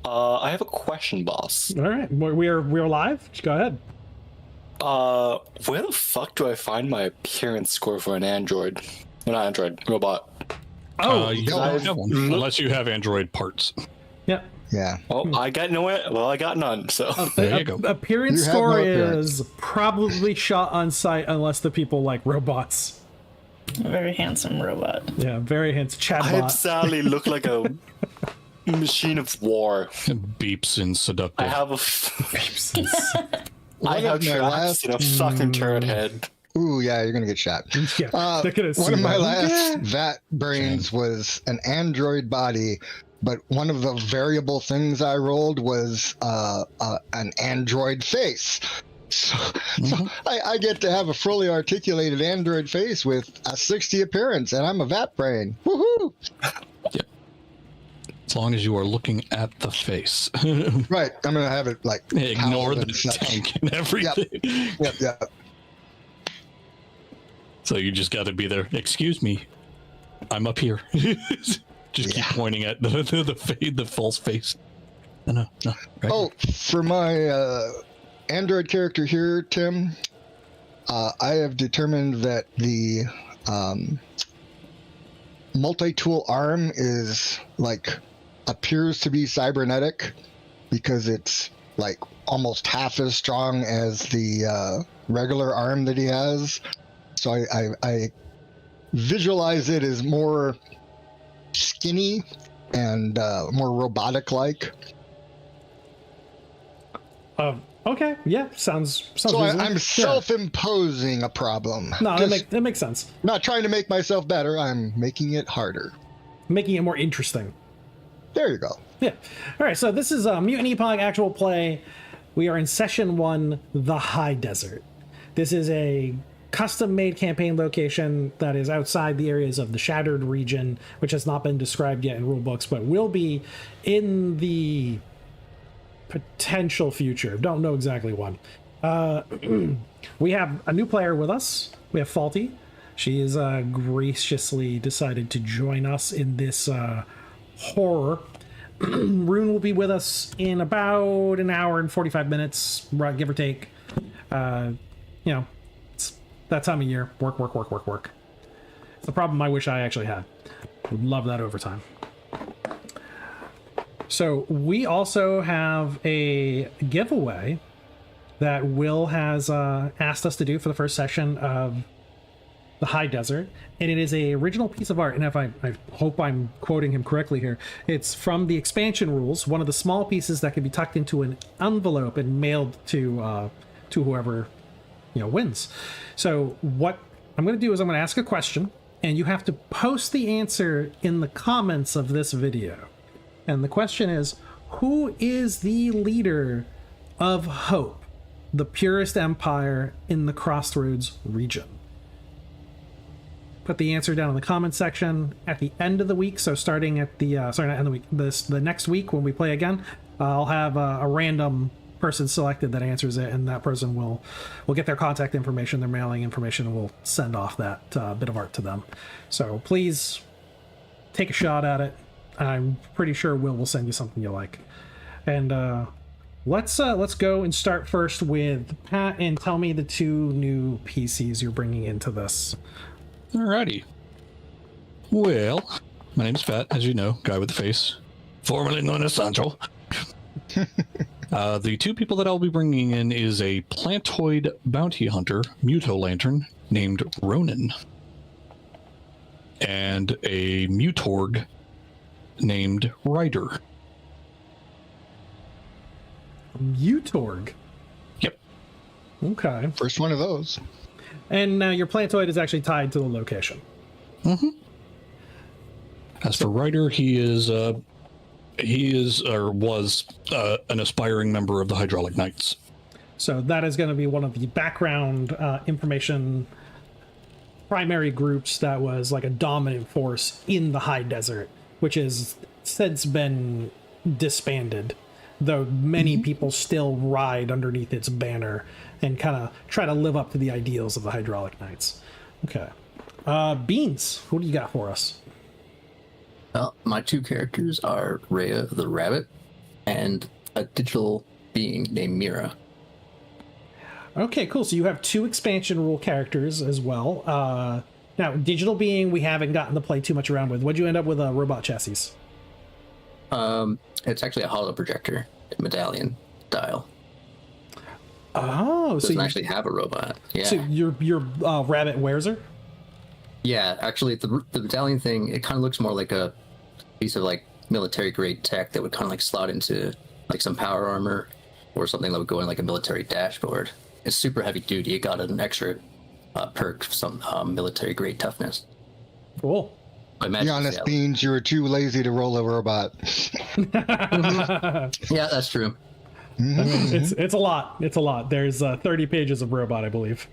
I have a question, boss. All right, we're live. Just go ahead. Where the fuck do I find my appearance score for an android? Well, not android, robot. You don't have one unless you have android parts. Yeah. Yeah. Well, I got I got none. So there you go. Appearance You have score no appearance. is probably shot on site unless the people like robots. A very handsome robot. Yeah, very handsome I chatbot. sadly look like a machine of war. Beeps and seductive. I have I have tracks and a fucking turret head. Ooh, yeah, you're gonna get shot. Yeah, they're gonna One see of my that. last vat brains was an android body, but one of the variable things I rolled was an android face. So I get to have a fully articulated android face with a 60 appearance, and I'm a vat brain. Woohoo! Yep. As long as you are looking at the face. Right, I'm gonna have it like Ignore howled the and such. tank and everything. Yep. So you just got to be there. Excuse me, I'm up here. Just keep pointing at the false face. No. Right. Oh, for my android character here, Tim, I have determined that the multi-tool arm is like appears to be cybernetic because it's like almost half as strong as the regular arm that he has. So I visualize it as more skinny and more robotic-like. Okay, yeah, sounds. So reasonable. I'm self-imposing a problem. No, Just that makes sense. not trying to make myself better. I'm making it harder. Making it more interesting. There you go. Yeah. All right. So this is Mutant Epoch actual play. We are in session 1, the High Desert. This is a custom-made campaign location that is outside the areas of the Shattered region, which has not been described yet in rulebooks, but will be in the potential future. Don't know exactly when. We have a new player with us. We have Faulty. She is graciously decided to join us in this horror. Rune will be with us in about an hour and 45 minutes, give or take. It's that time of year. Work. It's the problem I wish I actually had. Would love that overtime. So we also have a giveaway that Will has asked us to do for the first session of the High Desert, and it is a original piece of art. And if I hope I'm quoting him correctly here, it's from the expansion rules, one of the small pieces that can be tucked into an envelope and mailed to whoever wins. So what I'm going to do is I'm going to ask a question, and you have to post the answer in the comments of this video. And the question is, who is the leader of Hope, the purest empire in the Crossroads region? Put the answer down in the comment section at the end of the week. So starting at the not end of the week, the next week when we play again, I'll have a random person selected that answers it, and that person will get their contact information, their mailing information, and we'll send off that bit of art to them. So please take a shot at it. I'm pretty sure Will send you something you like. And let's go and start first with Pat, and tell me the 2 new PCs you're bringing into this. Alrighty. Well, my name's Fat, as you know, guy with the face, formerly known as Sancho. The 2 people that I'll be bringing in is a plantoid bounty hunter, Muto-Lantern, named Ronan, and a Mutorg named Ryder. Mutorg. Yep. Okay. First one of those. And now your plantoid is actually tied to the location. Mm-hmm. As for Ryder, he is or was an aspiring member of the Hydraulic Knights. So that is going to be one of the background information primary groups that was like a dominant force in the High Desert, which has since been disbanded, though many people still ride underneath its banner and kind of try to live up to the ideals of the Hydraulic Knights. Okay. Beans, what do you got for us? Well, my 2 characters are Rhea the Rabbit and a digital being named Mira. Okay, cool. So you have 2 expansion rule characters as well. Now, digital being, we haven't gotten to play too much around with. What'd you end up with a robot chassis? It's actually a holo projector, medallion style. Oh, so Doesn't you actually have a robot. Yeah. So your rabbit wears her? Yeah, actually, the medallion thing, it kind of looks more like a piece of like military grade tech that would kind of like slot into like some power armor or something that would go in like a military dashboard. It's super heavy duty. It got an extra perk, some military grade toughness. Cool. I The imagine honest yeah. beans, you were too lazy to roll a robot. Yeah, that's true. It's a lot. It's a lot. There's 30 pages of robot, I believe.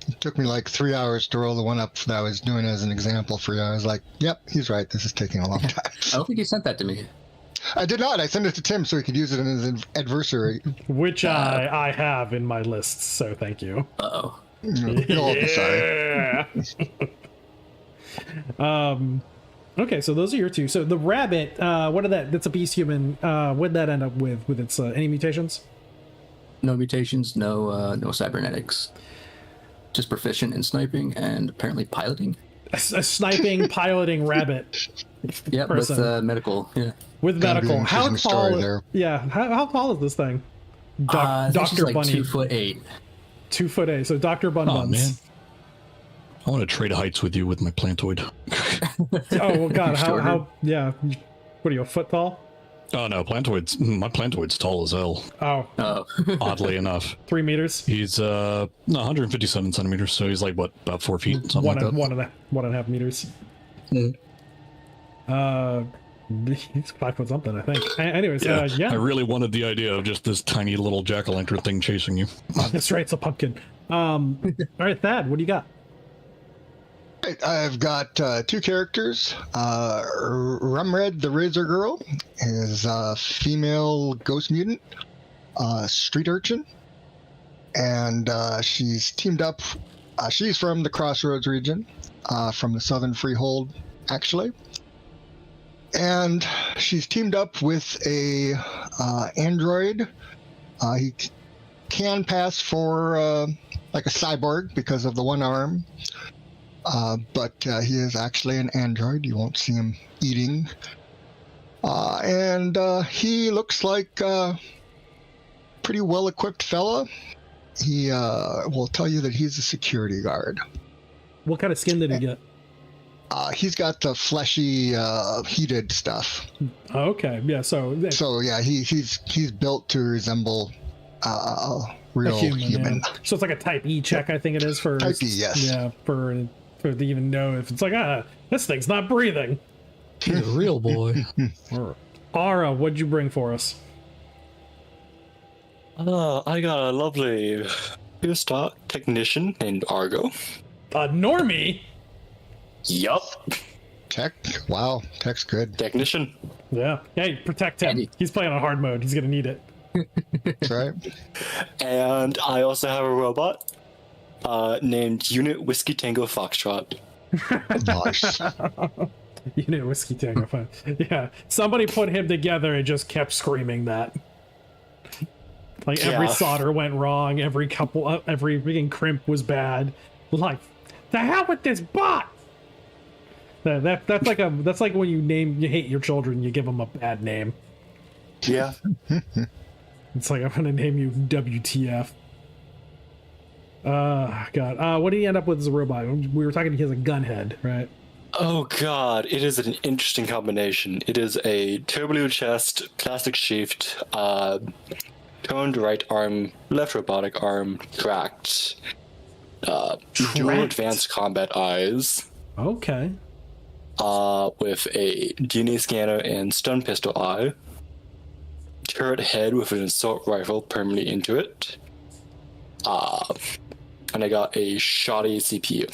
It took me like 3 hours to roll the one up that I was doing as an example for you. I was like, yep, he's right. This is taking a long time. I don't think you sent that to me. I did not. I sent it to Tim so he could use it in his adversary. Which I have in my lists, so thank you. Uh-oh. You'll be sorry. Okay, so those are your 2. So the rabbit, that's a beast human. What did that end up with its any mutations? No mutations, no cybernetics. Just proficient in sniping and apparently piloting. A sniping, piloting rabbit Yeah, person. with medical. Yeah. with Gotta be medical. an How interesting tall? story there. Yeah, how tall is this thing? I think she's Dr. like Bunny, 2'8". 2'8". So Dr. Bun Oh Buns. man, I want to trade heights with you with my plantoid. Oh well, God, how Shorter. yeah? What are you, a foot tall? Oh no, my plantoid's tall as hell. Oh, Oh, Oddly enough, 3 meters. he's 157 centimeters, so he's like what, about 4 feet, something One like and, that. 1.5 meters. Mm. He's 5 foot something, I think. Anyways, Yeah, yeah. I really wanted the idea of just this tiny little jack-o'-lantern thing chasing you. Oh, that's right, it's a pumpkin. All right, Thad, what do you got? Right, I've got 2 characters. Rumred, the Razor Girl, is a female ghost mutant, street urchin, and she's teamed up. She's from the Crossroads region, from the Southern Freehold, actually, and she's teamed up with a android. He can pass for like a cyborg because of the one arm. But he is actually an android. You won't see him eating. And he looks like a pretty well-equipped fella. He will tell you that he's a security guard. What kind of skin did he get? He's got the fleshy, heated stuff. Okay, yeah, so So yeah, he's built to resemble a real human. yeah. So it's like a type E check, I think it is for Type E, yes. Yeah, for to even know if it's like this thing's not breathing. He's a real boy. Ara, what'd you bring for us? I got a lovely 2-star technician named Argo. Normie. Yup, Tech, wow, Tech's good. technician. Yeah, hey, protect him. Andy. He's playing on hard mode. He's gonna need it. That's right. And I also have a robot named Unit Whiskey Tango Foxtrot. Nice. You know, whiskey tango fun. Yeah, somebody put him together and just kept screaming that. Like every Yeah. solder went wrong, every freaking crimp was bad. Like, the hell with this bot? That's like when you hate your children, you give them a bad name. Yeah. It's like, I'm gonna name you WTF. God. What did he end up with as a robot? We were talking, he has a gun head, right? Oh god, it is an interesting combination. It is a turbo chest, plastic sheathed, toned right arm, left robotic arm, tracked, dual Tracked? advanced combat eyes, Okay. with a DNA scanner and stun pistol eye, turret head with an assault rifle permanently into it, and I got a shoddy CPU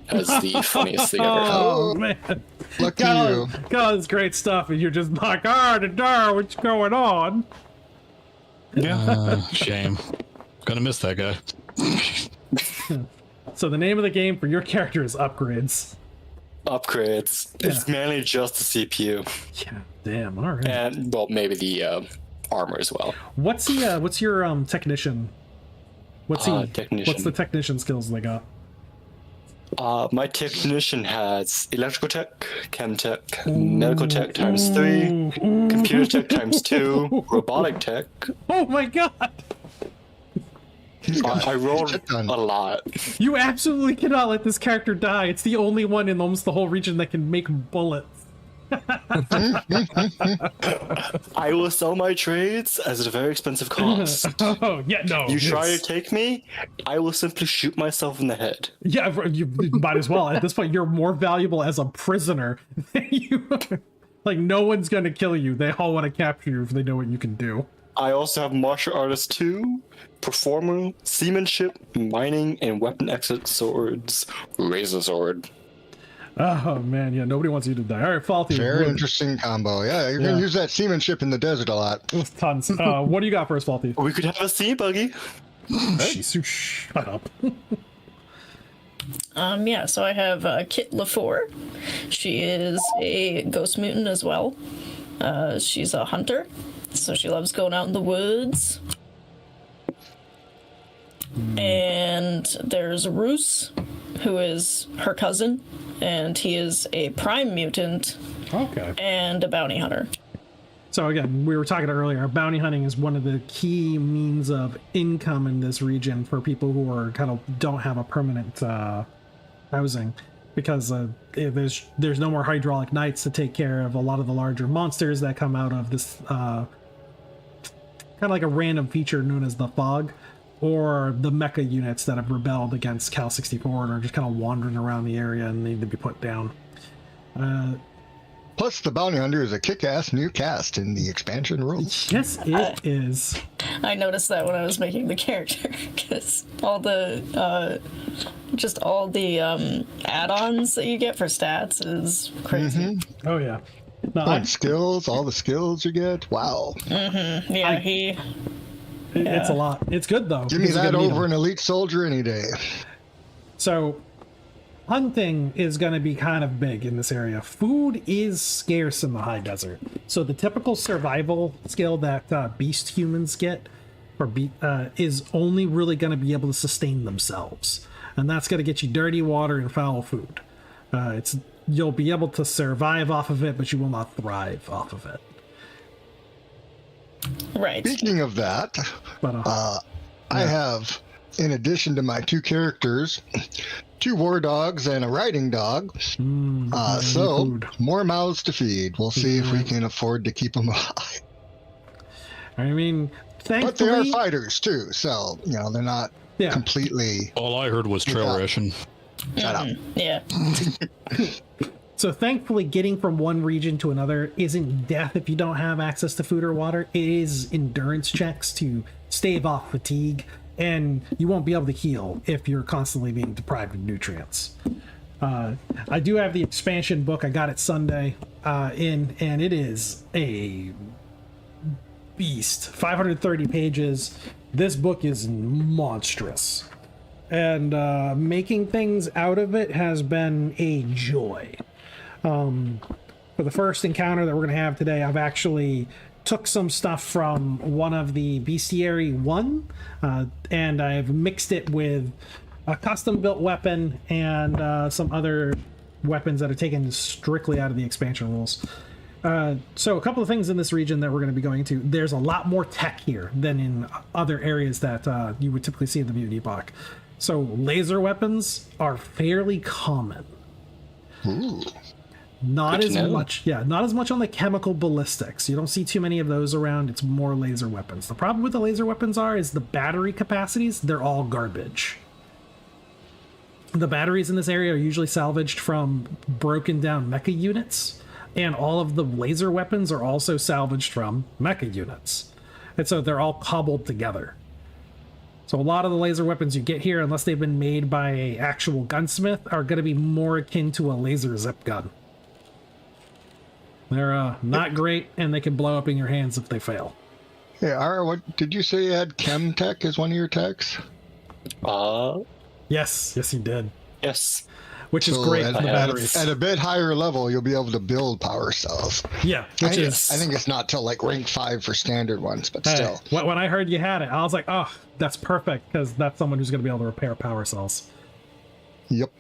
as the funniest thing ever. Oh, man. Lucky Got you. all this great stuff, and you're just like, what's going on? Shame. Gonna miss that guy. So the name of the game for your character is Upgrades. Upgrades. It's mainly just the CPU. Yeah, damn, all right. And, well, maybe the armor as well. What's your technician? What's technician. What's the technician skills they got? My technician has electrical tech, chem tech, medical tech times 3, computer tech times 2, robotic tech. Oh my god! I rolled a lot. You absolutely cannot let this character die. It's the only one in almost the whole region that can make bullets. I will sell my trades as a very expensive cost. Oh, yeah, no. You try to take me, I will simply shoot myself in the head. Yeah, you might as well. At this point, you're more valuable as a prisoner than you are. Like, no one's going to kill you. They all want to capture you if they know what you can do. I also have martial artist 2, performer, seamanship, mining, and weapon exit swords, razor sword. Oh, man, yeah, nobody wants you to die. All right, Faulty. Very interesting combo. Yeah, you're going to use that seamanship in the desert a lot. Tons. What do you got for us, Faulty? We could have a sea buggy. Jeez, shut up. Yeah, so I have Kit LaFour. She is a ghost mutant as well. She's a hunter, so she loves going out in the woods. And there's Roos, who is her cousin, and he is a prime mutant and a bounty hunter. So again, we were talking earlier, bounty hunting is one of the key means of income in this region for people who are kind of don't have a permanent housing, because there's no more hydraulic knights to take care of a lot of the larger monsters that come out of this kind of like a random feature known as the fog, or the mecha units that have rebelled against Cal 64 and are just kind of wandering around the area and need to be put down. Plus, the Bounty Hunter is a kick-ass new cast in the expansion rules. Yes, it is. I noticed that when I was making the character, because all the add-ons that you get for stats is crazy. Mm-hmm. Oh yeah. No, And skills, all the skills you get. Wow. Mm-hmm. Yeah, it's a lot. It's good though. Give me because you're that gonna need over them. an elite soldier any day. So, hunting is going to be kind of big in this area. Food is scarce in the high desert. So the typical survival skill that beast humans get is only really going to be able to sustain themselves. And that's going to get you dirty water and foul food. You'll be able to survive off of it, but you will not thrive off of it. right. Speaking of that, But I have, in addition to my 2 characters, 2 war dogs and a riding dog. So, food. more mouths to feed. We'll see if we can afford to keep them alive. I mean, But they are thankfully, fighters, too. So, they're not completely... All I heard was trail ration. Shut up. Yeah. so thankfully, getting from one region to another isn't death if you don't have access to food or water. It is endurance checks to stave off fatigue, and you won't be able to heal if you're constantly being deprived of nutrients. I do have the expansion book. I got it Sunday and it is a beast. 530 pages. This book is monstrous. And making things out of it has been a joy. For the first encounter that we're going to have today, I've actually took some stuff from one of the Bestiary 1, and I've mixed it with a custom-built weapon and some other weapons that are taken strictly out of the expansion rules. So a couple of things in this region that we're going to be going to. There's a lot more tech here than in other areas that you would typically see in the Mutant Epoch. So laser weapons are fairly common. Ooh. Not Good as to know. much, not as much on the chemical ballistics. You don't see too many of those around. It's more laser weapons. The problem with the laser weapons is the battery capacities. They're all garbage. The batteries in this area are usually salvaged from broken down mecha units, and all of the laser weapons are also salvaged from mecha units. And so they're all cobbled together. So a lot of the laser weapons you get here, unless they've been made by an actual gunsmith, are going to be more akin to a laser zip gun. They're not great, and they can blow up in your hands if they fail. Hey, Ara, what did you say you had chem tech as one of your techs? Yes, he did. Yes. which is So great at, for the at batteries. a bit higher level, you'll be able to build power cells. Yeah, which is. I think it's not till like rank 5 for standard ones, but Hey, still. when I heard you had it, I was like, oh, that's perfect, because that's someone who's going to be able to repair power cells. Yep.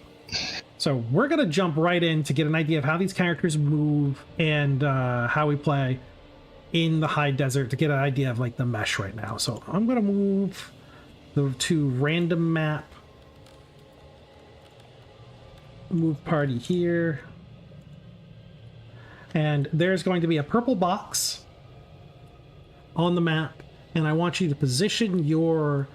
So we're going to jump right in to get an idea of how these characters move and how we play in the high desert to get an idea of like the mesh right now. So I'm going to move to random map. Move party here. And there's going to be a purple box on the map, and I want you to position your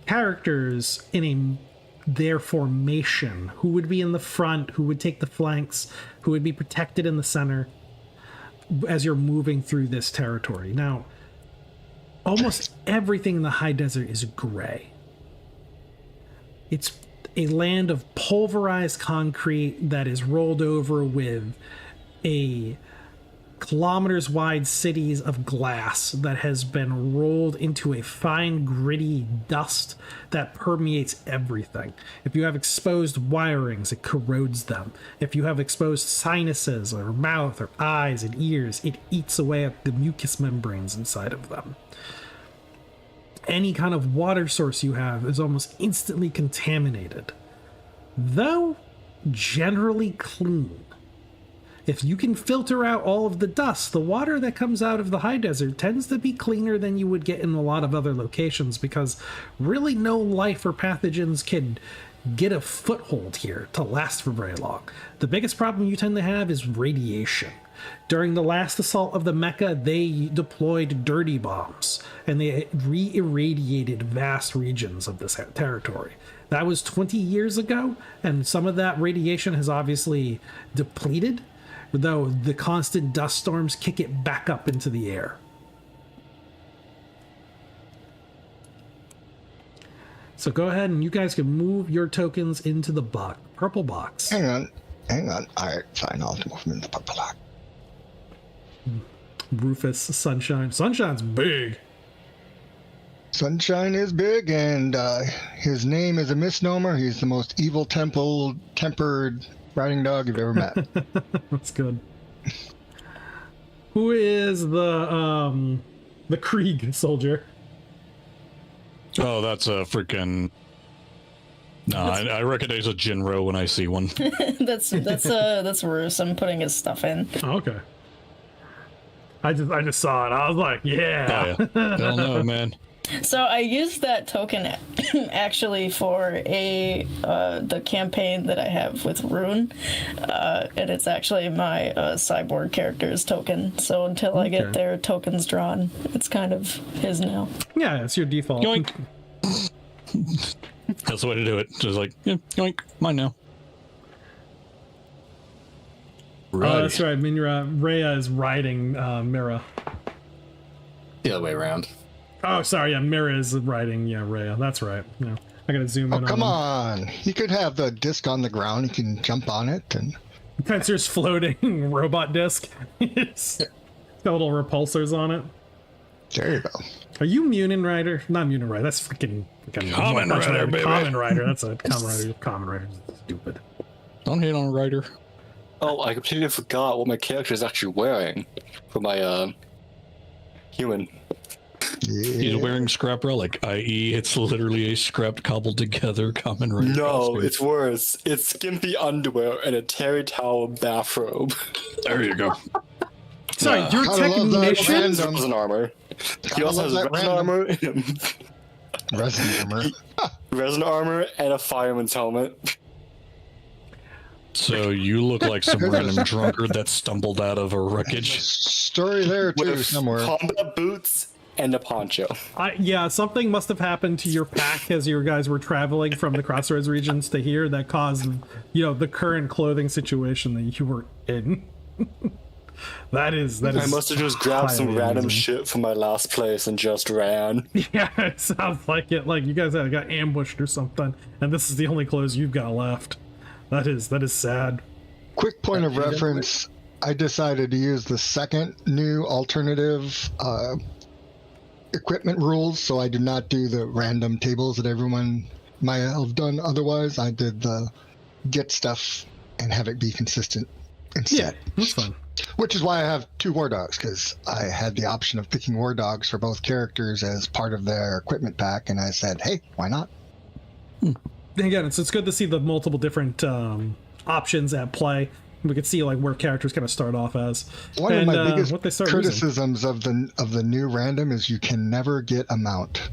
characters in their formation. Who would be in the front, who would take the flanks, who would be protected in the center as you're moving through this territory. Now, almost everything in the high desert is gray. It's a land of pulverized concrete that is rolled over with a kilometers wide cities of glass that has been rolled into a fine gritty dust that permeates everything. If you have exposed wirings, it corrodes them. If you have exposed sinuses or mouth or eyes and ears, it eats away at the mucous membranes inside of them. Any kind of water source you have is almost instantly contaminated, though generally clean. If you can filter out all of the dust, the water that comes out of the high desert tends to be cleaner than you would get in a lot of other locations, because really no life or pathogens can get a foothold here to last for very long. The biggest problem you tend to have is radiation. During the last assault of the Mecca, they deployed dirty bombs, and they re-irradiated vast regions of this territory. That was 20 years ago, and some of that radiation has obviously depleted, though the constant dust storms kick it back up into the air. So go ahead and you guys can move your tokens into the purple box. Hang on. All right, fine. I'll move them in the purple box. Rufus, Sunshine. Sunshine's big. Sunshine is big, and his name is a misnomer. He's the most evil tempered riding dog you've ever met. That's good. Who is the Krieg soldier? Oh, that's a freaking. No, I recognize a Jinro when I see one. That's Roos. I'm putting his stuff in. Oh, okay. I just saw it. I was like, yeah. Oh, yeah. Hell no, man. So I used that token actually for the campaign that I have with Rune, and it's actually my cyborg character's token. So until I get their tokens drawn, it's kind of his now. Yeah, it's your default. Yoink. That's the way to do it. Just like, yeah, yoink, mine now. Right. Oh, that's right. Rhea is riding Mira. The other way around. Oh, sorry. Yeah, Mira is riding. Yeah, Rhea. That's right. Yeah, I gotta zoom in. Come on! You could have the disc on the ground. You can jump on it, and Tensor's floating robot disc. It's got little repulsors on it. there you go. Are you Munin Rider? Not Munin Rider. That's freaking Common Rider, baby. Common Rider. That's a Common Rider. Common Rider. Stupid. Don't hate on a Rider. Oh, I completely forgot what my character is actually wearing for my human. He's wearing scrap relic, i.e., it's literally a scrapped, cobbled together Common Rider. No, costume. it's worse. It's skimpy underwear and a terry towel bathrobe. There you go. Sorry, your Gotta love that technician? random. Resin armor. He Gotta also has love that resin random. armor, Resin armor. resin armor, and a fireman's helmet. So you look like some random drunkard that stumbled out of a wreckage. Story there too With somewhere. combat boots and a poncho. Yeah, something must have happened to your pack as you guys were traveling from the Crossroads regions to here that caused, the current clothing situation that you were in. That is. I must have just grabbed some highly random amusing. shit from my last place and just ran. Yeah, it sounds like it. Like you guys got ambushed or something, and this is the only clothes you've got left. That is sad. Quick point of reference. I decided to use the second new alternative equipment rules, so I do not do the random tables that everyone might have done otherwise. I did the get stuff and have it be consistent instead. Yeah, that's fine. Which is why I have 2 war dogs, because I had the option of picking war dogs for both characters as part of their equipment pack, and I said, hey, why not? Again, it's good to see the multiple different options at play. We can see like where characters kind of start off as. One of my biggest what they start using. criticisms of the new random is you can never get a mount.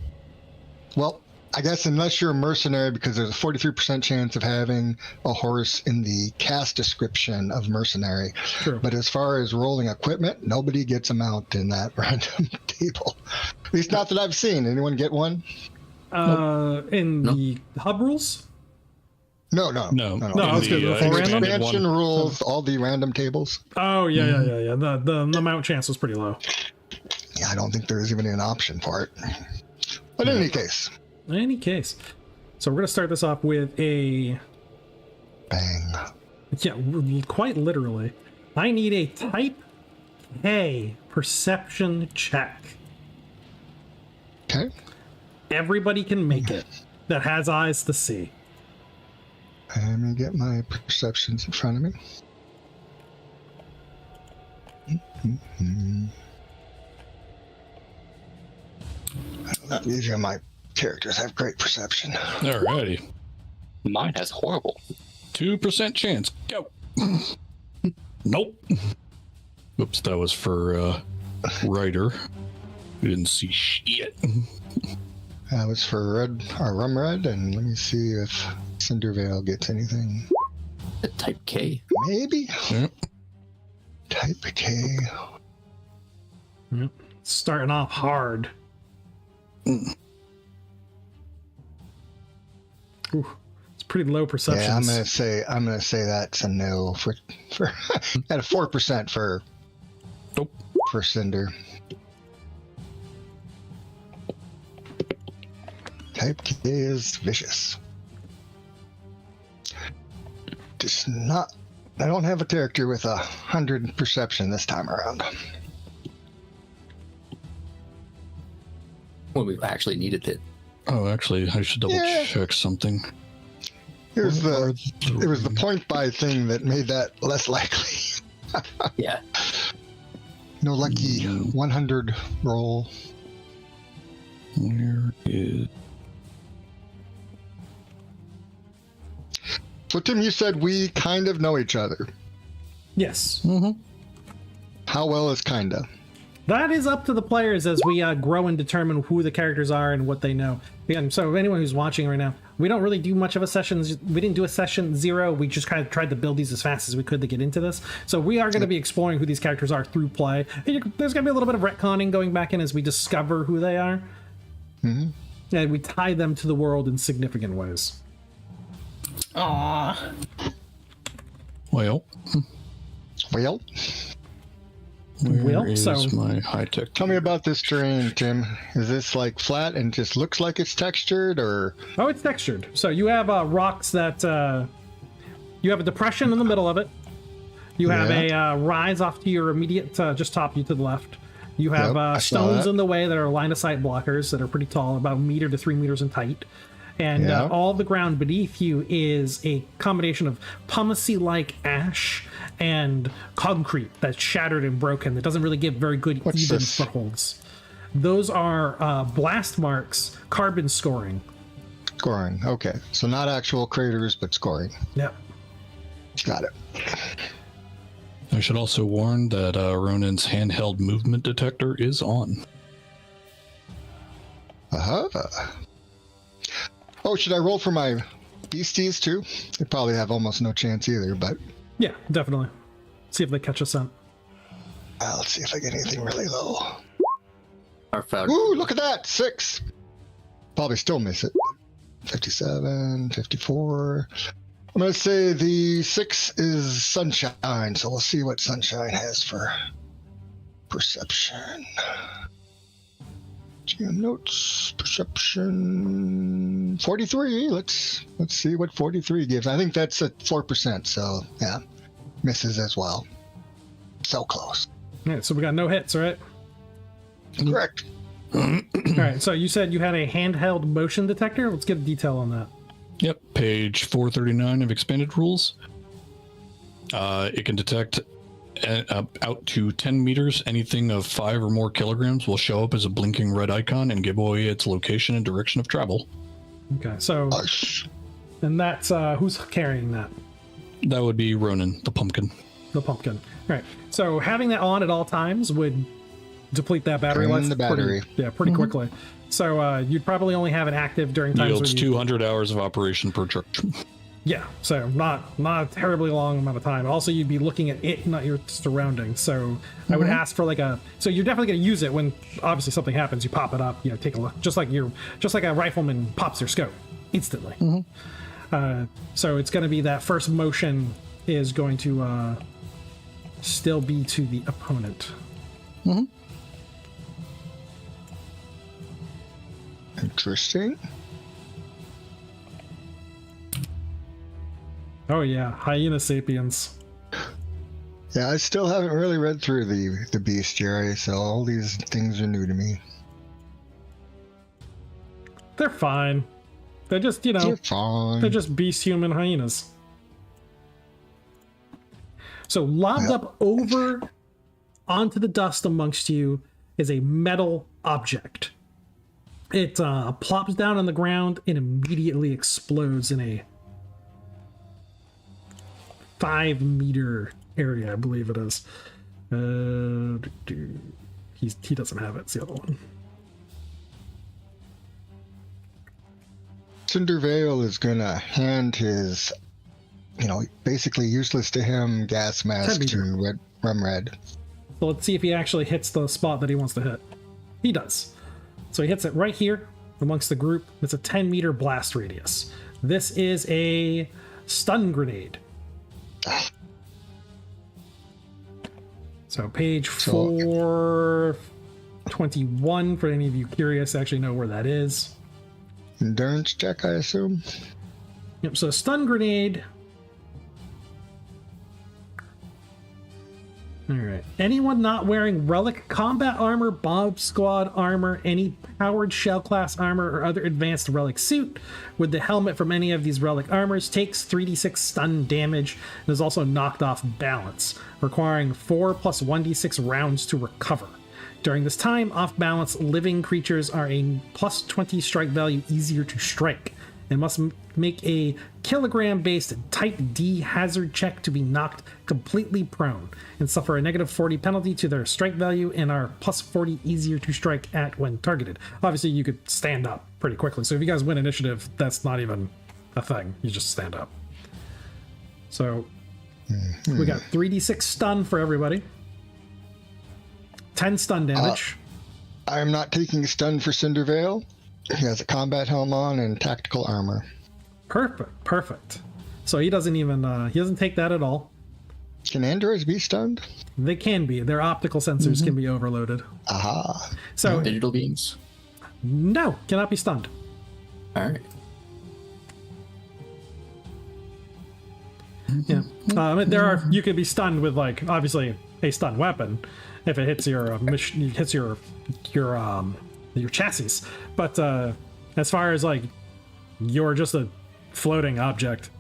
Well, I guess unless you're a mercenary, because there's a 43% chance of having a horse in the cast description of mercenary. True. But as far as rolling equipment, nobody gets a mount in that random table. At least not that I've seen. Anyone get one? In the hub rules? No. No, I was good. The Random? expansion rules, all the random tables. Oh, yeah. The mount chance was pretty low. Yeah, I don't think there is even an option for it. But in any case. In any case. So we're going to start this off with a... Bang. Yeah, quite literally. I need a type K perception check. Okay. Everybody can make it that has eyes to see. Let me get my perceptions in front of me. I don't think these are my characters have great perception. Alrighty. Mine has horrible. 2% chance. Go. Nope. Oops, that was for Ryder. We didn't see shit. That was for Red or Rum Red, and let me see if Cindervale gets anything. The type K. Maybe. Yep. Type K. Yep. Starting off hard. Ooh, it's pretty low perception. Yeah, I'm gonna say that's a no for at a 4% for Nope. for Cinder. Type K is vicious. Just not. I don't have a character with 100 perception this time around. When we actually needed it. Oh, actually, I should double check something. It was the point buy thing that made that less likely. Yeah. No lucky 100 roll. Where is... So Tim, you said we kind of know each other. Yes. Mm-hmm. How well is kinda? That is up to the players as we grow and determine who the characters are and what they know. Again, so anyone who's watching right now, we don't really do much of a session. We didn't do a session 0. We just kind of tried to build these as fast as we could to get into this. So we are going to be exploring who these characters are through play. And there's going to be a little bit of retconning going back in as we discover who they are. Mm-hmm. And we tie them to the world in significant ways. Aww. Well, Well, where is so- my high-tech? tell me about this terrain, Tim. Is this like flat and just looks like it's textured, or? Oh, it's textured. So you have rocks that you have a depression in the middle of it. You have a rise off to your immediate, just top you to the left. You have Yep, I saw stones that. in the way that are line of sight blockers that are pretty tall, about 1 meter to 3 meters in height. And Yeah. all the ground beneath you is a combination of pumice-like ash and concrete that's shattered and broken that doesn't really give very good What's even this? footholds. Those are blast marks, carbon scoring. Scoring. Okay, so not actual craters, but scoring. Yep. Got it. I should also warn that Ronin's handheld movement detector is on. Oh, should I roll for my beasties too? They probably have almost no chance either, but Yeah, definitely. See if they catch us up. let's see if I get anything really low. Our found. Ooh, look at that! 6. Probably still miss it. 57, 54. I'm going to say the 6 is Sunshine, so we'll see what Sunshine has for perception. GM notes, perception, 43. Let's see what 43 gives. I think that's at 4%, so yeah, misses as well. So close. All right, so we got no hits, right? Correct. All right, so you said you had a handheld motion detector. Let's get a detail on that. Yep. page 439 of expanded rules. It can detect out to 10 meters. Anything of 5 or more kilograms will show up as a blinking red icon and give away its location and direction of travel. Okay, so and that's who's carrying that? That would be Ronan, the pumpkin. The pumpkin. Right. So having that on at all times would deplete that battery life. The battery. Pretty quickly. So you'd probably only have it active during times Yields when you, 200 hours of operation per charge. Yeah, so not a terribly long amount of time. Also, you'd be looking at it, not your surroundings. So I would ask for like a. So you're definitely going to use it when obviously something happens. You pop it up, take a look, just like a rifleman pops their scope instantly. So it's going to be that first motion is going to still be to the opponent. Interesting. Oh yeah, hyena sapiens. Yeah, I still haven't really read through the bestiary, so all these things are new to me. They're fine. They're just They're fine. they're just beast human hyenas. So lobbed up over onto the dust amongst you is a metal object. It plops down on the ground and immediately explodes in a 5-meter area, I believe it is. He doesn't have it. It's the other one. Cindervale is gonna hand his, basically useless to him gas mask to Rumred. So let's see if he actually hits the spot that he wants to hit. He does. So he hits it right here amongst the group. It's a 10-meter blast radius. This is a stun grenade. So page 421 for any of you curious to actually know where that is. Endurance check, I assume. Yep, so stun grenade. Alright. Anyone not wearing relic combat armor, bomb squad armor, any powered shell class armor, or other advanced relic suit with the helmet from any of these relic armors takes 3d6 stun damage and is also knocked off balance, requiring 4 plus 1d6 rounds to recover. During this time, off balance living creatures are a plus 20 strike value easier to strike and must make a kilogram-based type D hazard check to be knocked completely prone and suffer a negative 40 penalty to their strike value and are plus 40 easier to strike at when targeted. Obviously, you could stand up pretty quickly. So if you guys win initiative, that's not even a thing. You just stand up. So we got 3d6 stun for everybody. 10 stun damage. I'm not taking stun for Cindervale. He has a combat helm on and tactical armor. Perfect. So he doesn't even he doesn't take that at all. Can androids be stunned? They can be. Their optical sensors can be overloaded. Aha. So Digital beings. no, cannot be stunned. All right. Yeah. There are you could be stunned with like obviously a stun weapon if it hits your your chassis. But as far as like you're just a floating object,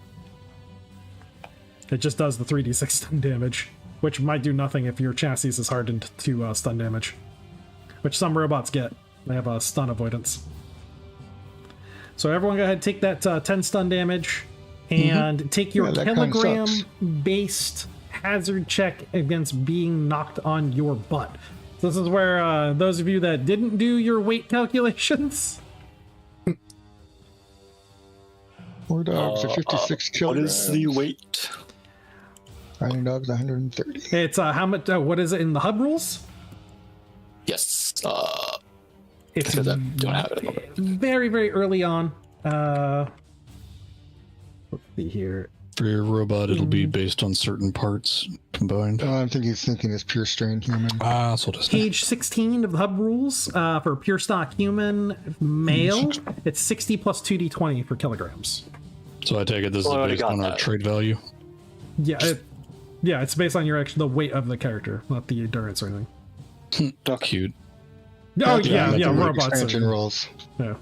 it just does the 3d6 stun damage, which might do nothing if your chassis is hardened to stun damage, which some robots get. They have a stun avoidance. So everyone go ahead and take that 10 stun damage and take your kilogram-based hazard check against being knocked on your butt. So this is where those of you that didn't do your weight calculations. 4 dogs are 56 What kilograms. is the weight? Riding dogs 130. It's how much? What is it in the hub rules? Yes. It's because I don't have it at the moment. very, very early on. Let's see here. For your robot, it'll be based on certain parts combined. I think he's thinking it's pure strain human. So does Page 16 of the hub rules for pure stock human male. It's 60 plus 2d20 for kilograms. So I take it this Well, I is already based got on our that. trade value. Yeah, it's based on your the weight of the character, not the endurance or anything. Cute. Oh That's yeah, the robots. expansion rules. Yeah.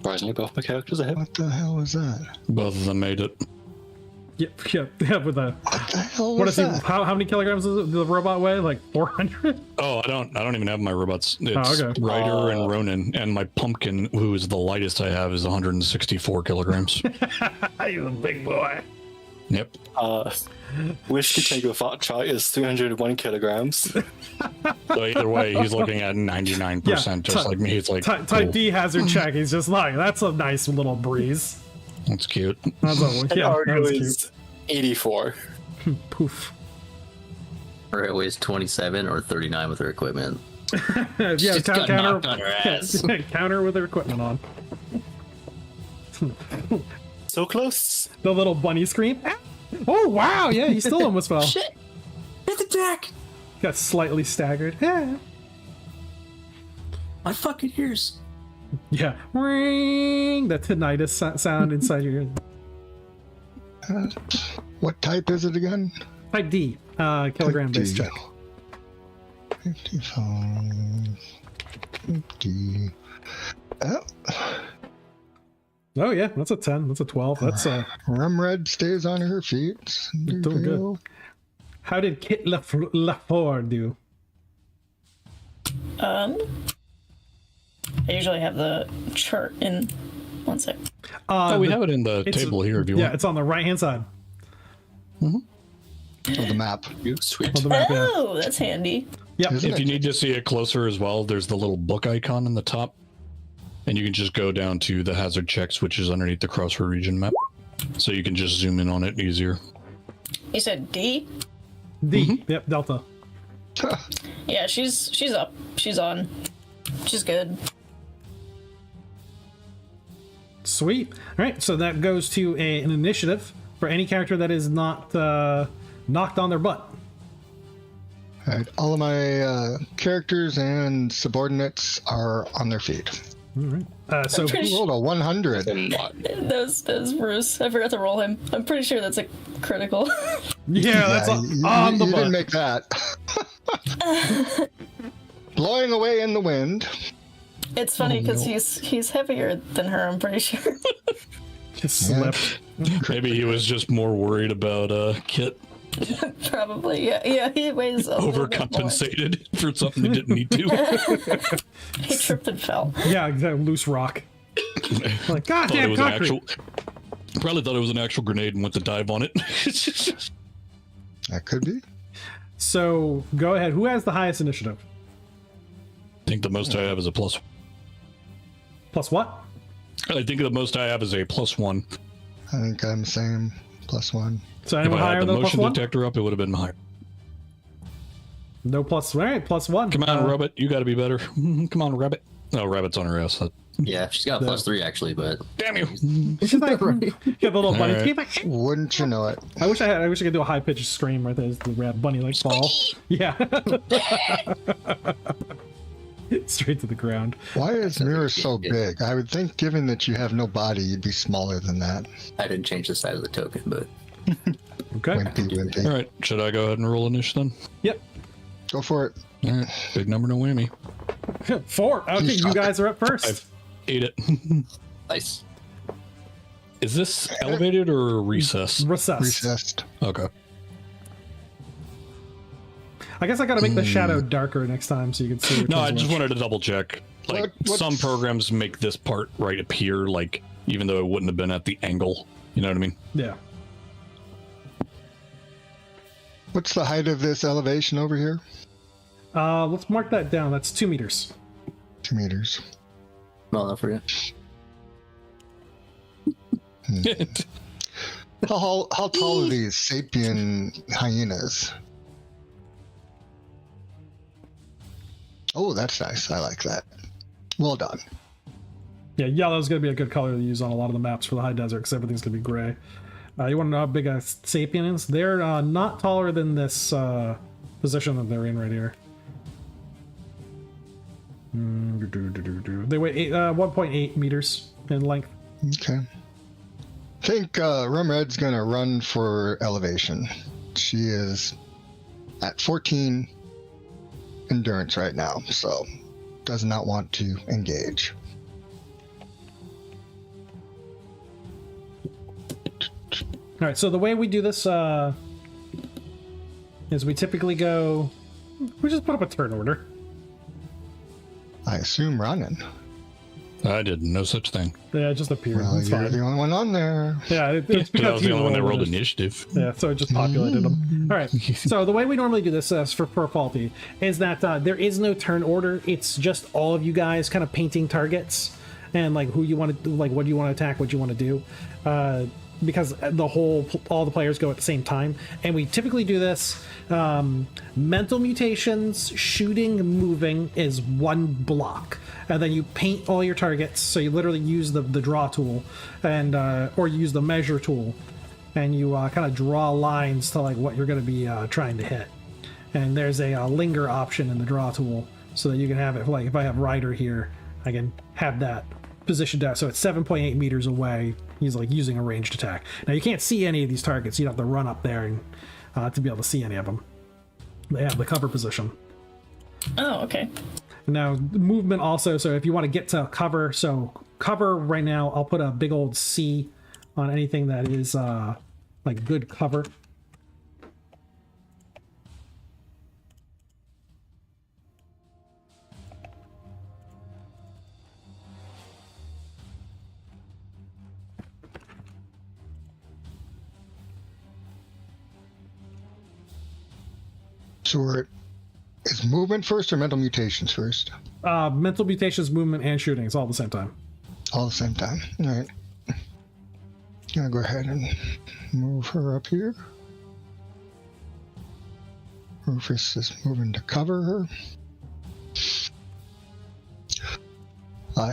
Surprisingly, both my characters are hit. What the hell was that? Both of them made it. Yep. With a What the hell what was is he? that? How many kilograms does the robot weigh? Like 400? Oh, I don't even have my robots. It's okay. Ryder and Ronan, and my pumpkin, who is the lightest I have, is 164 kilograms. He's a big boy. Yep. Whiskey Tango Foxtrot is 301 kilograms. So either way, he's looking at 99%, just like me. It's like Type cool. D hazard check. He's just like, that's a nice little breeze. That's cute. That's a, And yeah, Argo that's cute. is 84. Poof. Her hit weighs 27 or 39 with her equipment. Yeah, She's got counter knocked on her ass. counter with her equipment on. So close. The little bunny scream. Ah! Oh wow! Yeah, he still almost fell. Shit! Hit the deck! Got slightly staggered. Yeah. My fucking ears. Yeah. Ring. That tinnitus sound inside your ear. What type is it again? Type D. Kilogram base check. 55. 50. Oh, Oh yeah, that's a 10. That's a 12. That's Rumred stays on her feet. doing good. How did Kit Lafleur do? I usually have the chart in 1 sec. Oh, we have it in the it's- table here if you Yeah, want. it's on the right hand side Of the map. You sweet. of the map. Yeah. Oh, that's handy. Yep. Isn't If it? you need to see it closer as well, there's the little book icon in the top. And you can just go down to the hazard checks, which is underneath the crossroad region map. So you can just zoom in on it easier. You said D? D. Yep. Delta. Yeah, she's up. She's on. She's good. Sweet. All right. So that goes to an initiative for any character that is not knocked on their butt. All right, all of my characters and subordinates are on their feet. All right. So Pretty Rolled a 100. That's Bruce. I forgot to roll him. I'm pretty sure that's a critical. yeah, that's on the you butt. didn't make that. Blowing away in the wind. It's funny because he's heavier than her. I'm pretty sure. Just slipped. Maybe he was just more worried about Kit Probably. Yeah. He weighs a little bit more. overcompensated for something he didn't need to. He tripped and fell. Yeah, that loose rock. Like Thought it goddamn was an concrete. probably thought it was an actual grenade and went to dive on it. That could be. So go ahead. Who has the highest initiative? I think the most I have is a plus. Plus what? I think the most I have is a +1. I think I'm the same. +1. So If anyone I higher had the than plus motion one? detector up, it would have been higher. No plus. All right, +1. Come on, Rabbit. You got to be better. Come on, Rabbit. No, Rabbit's on her ass. Yeah, she's got a +3 actually, but Damn you. She's like, you have the little bunny. All right. Like, Wouldn't you know it? I wish I could do a high pitched scream right there as the rat bunny like fall. Yeah. Straight to the ground. Why is Mirror so Yeah. big? I would think, given that you have no body, you'd be smaller than that. I didn't change the size of the token, but Okay. Wimpy. All right. Should I go ahead and roll initiative Yep. Go for it. then? All right. Big number, no whammy. 4. Okay, you guys are up first. I've ate it. nice. Is this elevated or recessed? Recessed. Recessed. Okay. I guess I gotta make the shadow darker next time so you can see. which No, I one's just which. wanted to double check. Like What's- some programs make this part right appear, like even though it wouldn't have been at the angle. You know what I mean? Yeah. What's the height of this elevation over here? Let's mark that down. That's 2 meters. 2 meters. Well enough for you. How tall are these sapien hyenas? Oh, that's nice. I like that. Well done. Yeah, yellow's gonna be a good color to use on a lot of the maps for the high desert because everything's gonna be gray. You want to know how big a sapien is? They're not taller than this position that they're in right here. They weigh 1.8 meters in length. Okay. I think Rumred's gonna run for elevation. She is at 14 endurance right now, so does not want to engage. right, so the way we do this is we typically go... We just put up a turn order. I assume running. I did no such thing. Yeah, it just appeared. Well, It's you're fine. the only one on there. Yeah, it's Because I because was the you only one that rolled it. initiative. Yeah, so it just populated them. All right. So the way we normally do this for faulty is that there is no turn order. It's just all of you guys kind of painting targets and like who you want to, like what you want to attack, what you want to do, because all the players go at the same time. And we typically do this. Mental mutations, shooting, moving is one block, and then you paint all your targets. So you literally use the draw tool, and or you use the measure tool, and you kind of draw lines to like what you're going to be trying to hit. And there's a linger option in the draw tool, so that you can have it like if I have Ryder here, I can have that positioned out so it's 7.8 meters away. He's like using a ranged attack. Now you can't see any of these targets. You'd have to run up there and to be able to see any of them. They have the cover position. Oh, okay. Now movement also, so if you want to get to cover, so cover right now I'll put a big old C on anything that is like good cover. So is movement first or mental mutations first? Mental mutations, movement, and shooting. It's all at the same time. All at the same time. All right. Gonna go ahead and move her up here. Rufus is moving to cover her.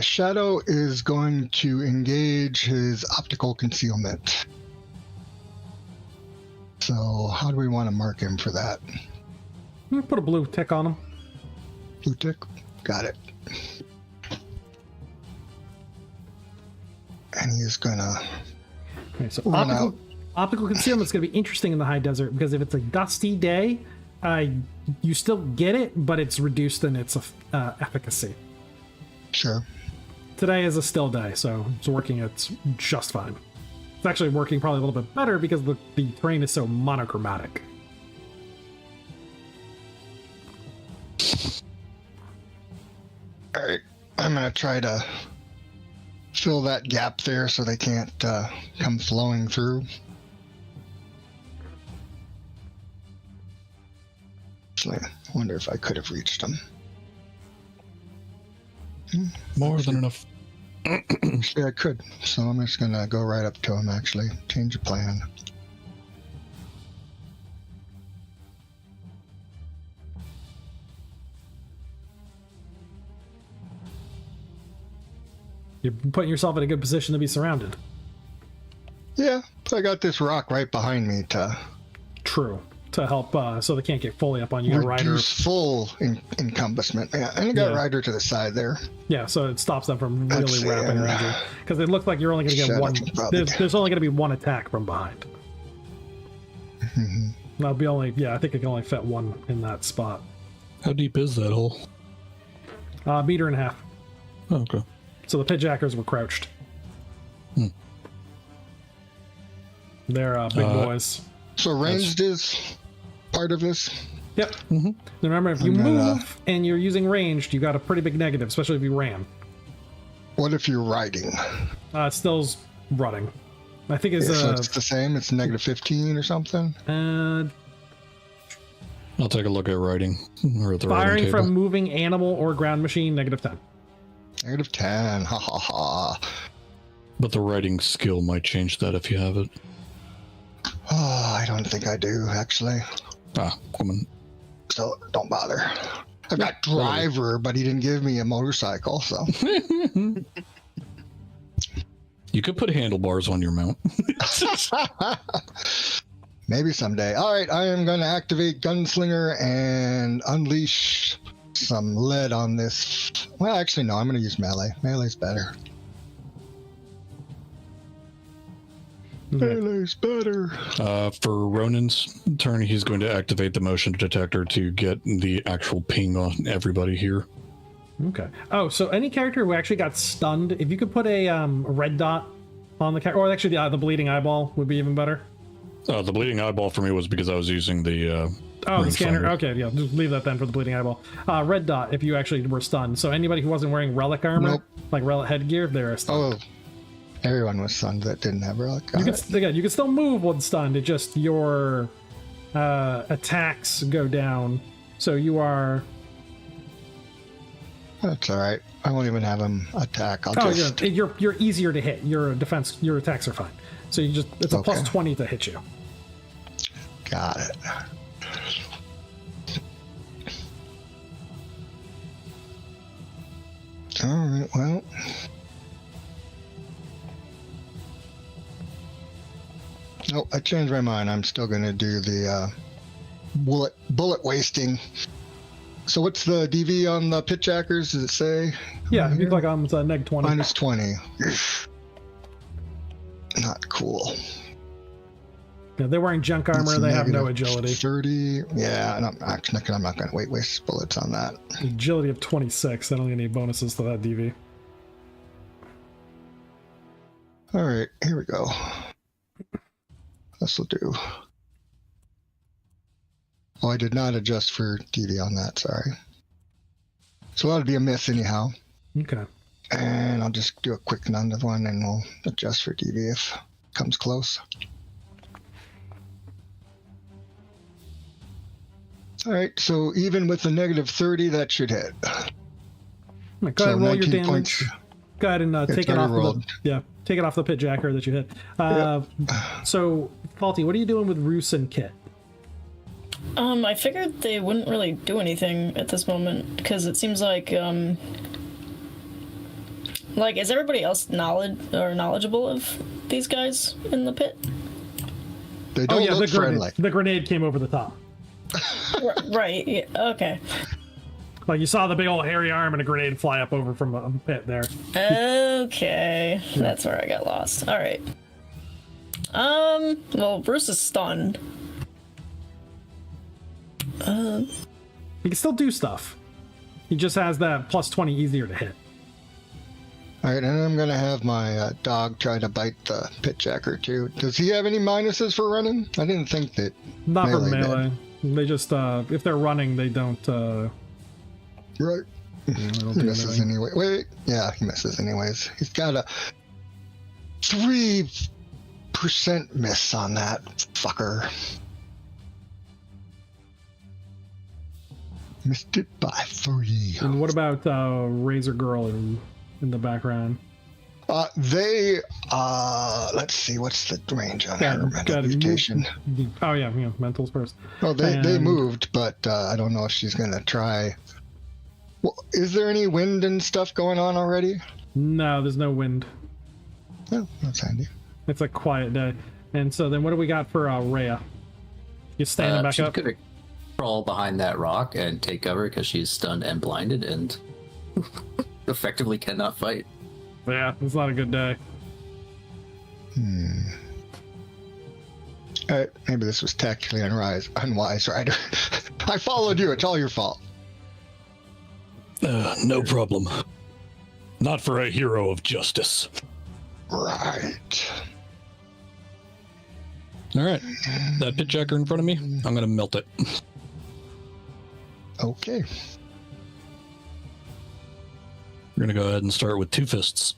Shadow is going to engage his optical concealment. So how do we want to mark him for that? Put a blue tick on him. Blue tick? Got it. And he's gonna... Okay, so run out. optical concealment is going to be interesting in the high desert because if it's a dusty day, you still get it, but it's reduced in its efficacy. Sure. Today is a still day, so it's working. It's just fine. It's actually working probably a little bit better because the terrain is so monochromatic. All right. I'm gonna try to fill that gap there so they can't come flowing through. Actually, I wonder if I could have reached them. More than enough. Actually, I could. So I'm just gonna go right up to him, actually. Change the plan. You're putting yourself in a good position to be surrounded. Yeah, I got this rock right behind me to True. To help, so they can't get fully up on you. Ryder. reduce full encompassment. Yeah, and I got Yeah. Ryder to the side there. Yeah, so it stops them from Let's really see, wrapping and, around you. Because it looks like you're only going to get Shadow one. can probably There's only going to be one attack from behind. That'll be only. Yeah, I think it can only fit one in that spot. How deep is that hole? Meter and a half. Oh, okay. So the pitjackers were crouched. They're big boys. So ranged is part of this. Yep. Mm-hmm. Remember, if you move and you're using ranged, you got a pretty big negative, especially if you ran. What if you're riding? It still's running. I think it's So it's the same. It's negative 15 or something. I'll take a look at writing. Or at the firing writing from table. moving animal or ground machine, negative 10. Negative 10. Ha ha ha. But the writing skill might change that if you have it. Oh, I don't think I do, actually. Come on. So don't bother. I've got driver, but he didn't give me a motorcycle, so. You could put handlebars on your mount. Maybe someday. All right, I am going to activate Gunslinger and unleash some lead on this. Well, actually, no, I'm going to use melee. Melee's better. Melee's better. For Ronin's turn, he's going to activate the motion detector to get the actual ping on everybody here. Okay. Oh, so any character who actually got stunned, if you could put a red dot on the character, or actually the bleeding eyeball would be even better. The bleeding eyeball for me was because I was using the. The scanner. Okay, yeah, just leave that then for the bleeding eyeball. Red dot if you actually were stunned. So anybody who wasn't wearing relic armor, Nope. like relic headgear, they're stunned. Oh, everyone was stunned that didn't have relic. You can still move when stunned. It just your attacks go down. So you are. That's all right. I won't even have him attack. You're easier to hit. Your attacks are fine. So it's a plus 20 to hit you. Got it. All right. Well. No, I changed my mind. I'm still going to do the bullet wasting. So what's the DV on the pitchjackers? Does it say? Yeah, you click on neg 20. Minus 20. Not cool. Yeah, they're wearing junk armor. They have no agility. 30. Yeah, and I'm not going to waste bullets on that. Agility of 26. I don't get any bonuses to that DV. All right, here we go. This will do. Oh, I did not adjust for DV on that, sorry. So that'll be a miss anyhow. Okay. And I'll just do a quick another one and we'll adjust for DV if it comes close. All right, so even with the negative 30, that should hit. Go ahead and roll your damage. Points. Go ahead and take it off. Take it off the pitjacker that you hit. So, Faulty, what are you doing with Roos and Kit? I figured they wouldn't really do anything at this moment because it seems like is everybody else knowledgeable of these guys in the pit? They don't look friendly. The grenade came over the top. Right. Yeah, okay. Like you saw the big old hairy arm and a grenade fly up over from a pit there. Okay, that's where I got lost. All right. Well, Bruce is stunned. He can still do stuff. He just has that plus 20 easier to hit. All right, and I'm going to have my dog try to bite the pitjacker too. Does he have any minuses for running? I didn't think that. Not for melee. They just, if they're running, they don't. Right. Don't He misses anyway. Wait, yeah, he misses anyways. He's got a 3% miss on that fucker. Missed it by 3. And what about Razor Girl in the background? Let's see, what's the range on her mental mutation? Oh yeah, mentals first. Oh, they moved, but I don't know if she's gonna try. Well, is there any wind and stuff going on already? No, there's no wind. Oh, that's handy. It's a quiet day. And so then what do we got for Rhea? You standing back up? Could crawl behind that rock and take cover because she's stunned and blinded and effectively cannot fight. Yeah, it's not a good day. Alright, maybe this was tactically unwise, Ryder. I followed you, it's all your fault. No problem. Not for a hero of justice. Right. All right, that pitjacker in front of me, I'm gonna melt it. Okay. We're gonna go ahead and start with 2 fists.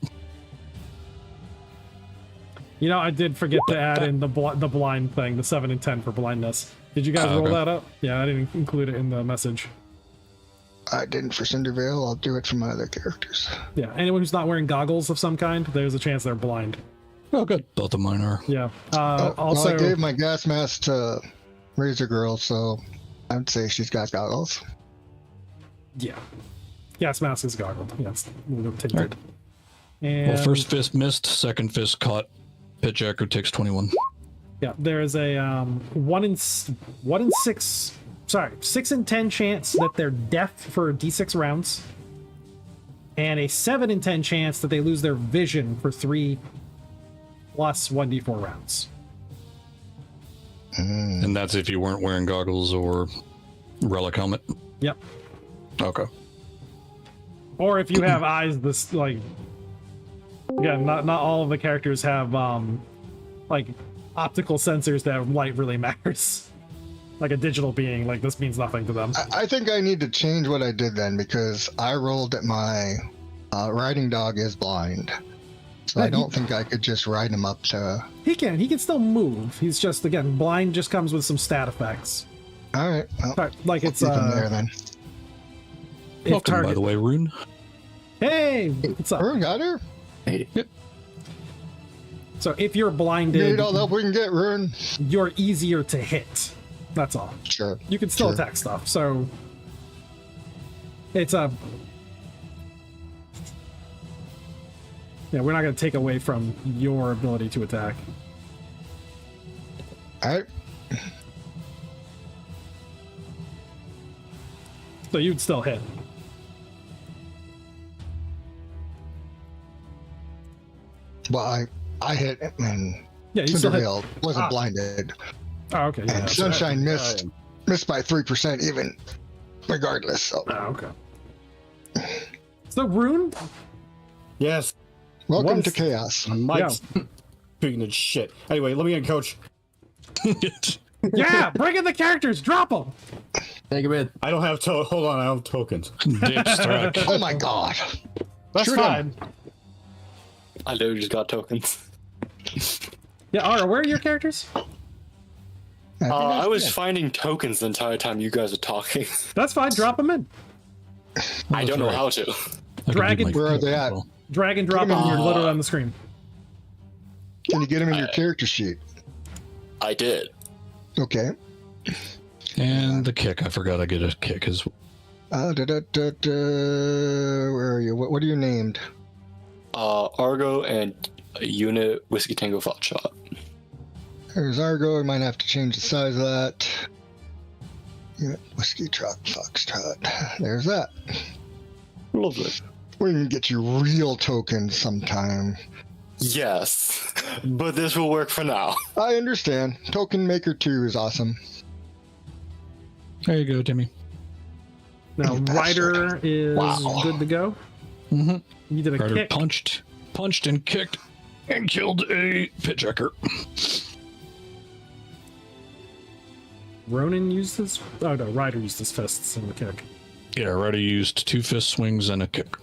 You know, I did forget to add in the blind thing, the 7 and 10 for blindness. Did you guys roll that up? Yeah, I didn't include it in the message. I didn't for Cindervale. I'll do it for my other characters. Yeah, anyone who's not wearing goggles of some kind, there's a chance they're blind. Oh, good. Both of mine are. Yeah. Also, well, I gave my gas mask to Razor Girl, so I would say she's got goggles. Yeah. Gas mask is goggled. Yes. We'll go tinted. And well, first fist missed, second fist caught. Pitjacker takes 21. Yeah, there is a 6 in 10 chance that they're deaf for D6 rounds, and a 7 in 10 chance that they lose their vision for 3 plus 1d4 rounds. And that's if you weren't wearing goggles or relic helmet? Yep. Okay. Or if you have eyes this, like... Again, not all of the characters have, like, optical sensors that light really matters. Like a digital being, like this means nothing to them. I think I need to change what I did then because I rolled that my riding dog is blind. So I don't think I could just ride him up to... He can still move. He's just, again, blind just comes with some stat effects. All right. Well, Like it's keep him there then. Welcome, by the way, Rune. Hey, what's up? Rune got her? Yep. So if you're blinded, Need all the help we can get, Rune. you're easier to hit. That's all. Sure. You can still Sure. attack stuff. So it's a... Yeah, we're not going to take away from your ability to attack. All right. So you'd still hit. Well, I hit him and Yeah, you still hit. Cinderville wasn't blinded. Oh, okay. Yeah, And Sunshine missed by 3% even, regardless. So. Oh, okay. So, Rune? Yes. Welcome to Chaos. Mike's speaking of shit. Anyway, let me in, coach. Yeah, bring in the characters. Drop them. Take a bit. I don't have hold on, I don't have tokens. Ditch track. Oh my god. That's Shoot 'em. fine. I literally just got tokens. Yeah, Ara, where are your characters? I was finding tokens the entire time you guys are talking. That's fine. Drop them in. I don't know how to. Dragon- Where are they at? Drag and drop them. You're literally on the screen. Can you get them in your character sheet? I did. Okay. And the kick. I forgot I get a kick as well. Where are you? What are you named? Argo and Unit Whiskey Tango Foxtrot. There's Argo. I might have to change the size of that. Unit Whiskey Truck Foxtrot. There's that. Lovely. We can get you real tokens sometime. Yes, but this will work for now. I understand. Token Maker 2 is awesome. There you go, Timmy. Now, You Ryder bastard. is Wow. good to go. Mm-hmm. You did a Ryder kick. punched and kicked and killed a pit jacker. Ronan used his... Oh, no, Ryder used his fists in the kick. Yeah, Ryder used 2 fist swings and a kick.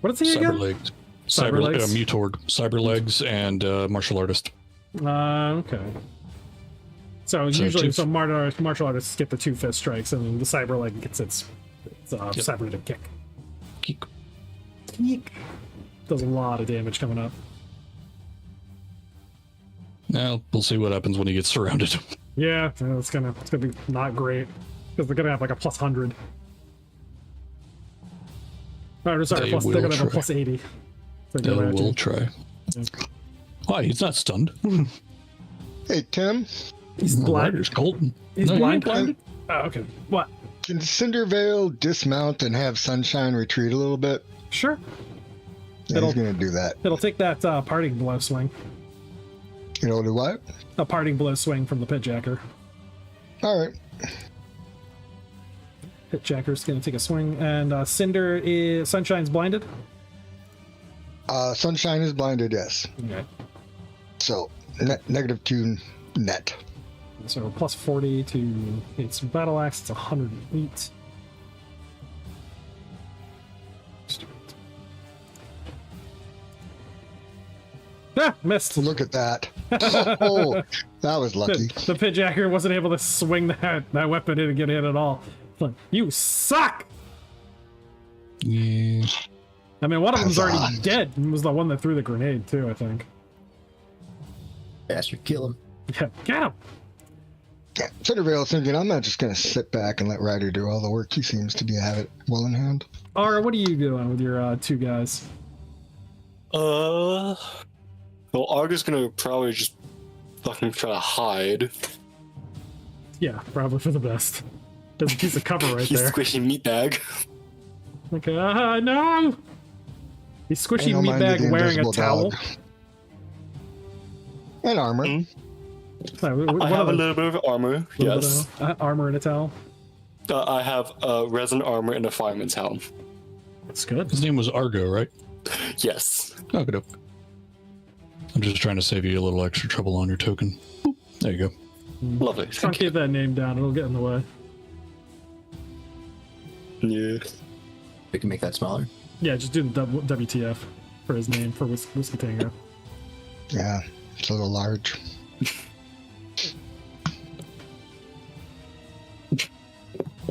What is he Cyber again? legs. Cyber legs? Mutorg. Cyber legs and martial artist. Okay. So usually, two- so martial artists get the 2 fist strikes, and the cyber leg gets its cybernetic kick. Kick. Eek. Does a lot of damage coming up. Now we'll see what happens when he gets surrounded. Yeah, it's gonna be not great because they're gonna have like a plus 100. Oh, sorry, They they're will gonna have a try. plus 80. They will try. Why? He's not stunned. Hey, Tim, He's blind. Ryder's Colton. He's No, he blind. ain't blinded. Oh, okay. What? can Cindervale dismount and have Sunshine retreat a little bit? Sure. Yeah, It'll- he's going to do that. It'll take that parting blow swing. You know, do what? A parting blow swing from the pit jacker. All right. Pit jacker's gonna take a swing, and Sunshine's blinded. Sunshine is blinded, yes. Okay. So, -2 net. So plus 40 to its battle axe. It's 108. Ah, missed. Look at that. Oh, that was lucky. The pit jacker wasn't able to swing that weapon in and get hit at all. Like, you suck. Yeah. I mean, one of them's already Huzzah. dead. It was the one that threw the grenade too, I think. Bastard, kill him. Yeah, get him. Yeah, Cindervale thinking, I'm not just going to sit back and let Ryder do all the work. He seems to have it well in hand. Ara, what are you doing with your 2 guys? Well, Argo's gonna probably just fucking try to hide. Yeah, probably for the best. There's a piece of cover right He's there. squishy meat bag. Okay, no! He's squishy And I'll mind you, meatbag the wearing a invisible towel. dog. And armor. Hmm? One I have a of little bit of armor. Yes. armor and a towel. I have resin armor and a fireman's helm. That's good. His name was Argo, right? Yes. Oh, good. I'm just trying to save you a little extra trouble on your token. Boop. There you go. Lovely. Thank Truncate that name down. It'll get in the way. you. Yeah. We can make that smaller. Yeah, just do the WTF for his name for Whiskey Tango. Yeah, it's a little large.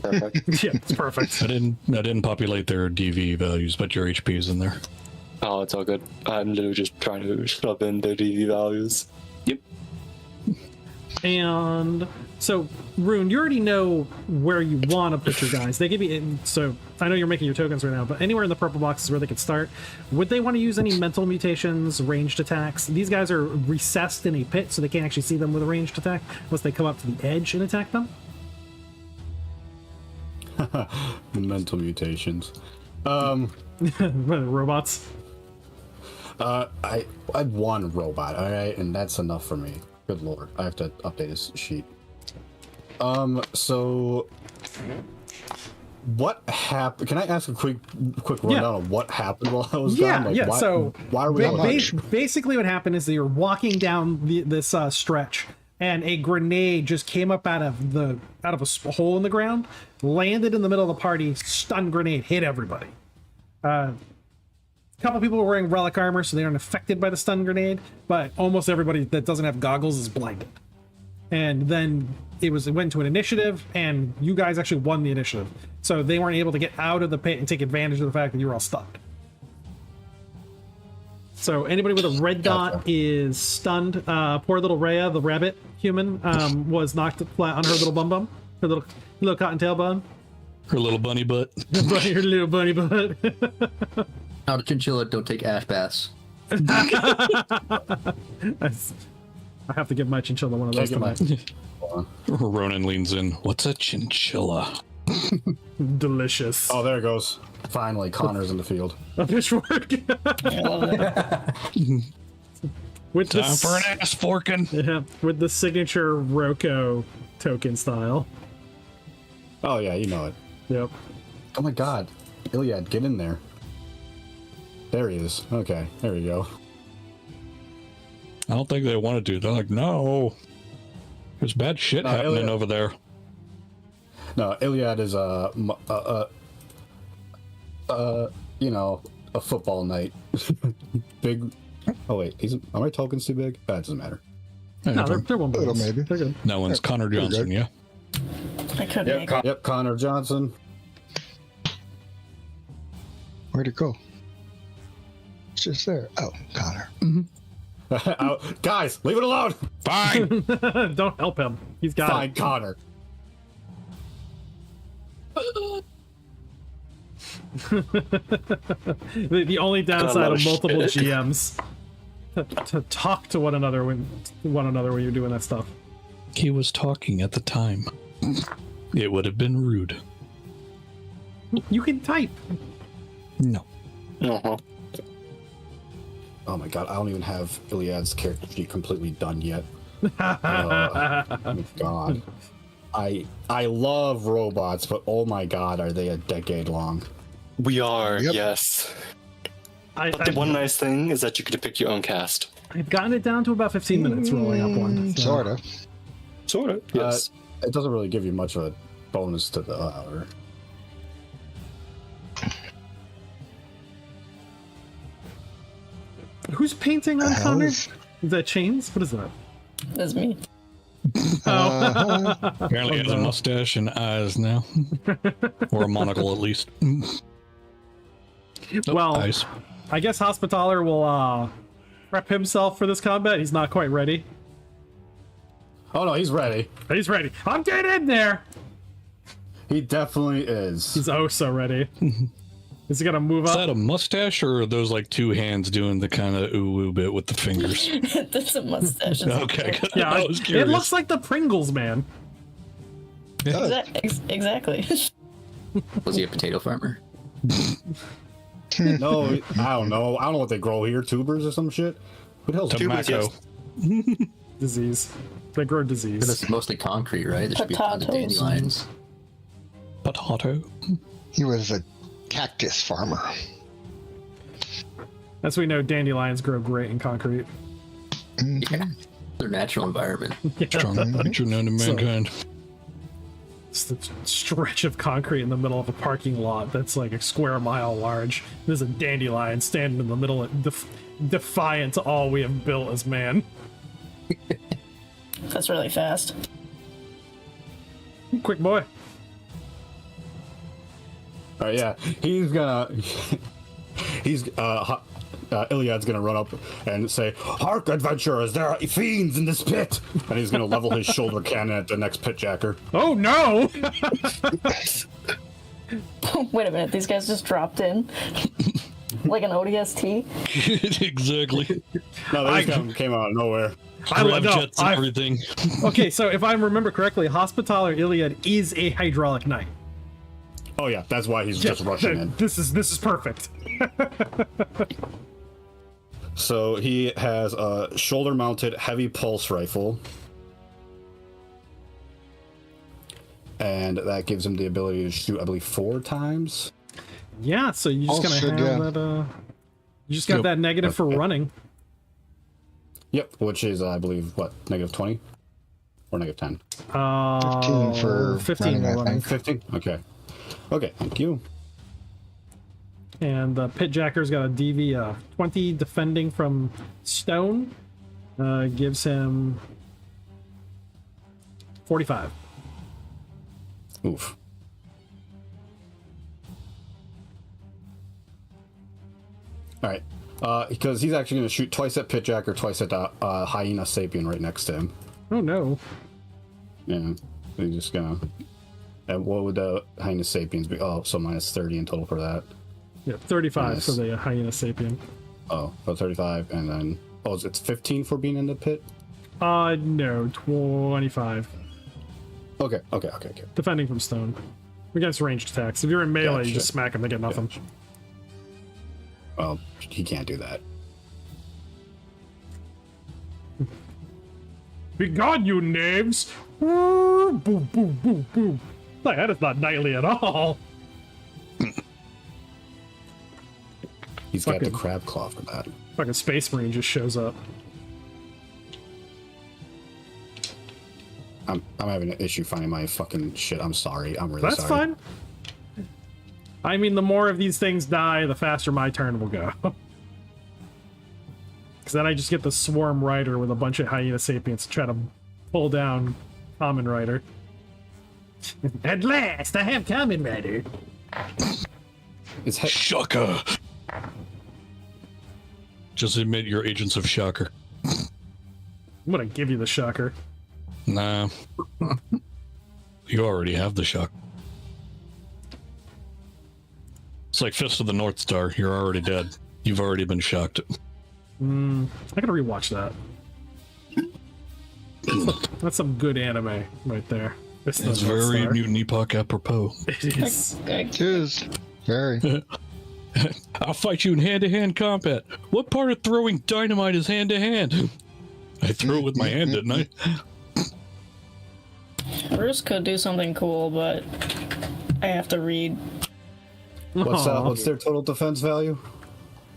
Perfect. Yeah, it's perfect. I didn't populate their DV values, but your HP is in there. Oh, it's all good. I'm literally just trying to shove in the DV values. Yep. And so, Rune, you already know where you want to put your guys. They give you, so I know you're making your tokens right now, but anywhere in the purple box is where they could start. Would they want to use any mental mutations, ranged attacks? These guys are recessed in a pit, so they can't actually see them with a ranged attack unless they come up to the edge and attack them. The mental mutations. Robots. I one robot, all right, and that's enough for me. Good lord, I have to update this sheet. So what happened? Can I ask a quick rundown of what happened while I was gone? Like, Yeah. So why are we basically what happened is that you're walking down this stretch, and a grenade just came up out of a hole in the ground, landed in the middle of the party, stun grenade, hit everybody. A couple people were wearing relic armor, so they aren't affected by the stun grenade, but almost everybody that doesn't have goggles is blinded. And then it went to an initiative, and you guys actually won the initiative. So they weren't able to get out of the pit and take advantage of the fact that you were all stunned. So anybody with a red dot is stunned. Poor little Rhea, the rabbit human, was knocked flat on her little bum, her little cottontail bun. Her little bunny butt. Her little bunny butt. Now the chinchilla don't take ash baths. I have to give my chinchilla one of those tonight. Ronan leans in. What's a chinchilla? Delicious. Oh, there it goes. Finally, Connor's in the field. A pitchfork. I love that. With Time for an ass forking. Yeah, with the signature Roko token style. Oh yeah, you know it. Yep. Oh my god, Iliad, get in there. There he is. Okay, there we go. I don't think they want to do. They're like, no. There's bad shit happening Iliad. over there. No, Iliad is you know, a football night. Big. Oh wait, are my tokens too big? That doesn't matter. No, they're one Little bonus. maybe. They're good. That one's Connor Johnson, yeah? I couldn't make it. Yep, Connor Johnson. Where'd it go? It's just there. Oh, Connor. Guys, leave it alone. Fine. Don't help him. He's got Fine, it. Connor. The only downside of multiple shit. GMs to talk to one another when you're doing that stuff. He was talking at the time. It would have been rude. You can type. No. Uh-huh. Oh my god, I don't even have Iliad's character sheet completely done yet. Oh my god. I love robots, but oh my god, are they a decade long? We are, Yep. yes. But the one nice thing is that you can pick your own cast. I've gotten it down to about 15 minutes rolling up one. So. Sort of. Sort of, yes. It doesn't really give you much of a bonus to the Who's painting on The hell Connor? is- Is that Chains? What is that? That's me. Apparently he has a mustache and eyes now. Or a monocle, at least. Oh, Well, eyes. I guess Hospitaller will prep himself for this combat. He's not quite ready. Oh no, he's ready. He's ready. I'm getting in there. He definitely is. He's oh so ready. Is he gonna move Is up? that a mustache, or are those like two hands doing the kind of ooh bit with the fingers? That's a mustache. Okay, Yeah, I was it curious. looks like the Pringles man. Exactly. Was he a potato farmer? No, I don't know. I don't know what they grow here. Tubers or some shit. Who the hell's Tobacco. Disease. They grow disease. It's mostly concrete, right? There should be a ton of Potatoes. dandelions. Potato. He was a cactus farmer. As we know, dandelions grow great in concrete. Yeah, their natural environment. Strongest creature known to mankind. It's the stretch of concrete in the middle of a parking lot that's like a square mile large. There's a dandelion standing in the middle, defiant to all we have built as man. That's really fast. Quick boy. Yeah, Iliad's gonna run up and say, "Hark, adventurers! There are fiends in this pit!" And he's gonna level his shoulder cannon at the next pitjacker. Oh no! Wait a minute, these guys just dropped in. Like an ODST? Exactly. No, these guys came out of nowhere. Grav jets and everything. Okay, so if I remember correctly, Hospitaller Iliad is a hydraulic knight. Oh yeah, that's why he's just rushing in. This is perfect. So he has a shoulder-mounted heavy pulse rifle. And that gives him the ability to shoot, I believe, 4 times. Yeah, so you just gonna have that. You just got that negative for running. Yep, which is, I believe, what, -20 or -10? 15 for 15 running, I running. think. 15. Okay, thank you. And the Pitjacker's got a DV 20 defending from stone. Gives him 45. Oof. All right. Because he's actually going to shoot twice at Pitjacker, twice at the Hyena Sapien right next to him. Oh no. Yeah. He's just going to... And what would the Hyena Sapiens be? Oh, so -30 in total for that. Yeah, 35 Nice. for the Hyena Sapien. Oh, so 35, and then... Oh, it's 15 for being in the pit? No, 25. Okay. Defending from stone. Against ranged attacks. If you're in melee, you Gotcha. just smack him, they get nothing. Gotcha. Well, he can't do that. Be gone, you knaves! Boom, boom, boom, boom. Like, that is not knightly at all. He's got the Fucking- crab claw for that. Fucking Space Marine just shows up. I'm having an issue finding my fucking shit. I'm sorry. I'm really That's sorry. fine. I mean, the more of these things die, the faster my turn will go. Because then I just get the Swarm Rider with a bunch of Hyena Sapiens to try to pull down Common Rider. At last, I have Common Rider. It's he- Shaka. Just admit you're agents of Shocker. I'm gonna give you the Shocker. Nah. You already have the shock. It's like Fist of the North Star. You're already dead. You've already been shocked. I gotta rewatch that. That's some good anime right there. It's very Mutant Epoch apropos. It is. It is. Very. I'll fight you in hand-to-hand combat. What part of throwing dynamite is hand-to-hand? I threw it with my hand, didn't I? Bruce could do something cool, but I have to read. What's their total defense value?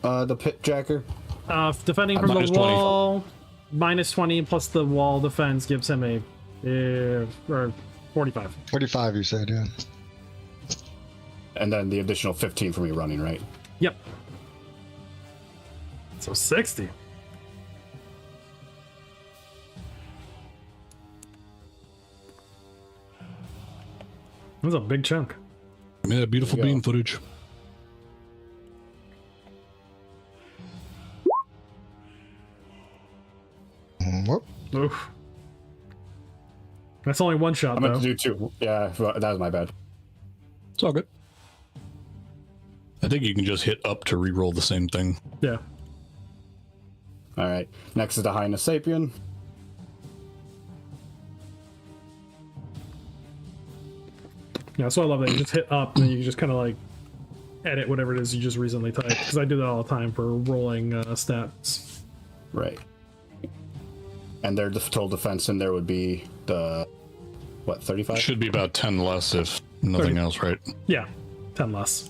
The Pitjacker? Defending from minus the 20. wall, -20 plus the wall defense gives him a or 45. 45, you said, yeah. And then the additional 15 for me running, right? Yep. So 60. That's a big chunk. Yeah, beautiful There you beam go. footage. Whoop. Oof. That's only one shot I meant though. to do 2. Yeah, that was my bad. It's all good. I think you can just hit up to re-roll the same thing. Yeah. All right. Next is the Hyena Sapien. Yeah, so I love that you just hit up and then you can just kind of like edit whatever it is you just recently typed, because I do that all the time for rolling stats. Right. And their total defense in there would be the, what, 35? Should be about 10 less if nothing 30. else, right? Yeah, 10 less.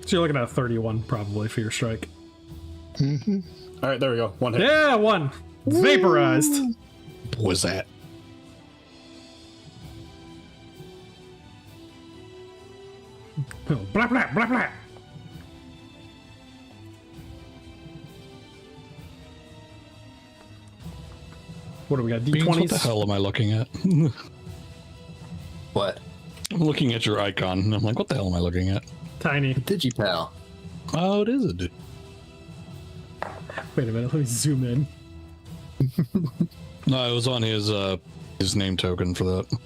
So you're looking at a 31 probably for your strike. All right, there we go. One hit. Yeah, one. Vaporized. What was that? Blah, blah, blah, blah. What do we got? Beans, what the D20s? hell am I looking at? What? I'm looking at your icon, and I'm like, what the hell am I looking at? Tiny. Digipal. Oh, it is a dude. Wait a minute, let me zoom in. No, it was on his name token for that.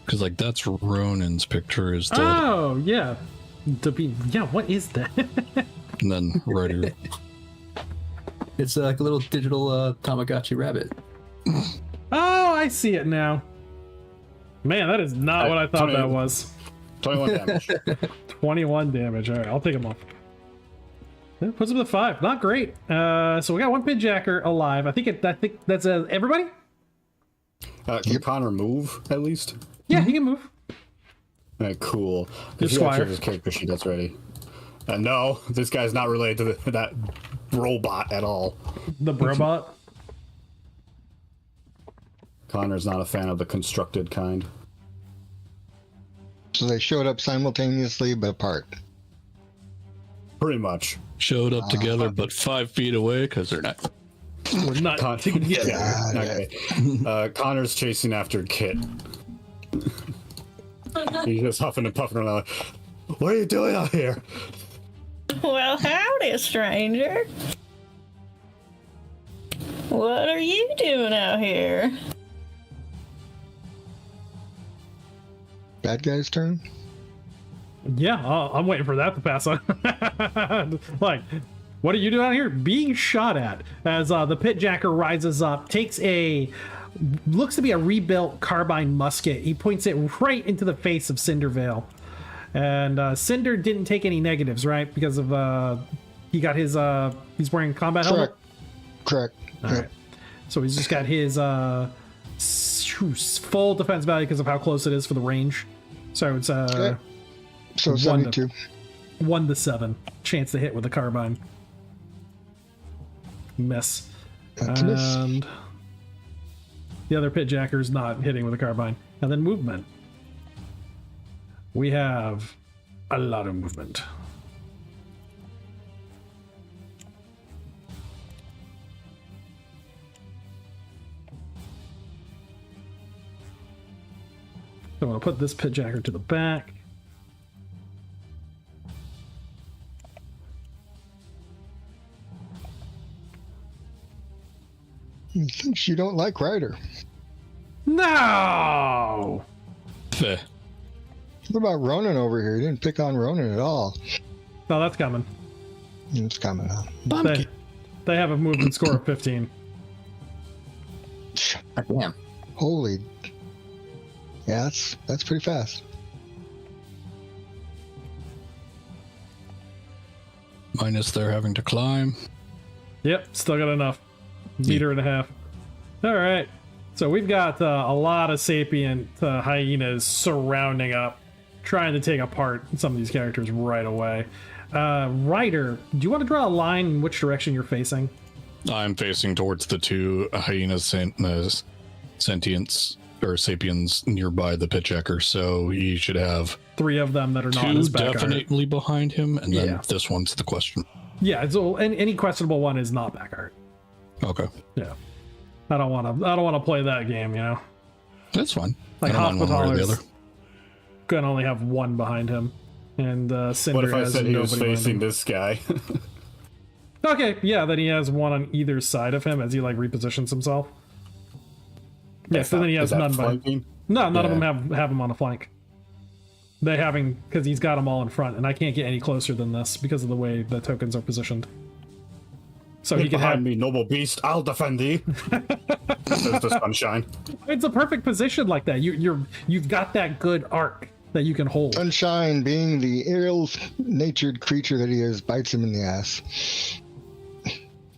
Because, like, that's Ronin's picture is the... Oh, yeah. Yeah, what is that? And then right here. It's like a little digital Tamagotchi rabbit. Oh, I see it now. Man, that is not what I thought 20 that was. 21 damage. 21 damage. All right, I'll take him off. Yeah, puts him to 5. Not great. So we got one Pidjacker alive. I think that's everybody. Can Connor move at least? Yeah, he can move. All right, cool. Your If you squire. actually have his character sheet, that's ready. No, this guy's not related to that robot at all. The Brobot. Connor's not a fan of the constructed kind. So they showed up simultaneously but apart. Pretty much. Showed up together, but 5 feet away, because they're not. We're not together. Yeah, okay. Connor's chasing after Kit. He's just huffing and puffing around like, what are you doing out here? Well, howdy, stranger. What are you doing out here? Bad guy's turn? Yeah, I'm waiting for that to pass on. Like, what are you doing out here? Being shot at as the Pitjacker rises up, takes looks to be a rebuilt carbine musket. He points it right into the face of Cindervale. And Cinder didn't take any negatives, right? Because of he got his he's wearing combat helmet. Correct. All Yep. right. So he's just got his full defense value because of how close it is for the range. So it's Okay. So One 72. 1 to 7 chance to hit with a carbine. Miss. That's a miss. And the other Pitjacker's not hitting with a carbine. And then movement. We have a lot of movement. So I'm going to put this Pitjacker to the back. He thinks you don't like Ryder. No! Feh. What about Ronan over here? He didn't pick on Ronan at all. No, that's coming. It's coming on. They have a movement score of 15. Damn. Holy. Yeah, that's pretty fast. Minus they're having to climb. Yep, still got enough. Meter and a half. All right. So we've got a lot of sapient hyenas surrounding up, trying to take apart some of these characters right away. Ryder, do you want to draw a line in which direction you're facing? I'm facing towards the 2 hyena sentients or sapiens nearby the Pitjacker, so he should have 3 of them that are not in 2 his back art. definitely behind him, and then Yeah. this one's the question. Yeah, so any questionable one is not back art. Okay, Yeah. I don't want to play that game, you know. that's fine. Like I don't mind one way or the Hospital's other. gonna only have 1 behind him, and Cinder What if I has said he was nobody behind facing him. this guy? Okay, yeah, then he has 1 on either side of him as he like repositions himself. Yeah, so then he has Is that none by. flanking? No, none of Yeah. them have him on a flank. They having because he's got them all in front, and I can't get any closer than this because of the way the tokens are positioned. So he Get can behind have. me, noble beast. I'll defend thee. Says the sunshine. It's a perfect position like that. You've got that good arc that you can hold. Sunshine, being the ill-natured creature that he is, bites him in the ass.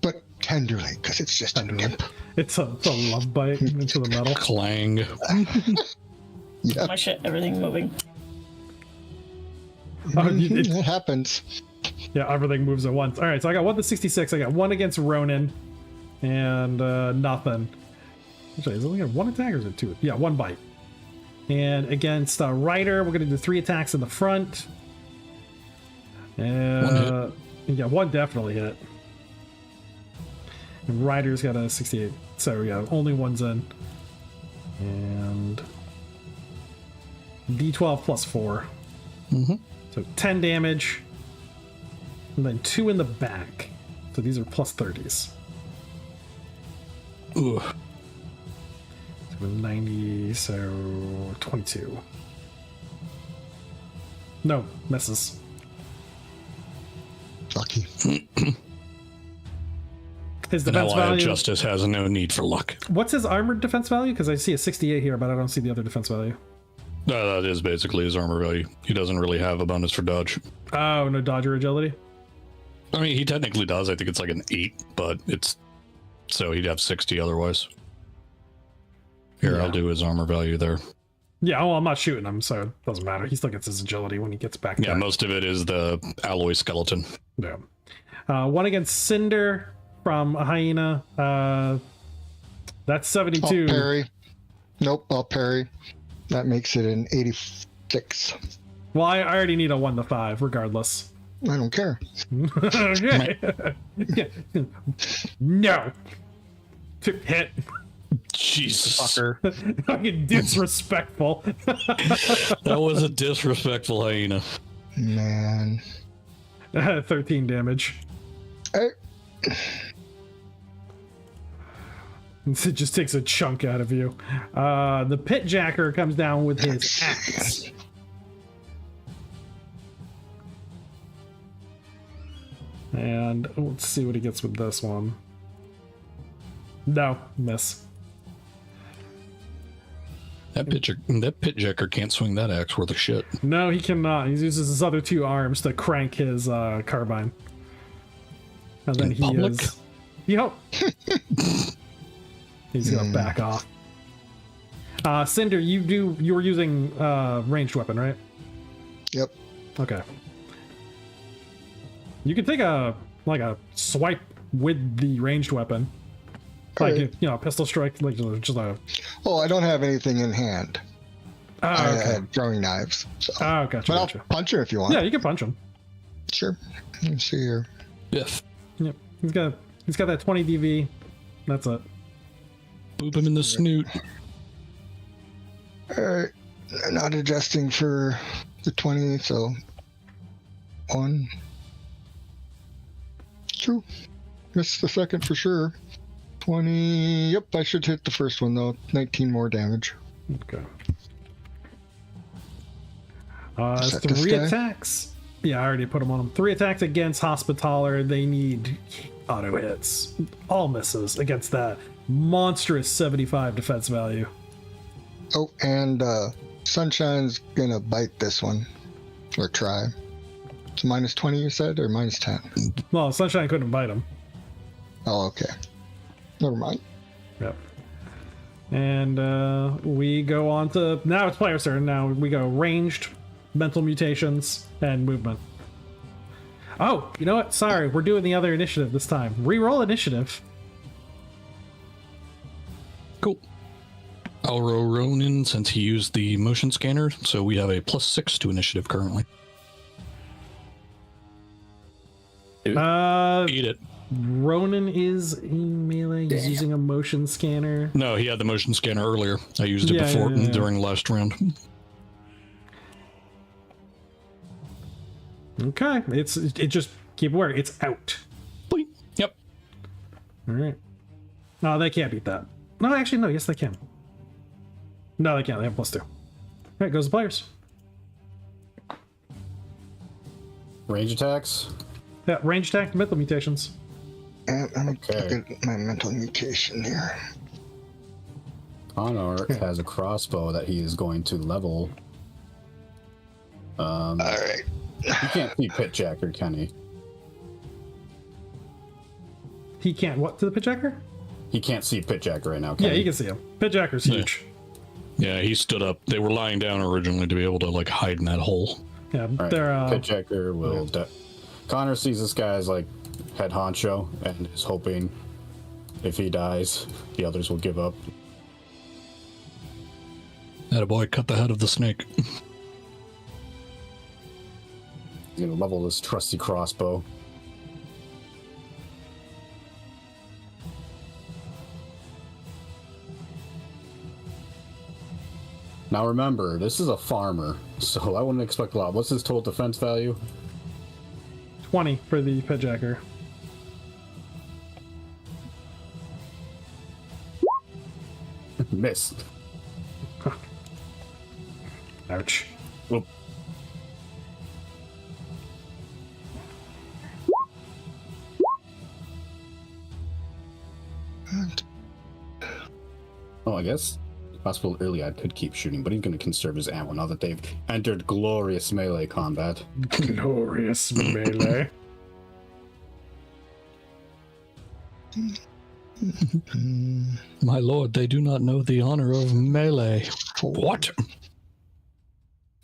But tenderly, because it's just a nip. It's a love bite into the metal. Clang. Yeah. My shit, everything moving. It happens. Yeah, everything moves at once. All right, so I got 1 to 66. I got 1 against Ronan, and nothing. Actually, is it only 1 attack or is it 2? Yeah, 1 bite. And against Ryder, we're going to do 3 attacks in the front. 1 hit. Yeah, 1 definitely hit. And Ryder's got a 68. So yeah, only 1's in. And D12 plus 4. So 10 damage. And then 2 in the back. So these are plus 30s. Ooh. So 90, so 22. No, misses. Lucky. His Now defense I have value. Justice has no need for luck. What's his armored defense value? Because I see a 68 here, but I don't see the other defense value. That is basically his armor value. He doesn't really have a bonus for dodge. Oh, no dodge or agility? I mean, he technically does. I think it's like an 8, but it's... So he'd have 60 otherwise. Here, Yeah. I'll do his armor value there. Yeah, well, I'm not shooting him, so it doesn't matter. He still gets his agility when he gets back Yeah, there. most of it is the alloy skeleton. Yeah. 1 against Cinder from a hyena. That's 72. I'll parry. Nope, I'll parry. That makes it an 86. Well, I already need a 1 to 5, regardless. I don't care. Okay. Yeah. No. Hit. Jesus. Fucker. Fucking disrespectful. That was a disrespectful hyena. Man. 13 damage. Hey, It just takes a chunk out of you. The pit jacker comes down with his axe. And let's see what he gets with this one. No, miss. That pit jacker can't swing that axe worth of shit. No, he cannot. He uses his other 2 arms to crank his carbine. And then In he public? is... Yep. He's gonna back off. Cinder, you were using ranged weapon, right? yep. Okay. You can take a swipe with the ranged weapon. Like, Alright. you know, pistol strike, like just a... Oh, I don't have anything in hand. Oh, I okay. had throwing knives. So. Oh, gotcha, But I'll gotcha. punch her if you want. Yeah, you can punch him. Sure. Let me see here. Biff. Yep. He's got that 20 DV. That's it. Boop him in the snoot. Alright. Not adjusting for the 20, so 1, 2. Missed the second for sure. 20. Yep, I should hit the first one though. 19 more damage. Okay. Is It's that this 3 guy? attacks. Yeah, I already put them on him. 3 attacks against Hospitaller. They need auto hits. All misses against that monstrous 75 defense value. Oh, and Sunshine's gonna bite this one. Or try. It's minus 20 you said, or minus 10? Well, Sunshine couldn't bite him. Oh, okay. Never mind. Yep. And we go on to... Now it's player's turn. Now we go ranged, mental mutations, and movement. Oh, you know what? Sorry, we're doing the other initiative this time. Reroll initiative. Cool. I'll roll Ronin since he used the motion scanner, so we have a +6 to initiative currently. Eat it. Ronan is in melee. He's using a motion scanner. No, he had the motion scanner earlier. I used it Yeah, before yeah. during the last round. Okay, it just keep working. It's out. Boing. Yep. All right. No, they can't beat that. No, actually, no. Yes, they can. No, they can't. They have +2. All right, goes the players. Range attacks. Yeah, range attack, mental mutations. And I'm gonna Okay. look at my mental mutation here. Connor has a crossbow that he is going to level. Alright. He can't see Pit Jacker, can he? He can't what to the pitjacker? He can't see Pit Jacker right now, can Yeah, he? you can see him. Pitjacker's huge. Yeah, he stood up. They were lying down originally to be able to like hide in that hole. Yeah, All right. they're Pit checker will. Connor sees this guy as like head honcho and is hoping if he dies, the others will give up. Attaboy, cut the head of the snake. He's gonna level this trusty crossbow. Now remember, this is a farmer, so I wouldn't expect a lot. What's his total defense value? 20 for the pitjacker. Miss. Ouch. Whoop. Oh, I guess possible Iliad could keep shooting, but he's going to conserve his ammo now that they've entered glorious melee combat. Glorious melee. My lord, they do not know the honor of melee. What?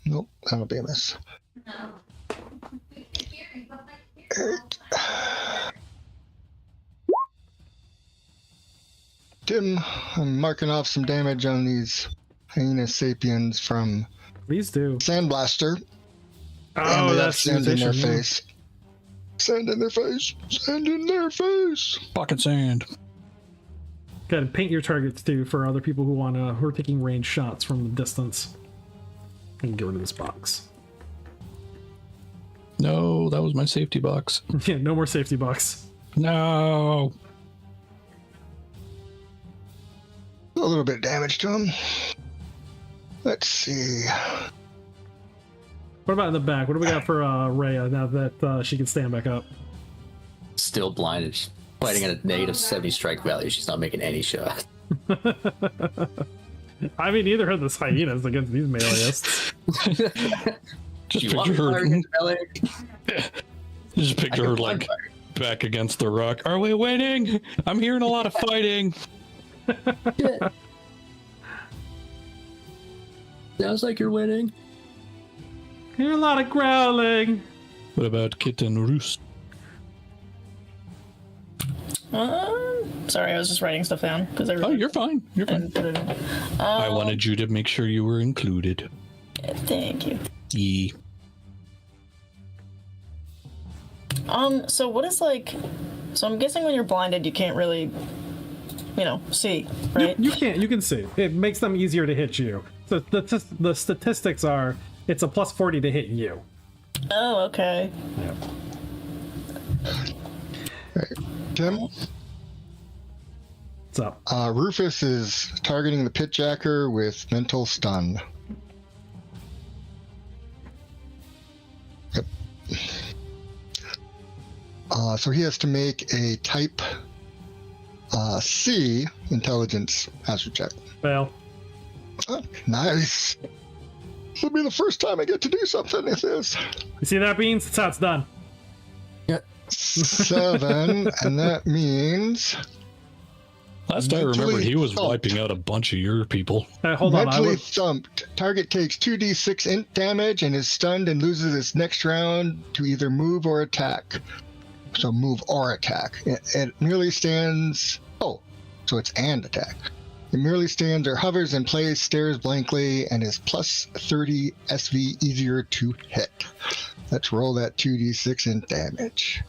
Nope, that'll be a miss. 8. Tim, I'm marking off some damage on these heinous sapiens from Please do. Sandblaster. Oh, they have that's sand in their musician, yeah. face. Sand in their face. Sand in their face. Pocket sand. Go ahead and paint your targets too for other people who who are taking range shots from the distance. And get rid of this box. No, that was my safety box. Yeah, no more safety box. No. A little bit of damage to him. Let's see. What about in the back? What do we got for Rhea now that she can stand back up? Still blinded. She's fighting at a negative 70 strike value. She's not making any shot. I mean, neither are the hyenas against these meleeists. Just You want picture fire her. against melee? Just picture her like back against the rock. Are we winning? I'm hearing a lot of fighting. Sounds like you're winning. Hear a lot of growling. What about kitten roost? Sorry, I was just writing stuff down because I Oh, you're fine. You're fine. put it in. I wanted you to make sure you were included. Thank you. E. So what is like? So I'm guessing when you're blinded, you can't really, see, right? You can't. You can see. It makes them easier to hit you. So the statistics are it's a plus 40 to hit you. Oh, okay. Tim, What's up? Rufus is targeting the pitjacker with mental stun. Yep. So he has to make a type C intelligence hazard check. Fail. Oh, nice. This will be the first time I get to do something like this. You see that, Beans? That's how it's done. 7, and that means Last I remembered, Mentally he was thumped. wiping out a bunch of your people. Hold on. mentally thumped. Target takes 2d6 int damage and is stunned and loses its next round to either move or attack. So move or attack. It merely stands. Oh, so it's and attack. It merely stands or hovers in place, stares blankly, and is plus 30 SV easier to hit. Let's roll that 2d6 int damage.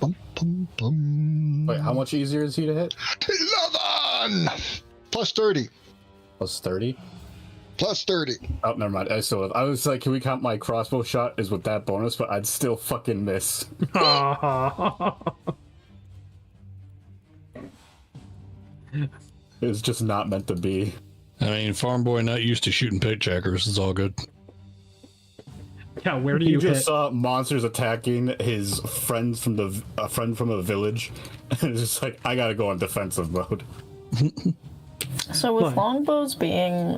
Bum, bum, bum. Wait, how much easier is he to hit? 11! Plus 30. Plus 30? Plus 30. Oh, never mind. So I was like, can we count my crossbow shot is with that bonus, but I'd still fucking miss. It was just not meant to be. I mean, farm boy not used to shooting pitjackers. It's all good. Yeah, where do You you just hit? saw monsters attacking his friends from a friend from a village, and it's just like I gotta go on defensive mode. So with Fine. longbows being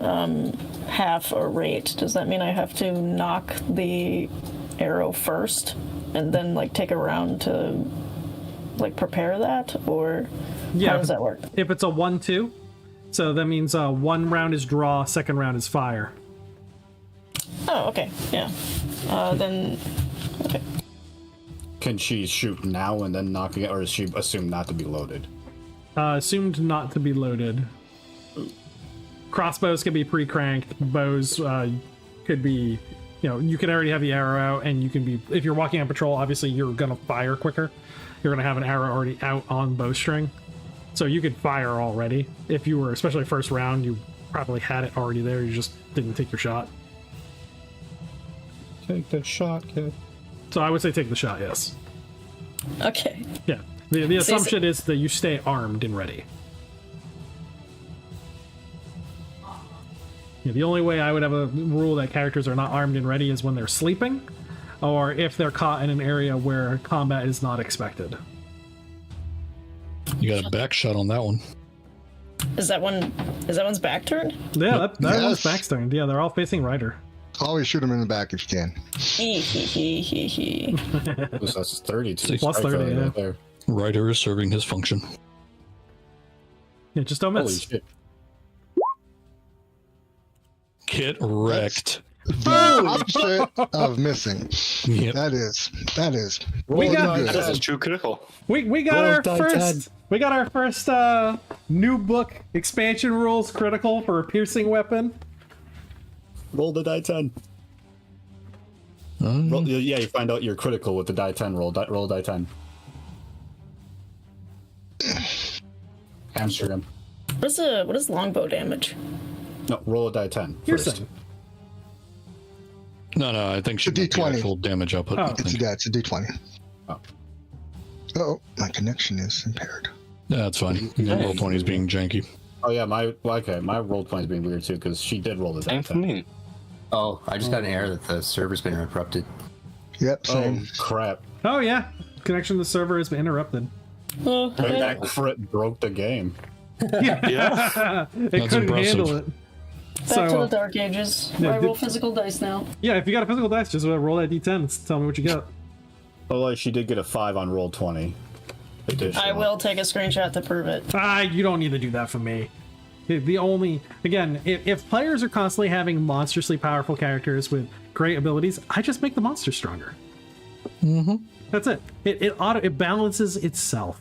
half a rate, does that mean I have to knock the arrow first and then like take a round to like prepare that, or how does that work? If it's a 1-2, so that means one round is draw, second round is fire. Oh, okay. Yeah. Then. Okay. Can she shoot now and then knock it, or is she assumed not to be loaded? Assumed not to be loaded. Crossbows can be pre-cranked. Bows could be, you can already have the arrow out, and you can be, if you're walking on patrol, obviously you're gonna fire quicker. You're gonna have an arrow already out on bowstring, so you could fire already. If you were, especially first round, you probably had it already there. You just didn't take your shot. Take the shot, kid. So I would say take the shot. Yes. Okay. Yeah. The assumption is that you stay armed and ready. Yeah, the only way I would have a rule that characters are not armed and ready is when they're sleeping, or if they're caught in an area where combat is not expected. You got a back shot on that one. Is that one's back turned? Yeah, that Yes. one's backstabbed. Yeah, they're all facing Ryder. Always shoot him in the back if you can. That's 32. Plus 30, yeah. Right there. Ryder is serving his function. Yeah, just don't Holy miss. shit. Get wrecked. The opposite of missing. Yep. That is. We got- really That is good. true critical. We got Roll our die first 10. we got our first new book expansion rules critical for a piercing weapon. Roll the die 10. Roll, yeah, you find out you're critical with the die 10 roll. Roll die 10. Hamster him. What is longbow damage? No, roll a die 10 Here's first. something. No, I think she It's a meant the D20. actual damage output. Oh. I It's think. a D20. Oh. Oh, my connection is impaired. Yeah, that's fine. Roll 20 is being janky. Oh yeah, my roll 20 is being weird too because she did roll the die Same for 10. me. Oh, I just got an error that the server's been interrupted. Yep, Oh same. crap! Oh yeah, connection to the server has been interrupted. Oh, That crit broke the game. Yeah. It That's couldn't impressive. handle it. Back to So the Dark Ages. yeah, I roll physical dice now. yeah, if you got a physical dice, just roll that d10 and tell me what you got. Although she did get a 5 on roll 20. I will take a screenshot to prove it. You don't need to do that for me. The only, again, if players are constantly having monstrously powerful characters with great abilities, I just make the monster stronger. Mm-hmm. That's it. It balances itself.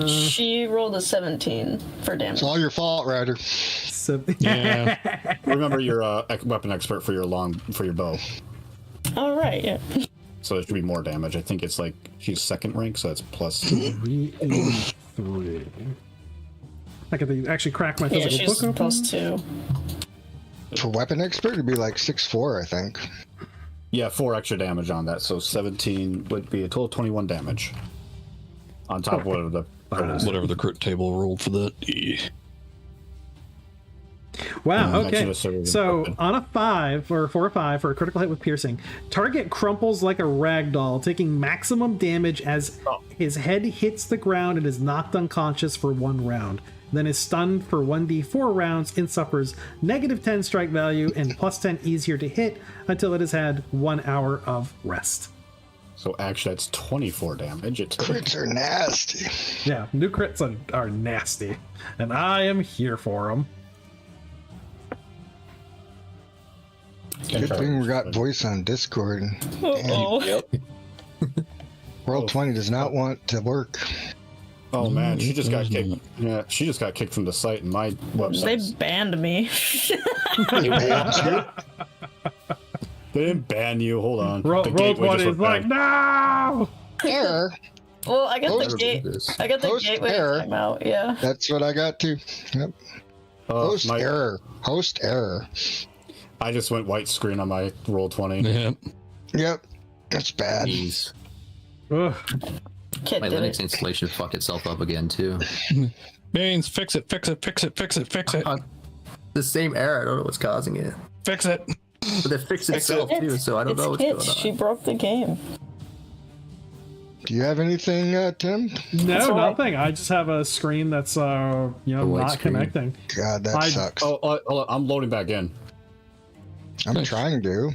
She rolled a 17 for damage. It's all your fault, Ryder. So, Yeah. Remember, you're a weapon expert for your bow, All right, yeah. so it should be more damage. I think it's like she's second rank, so it's plus. 383. I could actually crack my Yeah, physical she's book open. +2. For weapon expert, it'd be like 6'4", I think. Yeah, 4 extra damage on that, so 17 would be a total of 21 damage. On top of whatever the crit is. Whatever the crit table rolled for that. Wow, Next to okay. the server So weapon. on a 5 or 4 or 5 for a critical hit with piercing, target crumples like a rag doll, taking maximum damage as his head hits the ground and is knocked unconscious for 1 round. Then is stunned for 1d4 rounds and suffers -10 strike value and +10 easier to hit until it has had 1 hour of rest. So actually, that's 24 damage. It's Crits are nasty. Yeah, new crits are nasty, and I am here for them. Good thing we got voice on Discord. Uh-oh. Yep. Roll 20 does not want to work. Oh man, she just got kicked. Yeah, she just got kicked from the site, and my They website. banned me. They didn't ban you. Hold on. Roll The gateway 20 just is went like, bad. no! Error. Well, I got Post- the gate. I got the Post gateway error. timeout. Yeah. That's what I got too. Yep. Host My- error. Host error. I just went white screen on my roll 20. Yeah. Yep. That's bad. Jeez. Ugh. Kit My did Linux it. installation fucked itself up again too. Baines, fix it. The same error. I don't know what's causing it. Fix it. But it fixed itself too, so I don't know what's Kit. going on. She broke the game. Do you have anything, Tim? No, all right. nothing. I just have a screen that's A white not screen. connecting. God, that I- sucks. Oh, hold on, I'm loading back in. I'm trying to.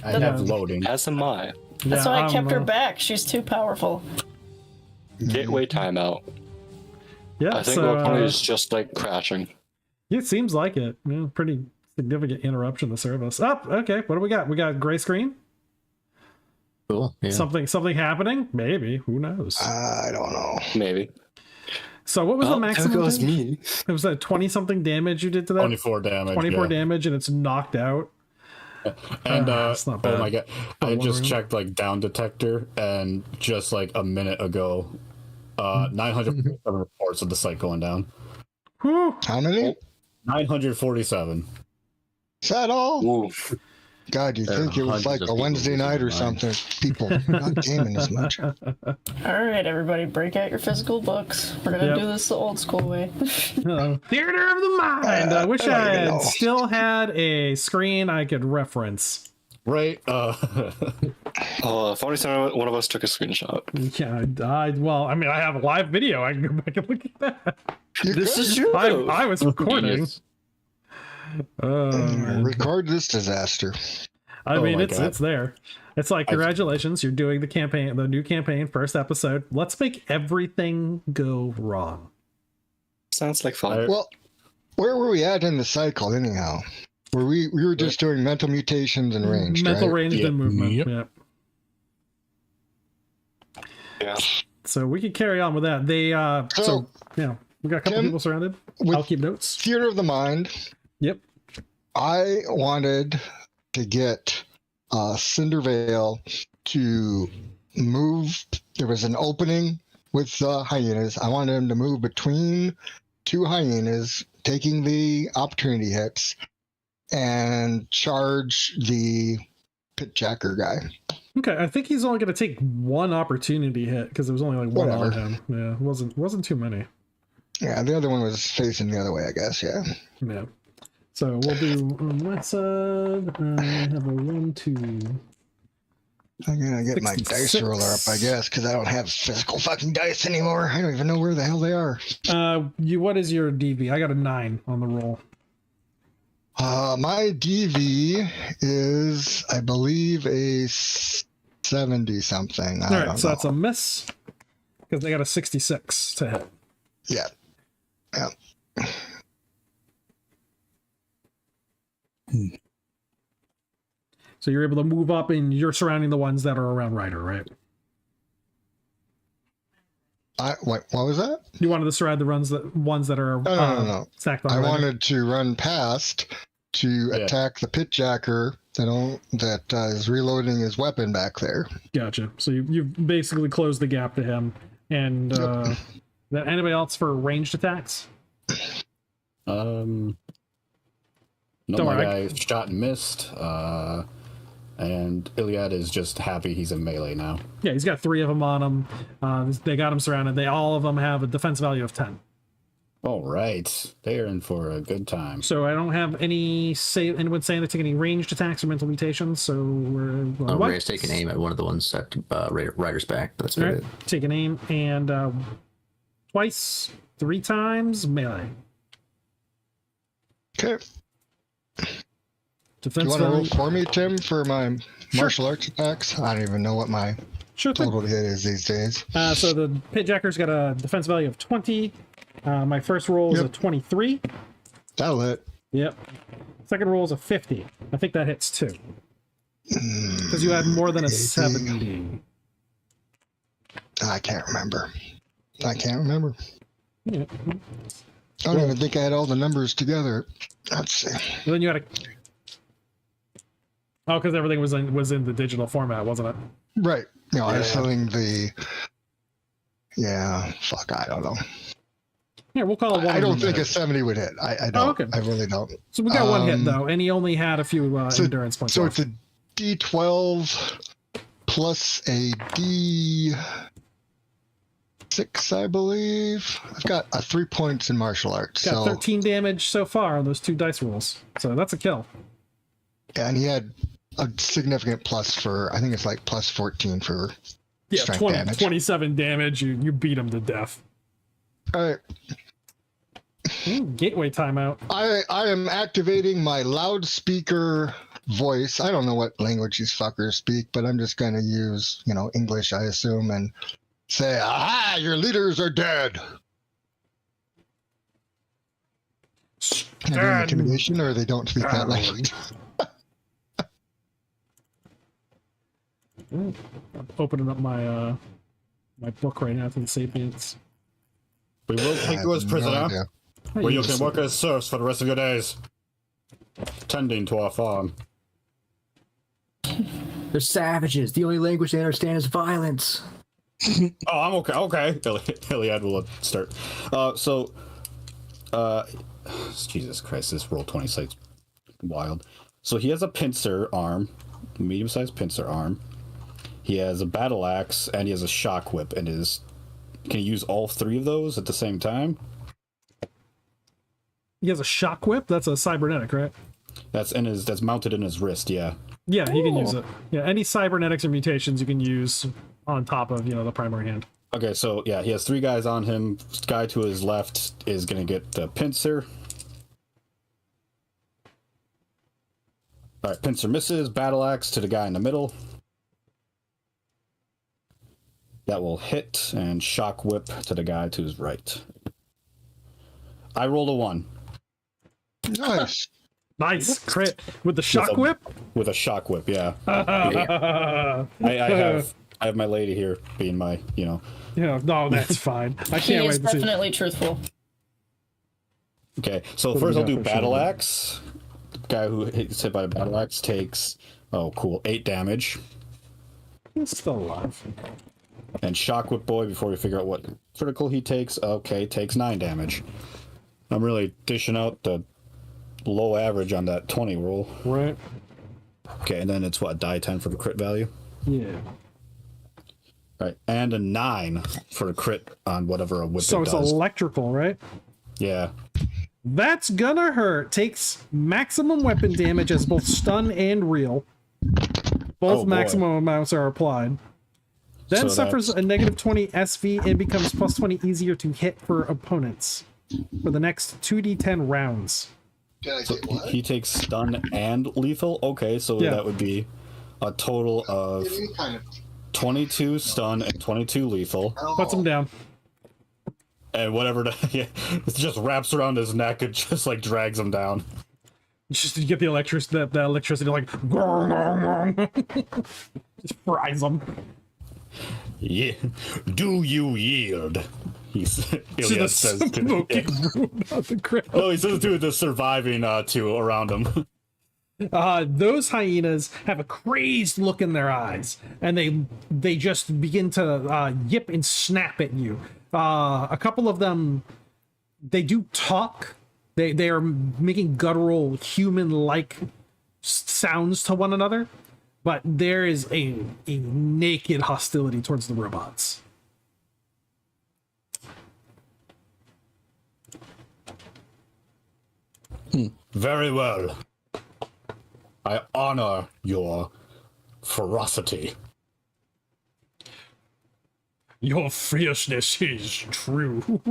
I have loading. As am I. That's Yeah, why I kept her uh, back. She's too powerful. Gateway timeout. Yeah, I think so roll 20 is just like crashing. it seems like it. Yeah, pretty Significant interruption to service. Up. Okay. What do we got? We got gray screen. Cool. Yeah. Something happening? Maybe. Who knows? I don't know. Maybe. So what was the There maximum? goes damage? me. It was that 20 something damage you did to that. 24 damage. 24 yeah. damage, and it's knocked out. And That's not bad. oh my god, I just room. checked like down detector, and just like a minute ago, 947 reports of the site going down. Whew. How many? 947. Is that all? Ooh. God, you There think are it was hundreds like of a people Wednesday losing night or their something? People not gaming as much. All right, everybody, break out your physical books. We're gonna Yep. do this the old school way. Theater of the mind. I wish I don't I even had know. still had a screen I could reference. Right? Oh, if only one of us took a screenshot. Yeah, well, I mean, I have a live video. I can go back and look at that. This is true. I was recording. Genius. Record this disaster. I Oh mean, my it's God. there. It's like, congratulations, you're doing the campaign, the new campaign, first episode. Let's make everything go wrong. Sounds like fun. Well, where were we at in the cycle anyhow? We were just doing mental mutations and range, Mental right? range Yep. and movement. Yep. Yep. Yeah. So we could carry on with that. They so yeah, we got a couple Tim, people surrounded. with- I'll keep notes. Theater of the mind. Yep. I wanted to get Cindervale to move. There was an opening with hyenas. I wanted him to move between two hyenas, taking the opportunity hits, and charge the pitjacker guy. Okay, I think he's only going to take one opportunity hit because there was only like one on Whatever. him. Yeah, it wasn't too many. Yeah, the other one was facing the other way, I guess. Yeah. Yeah. So we'll do on that side. I have a 1, 2. I'm gonna get my dice 66. roller up, I guess, because I don't have physical fucking dice anymore. I don't even know where the hell they are. What is your DV? I got a 9 on the roll. My DV is, I believe, a 70 something. All right, so that's a miss because they got a 66 to hit. Yeah. Yeah. So you're able to move up and you're surrounding the ones that are around Ryder, right? What was that? You wanted to surround the ones that are No. stacked on I Ryder? wanted to run past to attack the pitjacker that is reloading his weapon back there. Gotcha. So you've basically closed the gap to him. And that anybody else for ranged attacks? No, Don't my worry. guy shot and missed. And Iliad is just happy he's in melee now. Yeah, he's got 3 of them on him. They got him surrounded. All of them have a defense value of 10. All right, they are in for a good time. So I don't have anyone saying they take any ranged attacks or mental mutations. So we're Ray's taking aim at one of the ones at Ryder's back. That's All about right, it. take an aim and twice, 3 times melee. Okay. Do Defense you want to roll value. for me, Tim, for my martial arts attacks? I don't even know what my Sure thing. total hit is these days. So the pitjacker's got a defense value of 20. My first roll is a Yep. 23. That'll hit. Yep. Second roll is a 50. I think that hits too. Because you had more than a 70. I can't remember. Yeah. Yeah. I don't even think I had all the numbers together. Let's see. And then you had a. Oh, because everything was in the digital format, wasn't it? Right. No, I was filling the. Yeah. Fuck. I don't know. Here, we'll call it one. I don't of them think then. a 70 would hit. I don't. okay. I really don't. So we got one hit Um, though, and he only had a few endurance points. So left. it's a D12 plus a D6, I believe. I've got 3 points in martial arts. Got So 13 damage so far on those 2 dice rolls. So that's a kill. and he had a significant plus for. I think it's like plus 14 for Yeah, strength 20, damage. 27 damage. You beat him to death. All right. Gateway timeout. I am activating my loudspeaker voice. I don't know what language these fuckers speak, but I'm just going to use, English, I assume, and say, "Aha, your leaders are dead." Can I do intimidation, or they don't speak that language? I'm opening up my my book right now to the Sapiens. We will take you as prisoner, idea. where you can work as serfs for the rest of your days, tending to our farm. They're savages. The only language they understand is violence. Oh, I'm okay. Okay, Iliad will start. Jesus Christ, this roll 20 site's wild. So he has a pincer arm, medium-sized pincer arm. He has a battle axe and he has a shock whip. And can he use all three of those at the same time? He has a shock whip. That's a cybernetic, right? That's mounted in his wrist. Yeah. Yeah, you can use it. Yeah, any cybernetics or mutations you can use on top of the primary hand. Okay, so yeah, he has three guys on him. Guy to his left is gonna get the pincer. All right, pincer misses. Battle axe to the guy in the middle. That will hit, and shock whip to the guy to his right. I rolled a 1. Nice. Nice crit with the shock whip. With a shock whip, yeah. I have my lady here being my, Yeah, no, that's fine. I He can't is wait to see. definitely truthful. Okay, so What do first we I'll got do for battle sure? axe. The guy who gets hit by a battle axe takes, 8 damage. He's still alive. And shock whip boy, before we figure out what critical he takes, takes 9 damage. I'm really dishing out the low average on that 20 roll. Right. Okay, and then it's what, die 10 for the crit value? Yeah. All right, and a 9 for a crit on whatever a whip So it it's does. electrical, right? Yeah. That's gonna hurt. Takes maximum weapon damage as both stun and real. Both Oh, boy. maximum amounts are applied. Then So suffers a negative 20 SV and becomes plus 20 easier to hit for opponents for the next 2d10 rounds. Can I So get what? he takes stun and lethal. Okay, so Yeah. that would be a total of Any kind of 22 stun and 22 lethal. Puts him down. And whatever, it just wraps around his neck and just like drags him down. Just to get the electricity like just fries him. Yeah. Do you yield? He's To Iliad the says smoking room of the crowd. No, he says to the surviving two around him. Those hyenas have a crazed look in their eyes, and they just begin to yip and snap at you. A couple of them, they do talk. They are making guttural human-like sounds to one another, but there is a naked hostility towards the robots. Very well. I honor your ferocity. Your fierceness is true.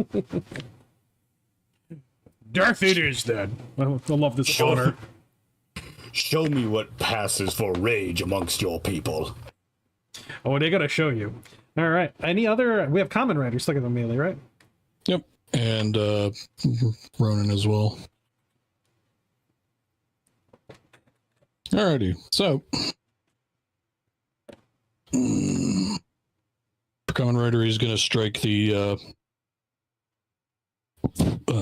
Darth it is, then. I love this honor. Show me what passes for rage amongst your people. Oh, they gotta show you. All right. Any other? We have common riders stuck in the melee, right? Yep. And Ronan as well. Alrighty. So Common Rider, he's gonna strike the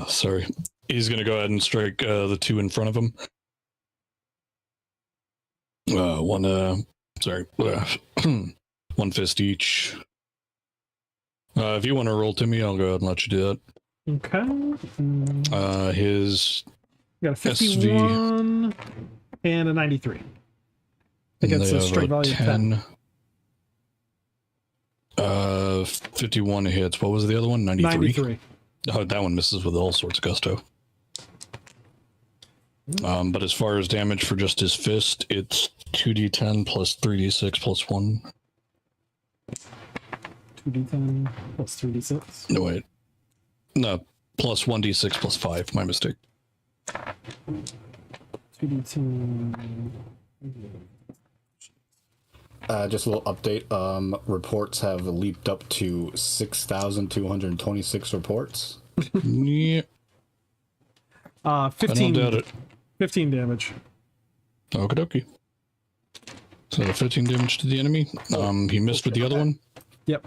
sorry. He's gonna go ahead and strike the two in front of him. One fist each. If you want to roll, Timmy, I'll go ahead and let you do Okay. it. His Got a 51 and a 93. I think it's a straight value of 10. 51 hits. What was the other one? 93? 93. Oh, that one misses with all sorts of gusto. But as far as damage for just his fist, it's 2d10 plus 3d6 plus 1. 2d10 plus 3d6. No, wait. No, plus 1d6 plus 5. My mistake. 2d10. Just a little update. Reports have leaped up to 6,226 reports. Yeah. I 15. don't doubt it. 15 damage. Okie dokie. So 15 damage to the enemy. He missed with the other one. Yep.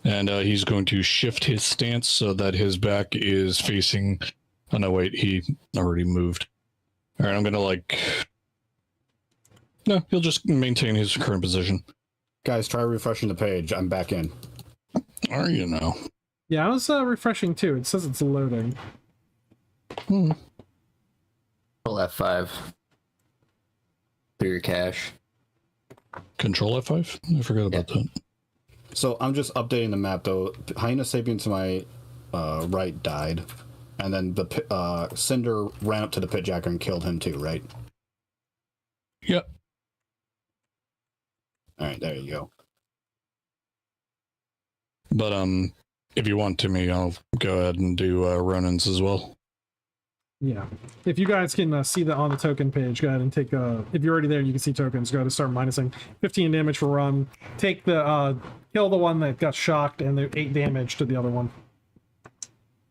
And he's going to shift his stance so that his back is facing... Oh, no, wait. He already moved. All right, I'm going to, like... No, he'll just maintain his current position. Guys, try refreshing the page. I'm back in. Are you now? Yeah, I was refreshing too. It says it's loading. Hmm. Roll F5 for your cache. Control F5? I forgot about that. So I'm just updating the map, though. Hyena Sapien to my right died. And then the Cinder ran up to the Pitjacker and killed him too, right? Yep. All right, there you go. But if you want to me, I'll go ahead and do Ronan's as well. Yeah. If you guys can see that on the token page, go ahead and take, if you're already there, you can see tokens, go ahead and start minusing 15 damage for run. Take the, kill the one that got shocked and the 8 damage to the other one.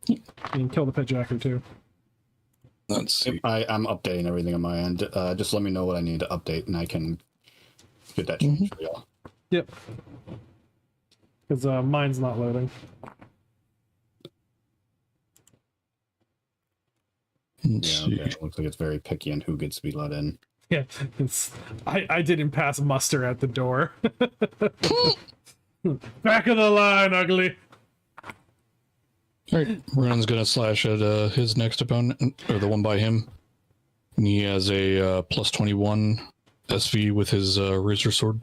You can kill the Pitjacker too. Let's see. I'm updating everything on my end. Just let me know what I need to update and I can get that changed for y'all. Yep. Because mine's not loading. Let's Yeah, see. okay. It looks like it's very picky on who gets to be let in. Yeah, I didn't pass muster at the door. Back of the line, ugly. All right, Ronan's gonna slash at his next opponent, or the one by him. And he has a plus 21 SV with his razor sword.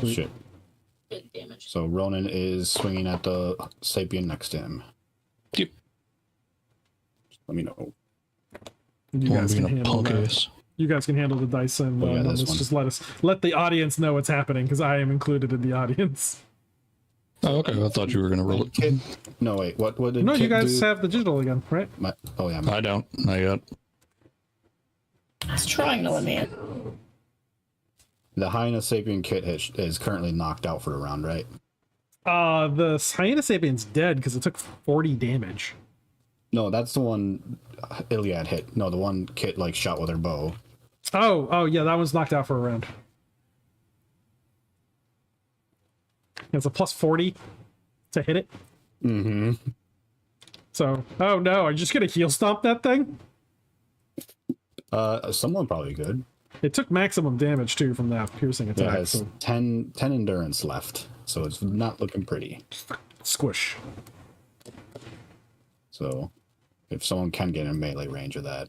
Oh, shit. Big damage. So Ronan is swinging at the Sapien next to him. Yep. Let me know. You One guys being can a handle punk that. ass. You guys can handle the dice and Oh, yeah, this numbers. one. Just let the audience know what's happening because I am included in the audience. Oh, okay. I thought you were gonna roll it. Kid? No, wait. What did No, you Kid guys do? have the digital again, right? Oh, yeah. I don't. Not yet. It's trying to let me in. The Hyena Sapien Kit is currently knocked out for the round, right? The Hyena Sapien's dead because it took 40 damage. No, that's the one Iliad hit. No, the one Kit like shot with her bow. Oh, yeah, that one's knocked out for a round. It's a plus 40 to hit it. Mm-hmm. So, oh no, are you just gonna heal stomp that thing? Someone probably could. It took maximum damage too from that piercing It attack. has So 10 endurance left, so it's not looking pretty. squish. So, if someone can get in melee range of that,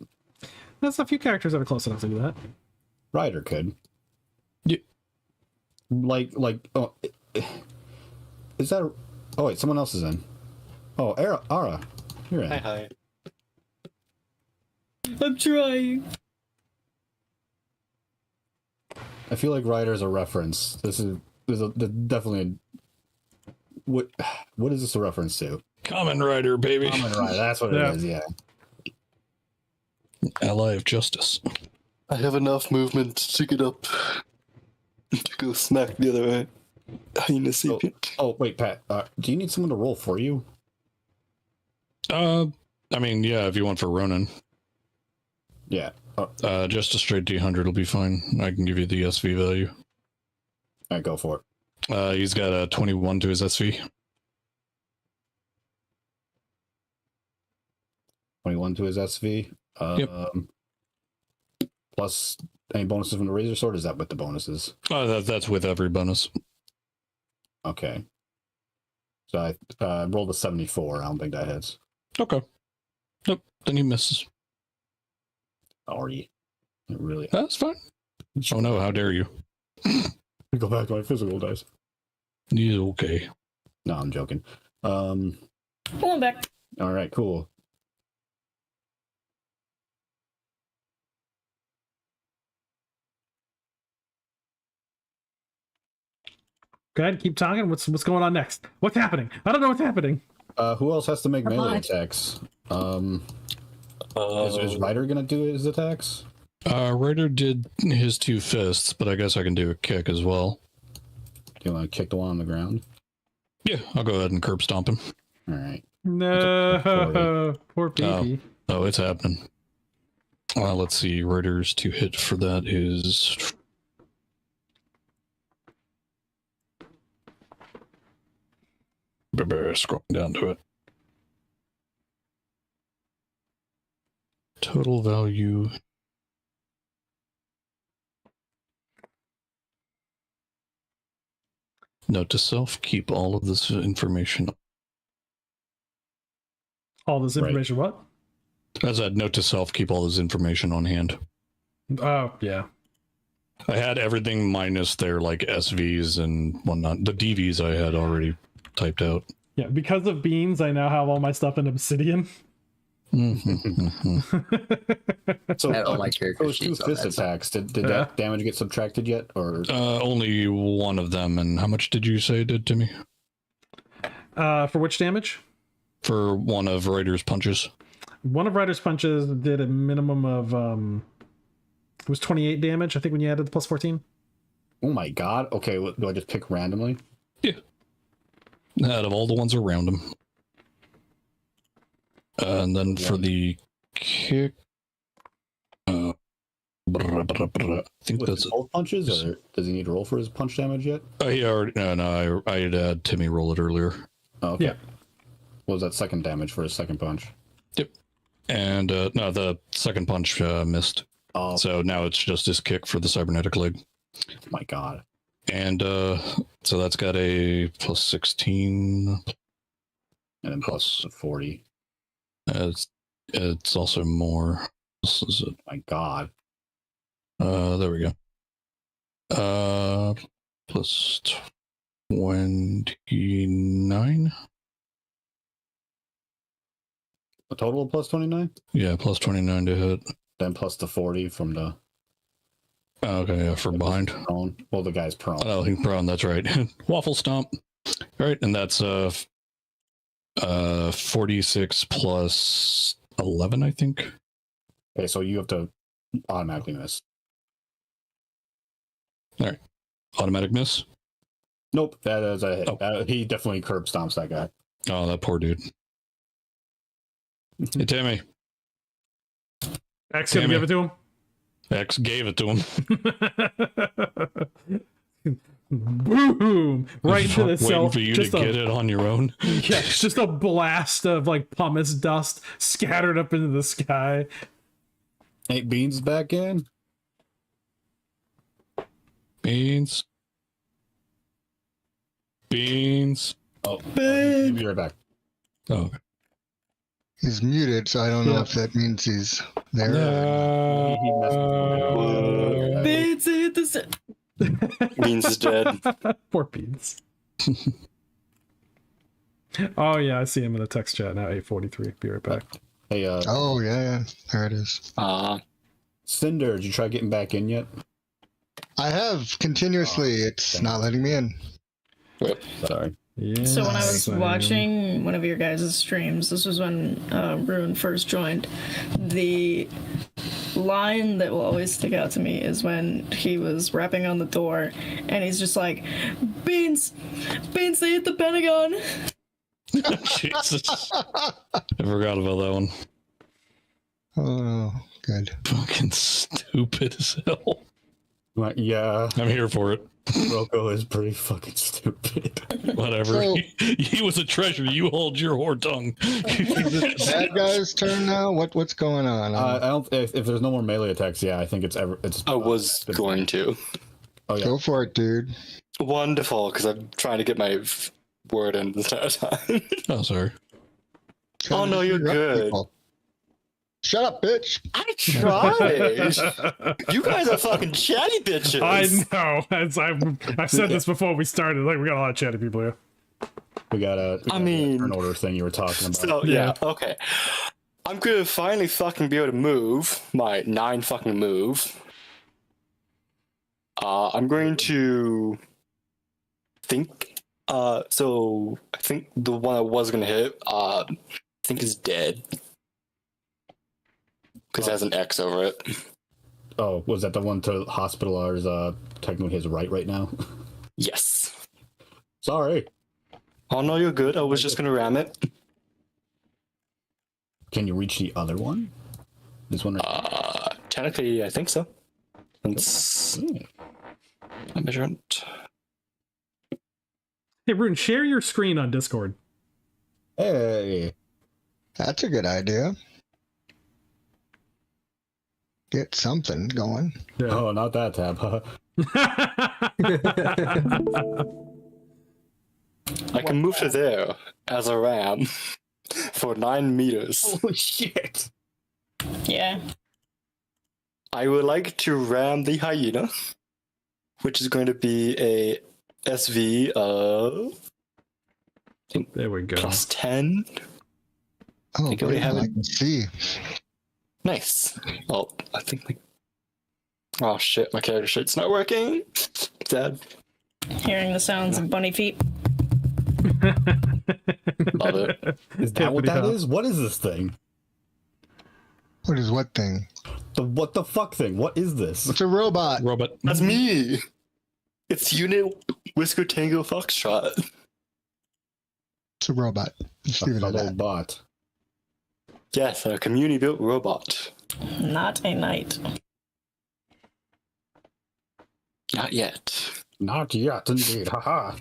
There's a few characters that are close enough to do that. Ryder could. Yeah. Like, oh, is that? Oh wait, someone else is in. Oh, Ara, you're in. Hi. I'm trying. I feel like Ryder's a reference. There's definitely what is this a reference to? Common Rider, baby. Kamen Rider, that's what Yeah. it is. Yeah. Ally of Justice. I have enough movement to get up to go smack the other way. Hyena Sapien. Oh wait, Pat. Do you need someone to roll for you? I mean, yeah, if you want for Ronan. Yeah. Just a straight D100 will be fine. I can give you the SV value. All right, go for it. He's got a 21 to his SV. 21 to his SV. Yep. Plus any bonuses from the Razor Sword? Is that with the bonuses? That's with every bonus. Okay. So I rolled a 74. I don't think that hits. Okay. Nope. Then he misses. Already. It really. That's fine. Oh no, how dare you? Go back to my physical dice. He's okay. No, I'm joking. Pulling back. All right, cool. Go ahead, keep talking. What's going on next? What's happening? I don't know what's happening. Who else has to make melee Right. attacks? Is Ryder gonna do his attacks? Ryder did his 2 fists, but I guess I can do a kick as well. Do you want to kick the one on the ground? Yeah, I'll go ahead and curb stomp him. All right. No, poor baby. Oh, it's happening. Let's see. Raiders to hit for that is... Scrolling down to it. Total value... Note to self, keep all of this information. All this information, what? As a note to self, keep all this information on hand. Oh, yeah. I had everything minus their like SVs and whatnot. The DVs I had already typed out. Yeah, because of beans, I now have all my stuff in Obsidian. So I don't like character those two sheets on fist that side. attacks. Did that damage get subtracted yet? Or Only one of them. And how much did you say it did to me? For which damage? For one of Ryder's punches. One of Ryder's punches did a minimum of it was 28 damage, I think, when you added the plus 14. oh my god. Okay, do I just pick randomly? Yeah. Out of all the ones around him. And then for the kick, I think Was that's it both punches, or does he need to roll for his punch damage yet? he already no. I had Timmy roll it earlier. Oh, okay. Yeah. What was that second damage for his second punch? Yep. And no, the second punch missed. Oh, So now it's just his kick for the cybernetic leg. my god. And so that's got a plus 16. And then plus the 40. It's also more. This is it. My god. There we go. Plus 29. A total of plus 29? Yeah, plus 29 to hit. Then plus the 40 from the Oh, okay, yeah, for behind. prone. Well, the guy's prone. Oh, he's prone. That's right. Waffle stomp. All right, and that's 46 plus 11, I think. Okay, so you have to automatically miss. Automatic miss. Nope, that is a hit. Oh. He definitely curb stomps that guy. Oh, that poor dude. Hey, Timmy. X gonna Damn give it. it to him. X gave it to him. Boom! Right into the Waiting cell. for you to get it on your own. Yeah, just a blast of like pumice dust scattered up into the sky. Hey, Beans is back in. Beans. Beans. Oh, he'll be right back. Oh, He's muted, so I don't know if that means he's there. He messed with me. Beans hit the Beans is dead. Poor Beans. Oh yeah, I see him in the text chat now. 8:43. Be right back. Hey, Oh, yeah. There it is. Cinder, did you try getting back in yet? I have continuously. It's not letting me in. Sorry. Yeah. So when I was same. watching one of your guys' streams, this was when Rune first joined, the line that will always stick out to me is when he was rapping on the door and he's just like, Beans, they hit the Pentagon. Jesus. I forgot about that one. Oh, good. Fucking stupid as hell. Yeah, I'm here for it. Rocco is pretty fucking stupid. Whatever. So- he was a treasure. You hold your whore tongue. Bad guy's turn now? What's going on? I don't. If there's no more melee attacks, yeah, I think it's. I was going to. Oh yeah. Go for it, dude. Wonderful, because I'm trying to get my word in this entire time. Oh, sorry. Oh, no, you're Interrupt good. people. Shut up, bitch. I tried. You guys are fucking chatty bitches. I know. As I said this before we started. Like we got a lot of chatty people here. We got a. I mean- turn order thing you were talking about. So yeah, okay. I'm gonna finally fucking be able to move my 9 fucking move. I'm going to think. So I think the one I was gonna hit, I think is dead because it has an X over it. Oh, was that the one to hospitalize? Technically his right now. Yes. Sorry. Oh no, you're good. I was just gonna ram it. Can you reach the other one? This one? Technically, I think so. Let's measure it. Hey, Rune, share your screen on Discord. Hey. That's a good idea. Get something going. Yeah. Oh, not that tab. Huh? I can move to there as a ram for 9 meters. Holy shit. Yeah. I would like to ram the hyena, which is going to be a SV of There we go. plus 10. Oh, think I already great, have I it. can see. Nice. Oh, I think like. Oh shit, my character sheet's not working. Sad. Hearing the sounds of bunny feet. Love it. Is that what pretty that tough. is? What is this thing? What is what thing? What the fuck thing? What is this? It's a robot. Robot. That's me. It's Unit Whisker Tango Foxtrot. It's a robot. Just leave it A at little that. bot. Yes, a community-built robot. Not a knight. Not yet. Not yet, indeed. Haha.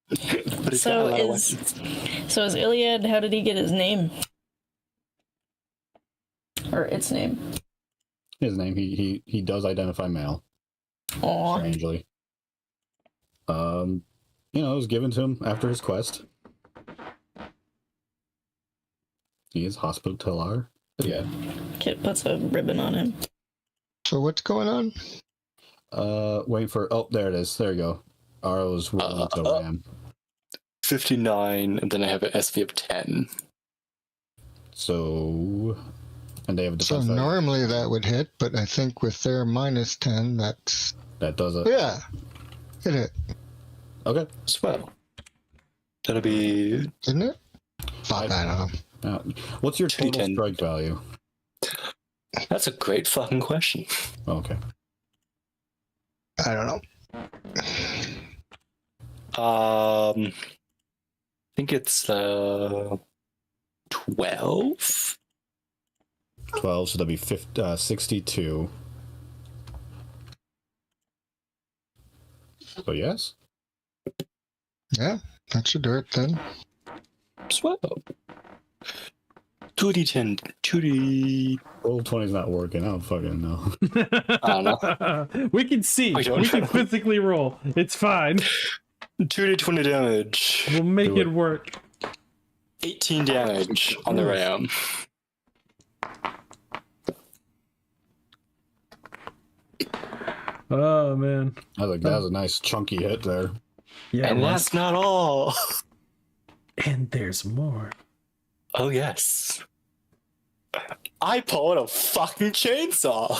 But it's got a So lot of is weapons. Iliad? How did he get his name? Or its name? His name. He does identify male. Aw. Strangely. It was given to him after his quest. He is hospitaler. Yeah. Kit puts a ribbon on him. So what's going on? Wait for. Oh, there it is. There you go. Arrow's rolling to ram. 59, and then I have an SV of 10. So, and they have a So defense. normally that would hit, but I think with their minus 10, that's... That does it. Yeah. Hit it, Okay. As well. That'll be didn't it? Fuck, I don't know. What's your total 2d10. strike value? That's a great fucking question. Okay. I don't know. I think it's 12. 12, so that'd be 62. So yes? Yeah, that should do it then. 12. 2d10, 2d. Roll 20's not working. I don't fucking know. I don't know. We can see. I don't We can know. physically roll. It's fine. 2d20 damage. We'll make Do it it. work. 18 damage on the ram. Oh man. That was a nice chunky hit there. Yeah. And that's not all. And there's more. Oh, yes. I pulled a fucking chainsaw.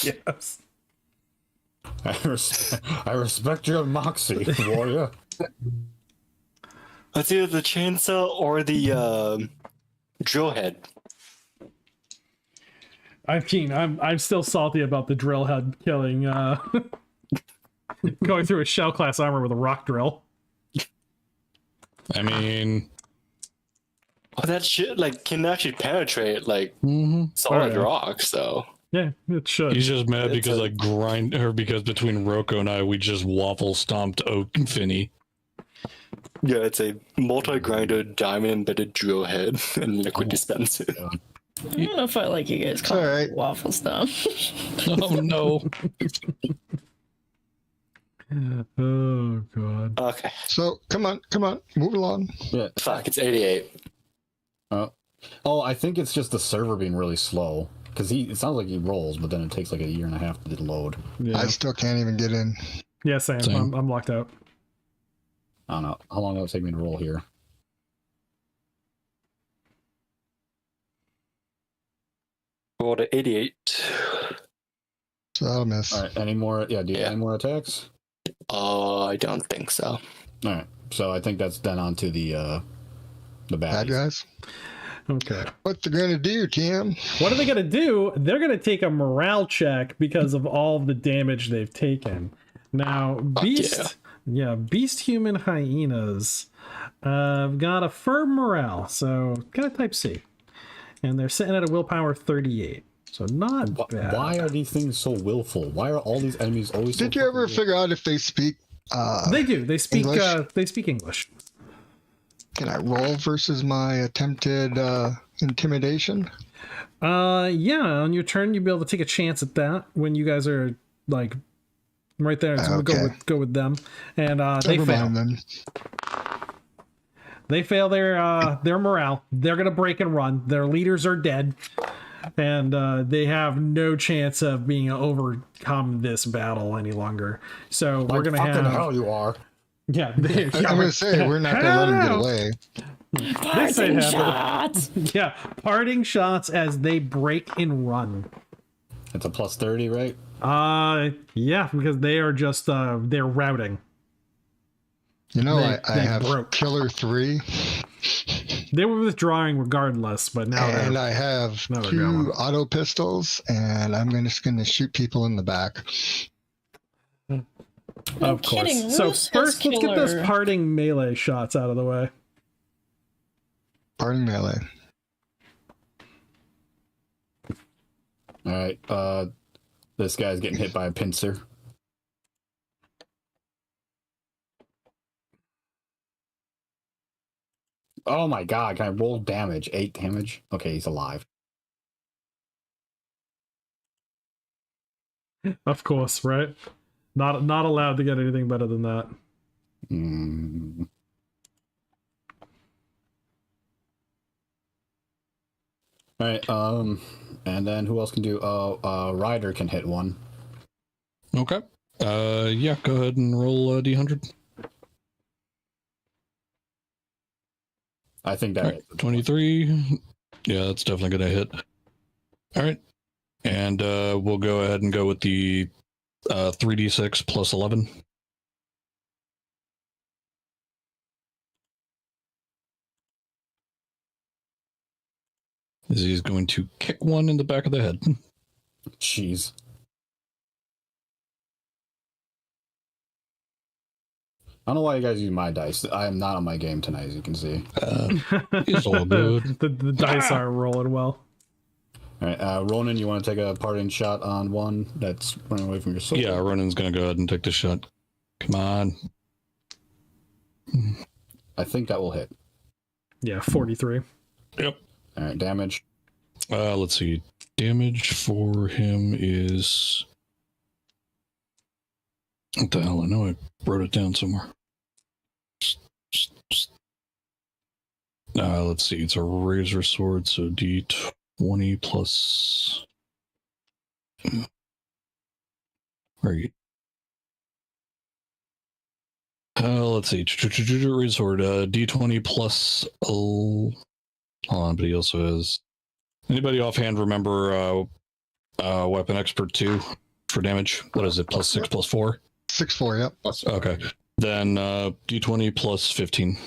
Yes. I respect your moxie, warrior. It's either the chainsaw or the drill head. I'm still salty about the drill head killing going through a shell class armor with a rock drill. I mean, Oh, that shit can actually penetrate solid Oh, yeah. rock. So Yeah, it should. he's just mad It's because a- because between Rocco and I, we just waffle stomped Oak and Finney. yeah, it's a multi-grinded diamond embedded drill head and liquid dispenser. I don't know if I like you guys all calling right. it waffle stomp. Oh no! Oh god. Okay, So, come on, move along. Yeah. fuck, it's 88. Oh, I think it's just the server being really slow. Because it sounds like he rolls, but then it takes like a year and a half to load. Yeah, I still can't even get in. yeah, same. Same. I'm locked out. I don't know. How long will it take me to roll here? Rolled at 88. So that'll miss. All right. Any more? Yeah. Do you have Yeah. any more attacks? I don't think so. All right. So I think that's then on to the Bad bad guys. Okay. What they're gonna do, Tim? What are they gonna do? They're gonna take a morale check because of all the damage they've taken. Now, Fuck Yeah, beast human hyenas. Got a firm morale, so got a type C. And they're sitting at a willpower 38. So not bad. Why are these things so willful? Why are all these enemies always so Did you ever willful? figure out if they speak They do. They speak English? they speak English. Can I roll versus my attempted intimidation? Yeah, on your turn you'll be able to take a chance at that when you guys are like right there. So Okay. we'll go with them. And they Never fail. mind then. They fail their morale. They're gonna break and run. Their leaders are dead. And they have no chance of being overcome this battle any longer. So we're gonna fucking have hell you are. yeah. I'm gonna say we're not gonna let him get away. They say Parting that, shots. yeah, parting shots as they break and run. It's a plus 30, right? Yeah, because they are just they're routing. You know, I They have broke. Killer 3, They were withdrawing regardless, but now and they're I have No, they're 2 going. auto pistols, and I'm just gonna shoot people in the back. of course. kidding, So Roos has first, let's get those killer. parting melee shots out of the way. Parting melee. All right. This guy's getting hit by a pincer. Oh my god, can I roll damage? 8 damage? Okay, he's alive. Of course, right? Not allowed to get anything better than that. Mm. All right, and then who else can do? Ryder can hit one. Okay. Yeah, go ahead and roll D100. I think that All right, 23. Yeah, that's definitely going to hit. All right. And we'll go ahead and go with the 3d6 plus 11. He's going to kick one in the back of the head. Jeez. I don't know why you guys use my dice. I am not on my game tonight, as you can see. It's all good. the dice aren't rolling well. All right, Ronan, you want to take a parting shot on one that's running away from your sword? Yeah, Ronan's going to go ahead and take the shot. Come on. I think that will hit. Yeah, 43. Yep. All right, damage. Let's see. Damage for him is... What the hell? I know I wrote it down somewhere. Let's see. It's a razor sword, so D20 plus... Where are you? Let's see. Razor sword, D20 plus... hold on, but he also has... Anybody offhand remember Weapon Expert 2 for damage? What is it? Plus 6, plus 4? 6-4, yep. Okay. Then D20 plus 15.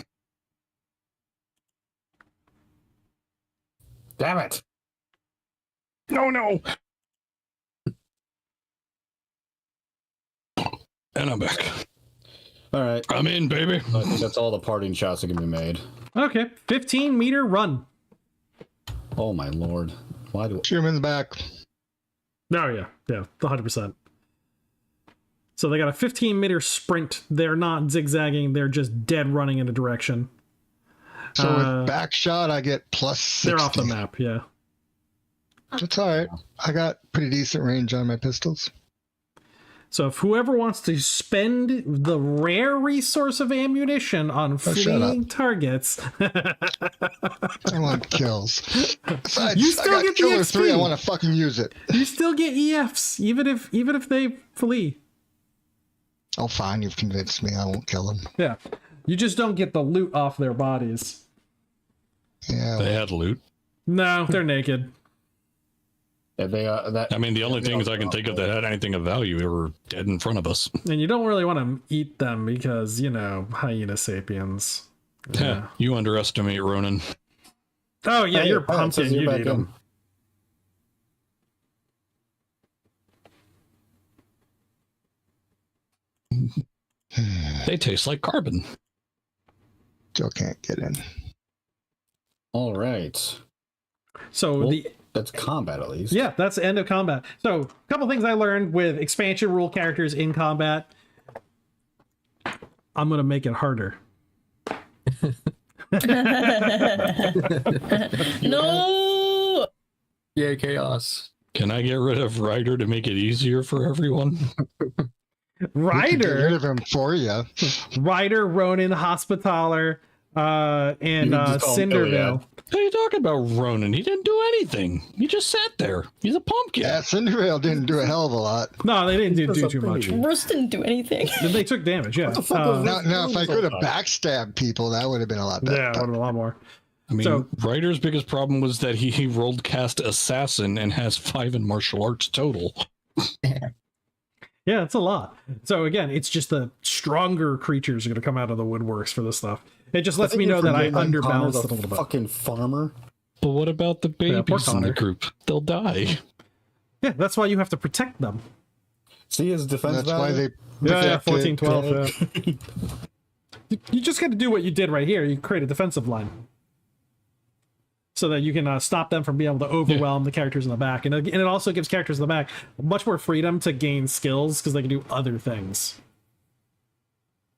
Damn it! No! And I'm back. All right, I'm in, baby. I think that's all the parting shots that can be made. Okay, 15-meter run. Oh my lord! Why do? Shoot him in the back. Oh, yeah, 100%. So they got a 15-meter sprint. They're not zigzagging. They're just dead running in a direction. So with back shot, I get plus 60. They're off the map, yeah. That's all right. I got pretty decent range on my pistols. So if whoever wants to spend the rare resource of ammunition on shut fleeing up. targets, I want kills. Besides, You still I got get the Killer XP. 3. I want to fucking use it. you still get EFs, even if they flee. Oh, fine. You've convinced me. I won't kill them. Yeah, you just don't get the loot off their bodies. Yeah. They had loot. No, they're naked. If they that. I mean, the only things I can think of that had anything of value were dead in front of us. And you don't really want to eat them because, hyena sapiens. Yeah. You underestimate Ronan. Oh, yeah, Hey, you're Pat, pumpkin. says you're You back eat them. They taste like carbon. Still can't get in. All right. So Well, the that's combat at least. yeah, that's the end of combat. So a couple things I learned with expansion rule characters in combat. I'm gonna make it harder. No. Yeah, chaos. Can I get rid of Ryder to make it easier for everyone? We can get rid Ryder, of him for you. Ryder, Ronan, Hospitaller, and You can just call him Cinderville. What are you talking about, Ronan? He didn't do anything. He just sat there. He's a pumpkin. Yeah, Cinderella didn't do a hell of a lot. No, they didn't do That's too a much. thing. Bruce didn't do anything. They took damage, yeah. the fuck was Now, if I could have So- backstabbed people, that would have been a lot better. Yeah, would have been a lot more. I mean, So- Ryder's biggest problem was that he rolled cast assassin and has 5 in martial arts total. Yeah, it's a lot. So again, it's just the stronger creatures are going to come out of the woodworks for this stuff. It just lets me know that I underbalanced it a little bit. Fucking farmer. But what about the Yeah, poor babies in the Connor. group? They'll die. Yeah, that's why you have to protect them. See his defense That's why value? they Yeah, protected- 14-12. Yeah. You just got to do what you did right here. You create a defensive line so that you can stop them from being able to overwhelm the characters in the back. And it also gives characters in the back much more freedom to gain skills because they can do other things.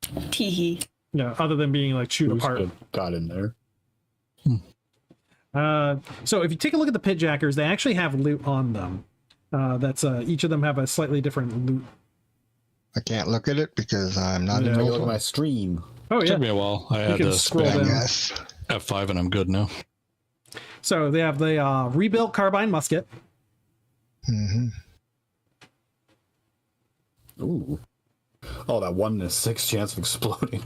Teehee. Yeah, other than being like chewed Bruce apart. could- got in there. So if you take a look at the pitjackers, they actually have loot on them. That's each of them have a slightly different loot. I can't look at it because I'm not Yeah. in Take a the look at my stream. Oh yeah. Took me a while. I had can to scroll spam down. Yes. F5 and I'm good now. So they have the rebuilt carbine musket. Hmm. Ooh. Oh, that 1 in a 6 chance of exploding.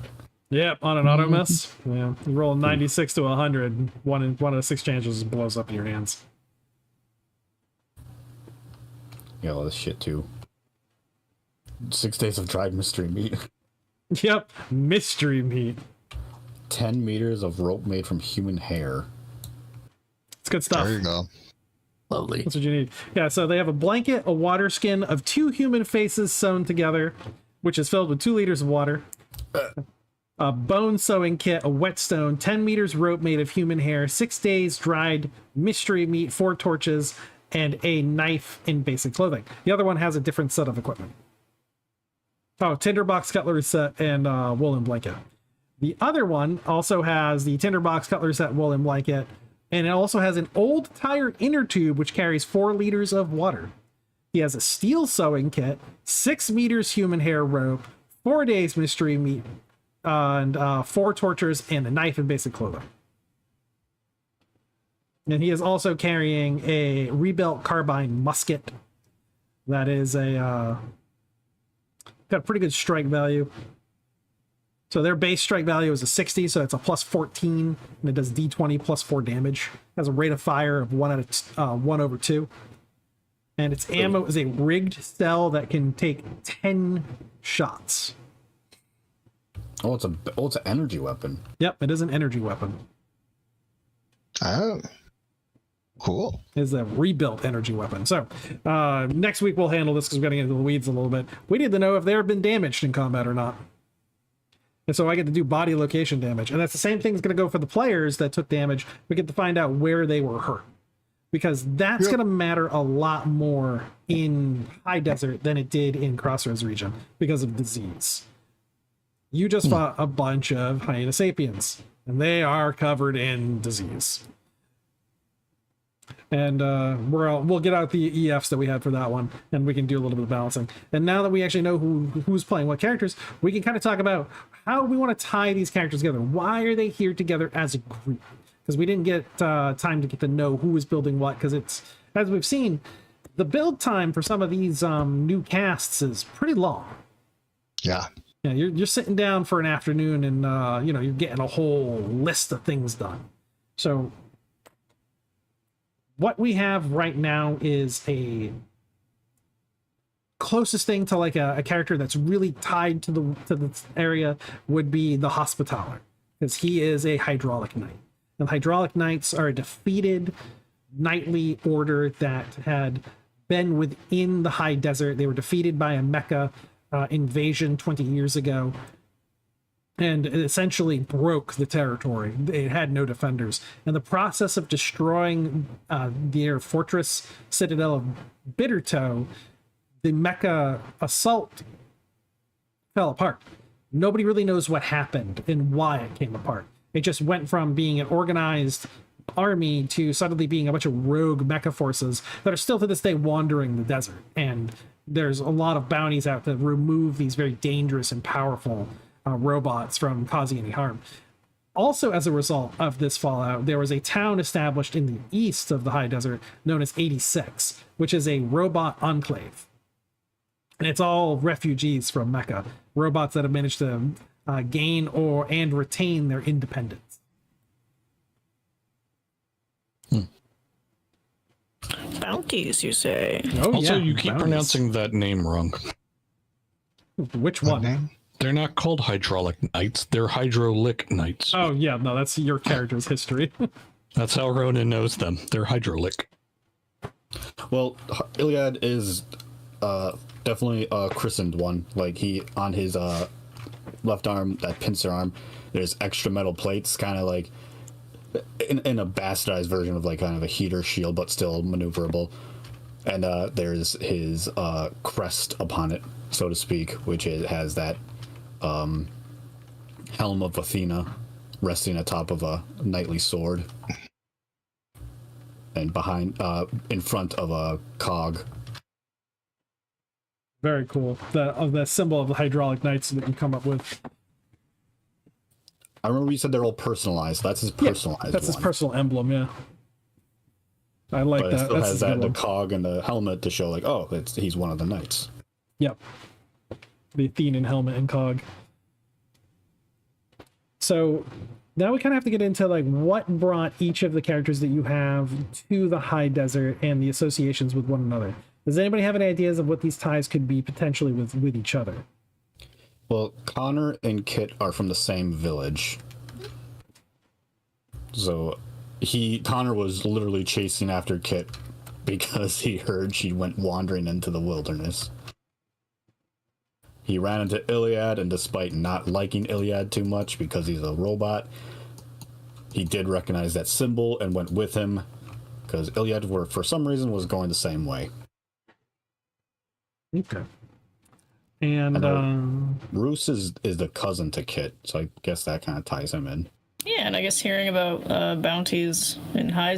Yep, on an auto miss. Yeah, you roll 96 to 100. One out of 6 chances blows up in your hands. Yeah, all this shit too. 6 days of dried mystery meat. Yep, mystery meat. 10 meters of rope made from human hair. It's good stuff. There you go. Lovely. That's what you need. Yeah, so they have a blanket, a water skin of 2 human faces sewn together, which is filled with 2 liters of water. A bone sewing kit, a whetstone, 10 meters rope made of human hair, 6 days dried mystery meat, 4 torches, and a knife in basic clothing. The other one has a different set of equipment. Oh, tinderbox cutlery set and woolen blanket. The other one also has the tinderbox cutlery set, woolen blanket, and it also has an old tire inner tube which carries 4 liters of water. He has a steel sewing kit, 6 meters human hair rope, 4 days mystery meat, and 4 tortures, and a knife in basic clothing. And he is also carrying a rebuilt carbine musket. That is a got a pretty good strike value. So their base strike value is a 60, so it's a plus 14, and it does d20 plus 4 damage. Has a rate of fire of 1/2. And its ammo is a rigged cell that can take 10 shots. Oh, it's an energy weapon. Yep, it is an energy weapon. Oh. Cool. Is a rebuilt energy weapon. So next week we'll handle this because we're getting into the weeds a little bit. We need to know if they have been damaged in combat or not. And so I get to do body location damage. And that's the same thing that's going to go for the players that took damage. We get to find out where they were hurt. Because that's going to matter a lot more in High Desert than it did in Crossroads region because of disease. You just fought a bunch of Hyena Sapiens, and they are covered in disease. And we'll get out the EFs that we had for that one, and we can do a little bit of balancing. And now that we actually know who's playing what characters, we can kind of talk about how we want to tie these characters together. Why are they here together as a group? Because we didn't get time to get to know who was building what, because it's, as we've seen, the build time for some of these new casts is pretty long. Yeah. Yeah, you're sitting down for an afternoon and you're getting a whole list of things done. So what we have right now is a closest thing to like a character that's really tied to the area would be the Hospitaller, because he is a hydraulic knight. And hydraulic knights are a defeated knightly order that had been within the High Desert. They were defeated by a mecha invasion 20 years ago, and it essentially broke the territory. It had no defenders. In the process of destroying their fortress citadel of Bittertoe, the Mecha assault fell apart. Nobody really knows what happened and why it came apart. It just went from being an organized army to suddenly being a bunch of rogue mecha forces that are still to this day wandering the desert. And there's a lot of bounties out to remove these very dangerous and powerful robots from causing any harm. Also, as a result of this fallout, there was a town established in the east of the high desert known as 86, which is a robot enclave. And it's all refugees from Mecha, robots that have managed to gain and retain their independence. Bounties, you say? Oh, Also, yeah, you keep bounties. pronouncing that name wrong. Which What one? name? They're not called hydraulic knights. They're hydrolic knights. Oh, yeah, no, that's your character's history. That's how Ronan knows them. They're hydraulic. Well, Iliad is definitely a christened one. Like, he, on his left arm, that pincer arm, there's extra metal plates, kind of like in a bastardized version of like kind of a heater shield, but still maneuverable. And there's his crest upon it, so to speak, which has that helm of Athena resting atop of a knightly sword, and behind, in front of a cog. Very cool. The symbol of the hydraulic knights that you come up with. I remember you said they're all personalized. That's his personalized That's his one. personal emblem, yeah. I like But it that. still That's has a good that, the one. cog and the helmet to show like, oh, he's one of the knights. Yep. The Athenian helmet and cog. So now we kind of have to get into like what brought each of the characters that you have to the high desert and the associations with one another. Does anybody have any ideas of what these ties could be potentially with each other? Well, Connor and Kit are from the same village. So Connor was literally chasing after Kit because he heard she went wandering into the wilderness. He ran into Iliad, and despite not liking Iliad too much because he's a robot, he did recognize that symbol and went with him because Iliad, for some reason, was going the same way. Okay. And Roos is the cousin to Kit, so I guess that kind of ties him in. Yeah, and I guess hearing about bounties in high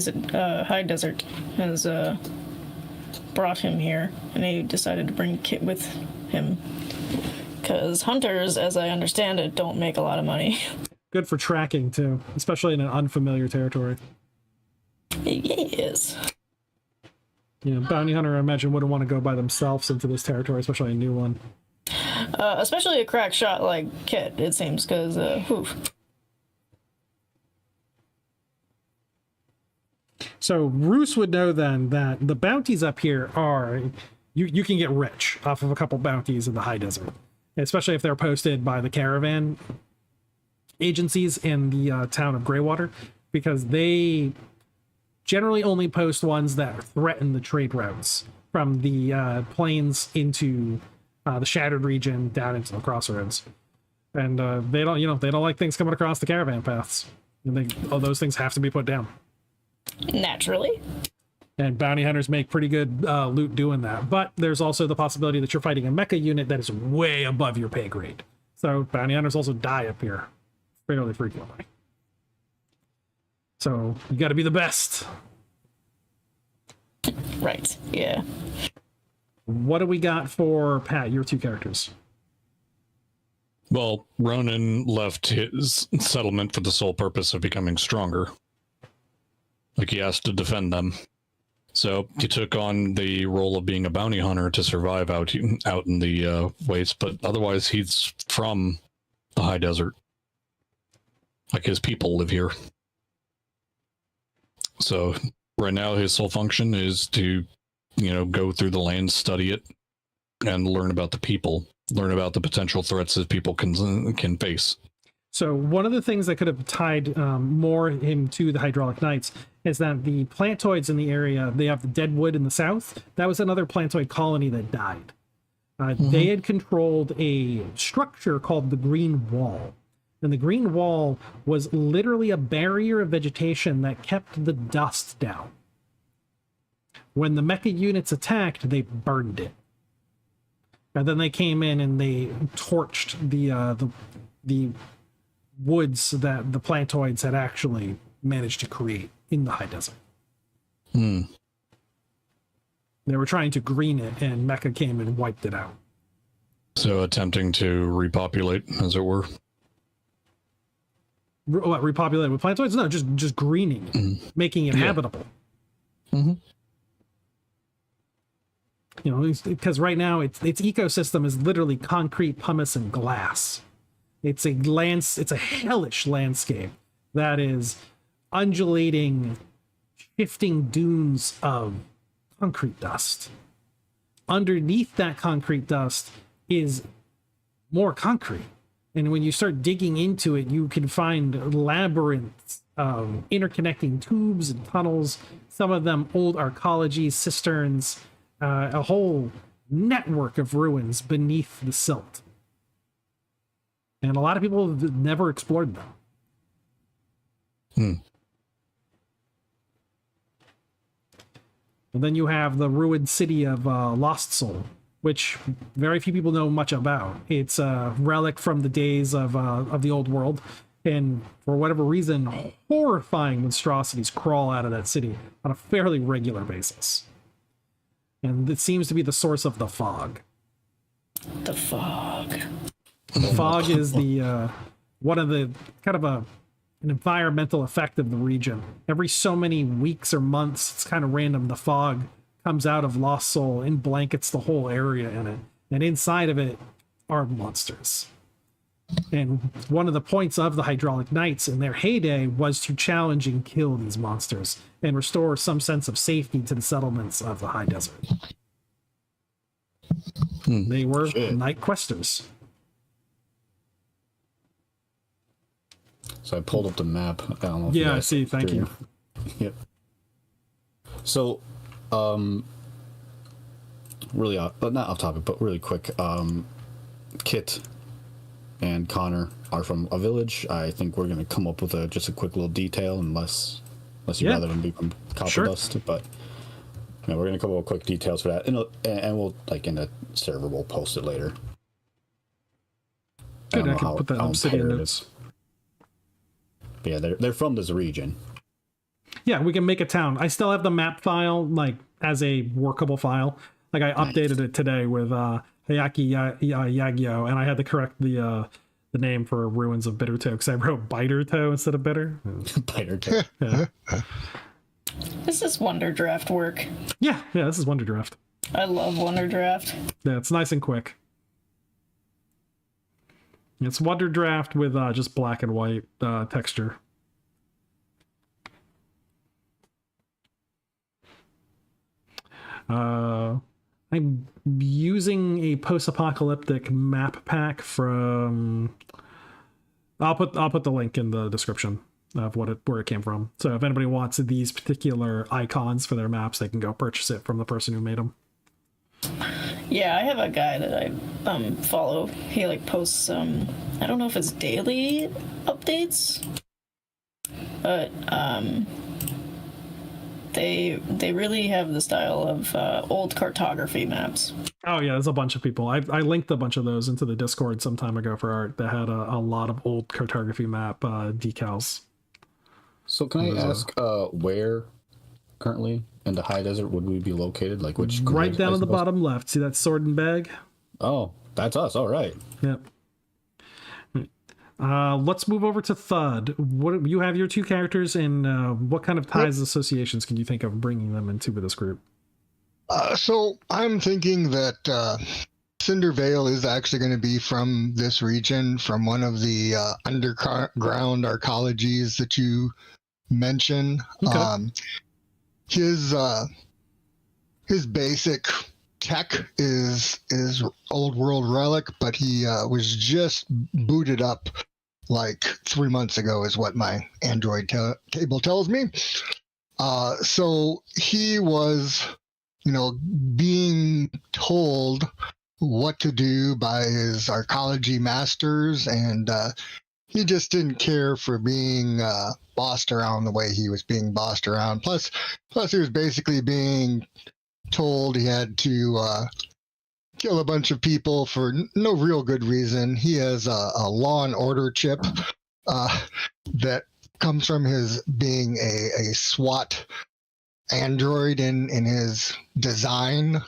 desert has brought him here, and he decided to bring Kit with him. Because hunters, as I understand it, don't make a lot of money. good for tracking too, especially in an unfamiliar territory. Yes. Yeah, bounty hunter, I imagine, wouldn't want to go by themselves into this territory, especially a new one. Especially a crack shot like Kit, it seems, because, So Roos would know then that the bounties up here are, you can get rich off of a couple bounties in the high desert, especially if they're posted by the caravan agencies in the town of Greywater, because they generally only post ones that threaten the trade routes from the plains into the Shattered region down into the crossroads. And they don't like things coming across the caravan paths. And all those things have to be put down. naturally. And bounty hunters make pretty good loot doing that. But there's also the possibility that you're fighting a mecha unit that is way above your pay grade. So bounty hunters also die up here fairly frequently. So you got to be the best. Right, yeah. What do we got for Pat, your two characters? Well, Ronan left his settlement for the sole purpose of becoming stronger. Like, he has to defend them. So he took on the role of being a bounty hunter to survive out in the waste, but otherwise he's from the high desert. Like, his people live here. So right now his sole function is to, go through the land, study it, and learn about the people, learn about the potential threats that people can face. So one of the things that could have tied more into the Hydraulic Knights is that the plantoids in the area, they have the dead wood in the south. That was another plantoid colony that died. They had controlled a structure called the Green Wall. And the Green Wall was literally a barrier of vegetation that kept the dust down. When the mecha units attacked, they burned it. And then they came in and they torched the woods that the plantoids had actually managed to create in the high desert. They were trying to green it, and mecha came and wiped it out. So attempting to repopulate, as it were. What, repopulate with plantoids? No, just greening it, making it habitable. You know, because right now its ecosystem is literally concrete, pumice, and glass. It's a hellish landscape that is undulating, shifting dunes of concrete dust. Underneath that concrete dust is more concrete. And when you start digging into it, you can find labyrinths of interconnecting tubes and tunnels, some of them old arcologies, cisterns, a whole network of ruins beneath the silt. And a lot of people have never explored them. And then you have the ruined city of Lost Soul, which very few people know much about. It's a relic from the days of the old world, and for whatever reason, horrifying monstrosities crawl out of that city on a fairly regular basis. And it seems to be the source of the fog. The fog. The fog is the one of the kind of an environmental effect of the region. Every so many weeks or months, it's kind of random, the fog comes out of Lost Soul and blankets the whole area in it. And inside of it are monsters. And one of the points of the Hydraulic Knights in their heyday was to challenge and kill these monsters and restore some sense of safety to the settlements of the high desert. They were night questers. So I pulled up the map. I don't know if Yeah, I see. Thank you. Yep. So, really, but not off topic, but really quick. Kit and Connor are from a village. I think we're going to come up with just a quick little detail, unless you rather them become copper dust. But we're going to come up with quick details for that, and we'll in the server we'll post it later. Good, I can put that in Obsidian notes. But yeah, they're from this region. Yeah, we can make a town. I still have the map file as a workable file. I updated it today with Hayaki Yagyo, and I had to correct the name for Ruins of Bittertoe because I wrote Bitertoe instead of Bitter. Bitertoe. Yeah. This is Wonder Draft work. Yeah, this is Wonder Draft. I love Wonder Draft. Yeah, it's nice and quick. It's Wonder Draft with just black and white texture. I'm using a post-apocalyptic map pack from. I'll put the link in the description of where it came from. So if anybody wants these particular icons for their maps, they can go purchase it from the person who made them. Yeah, I have a guy that I follow. He posts I don't know if it's daily updates, but they really have the style of old cartography maps. Oh yeah, there's a bunch of people. I linked a bunch of those into the Discord some time ago for art that had a lot of old cartography map decals. So can I ask where currently in the high desert would we be located? Which right down at the bottom left. See that sword and bag? Oh, that's us. All right. Yep. Let's move over to Thud. What you have your two characters, and what kind of ties associations can you think of bringing them into this group? So I'm thinking that Cinder Vale is actually going to be from this region, from one of the underground arcologies that you mentioned. Okay. His basic tech is old world relic, but he was just booted up 3 months ago, is what my Android cable tells me. So he was, being told what to do by his arcology masters, and he just didn't care for being bossed around the way he was being bossed around. Plus he was basically being told he had to kill a bunch of people for no real good reason. He has a Law and Order chip that comes from his being a SWAT android in his design,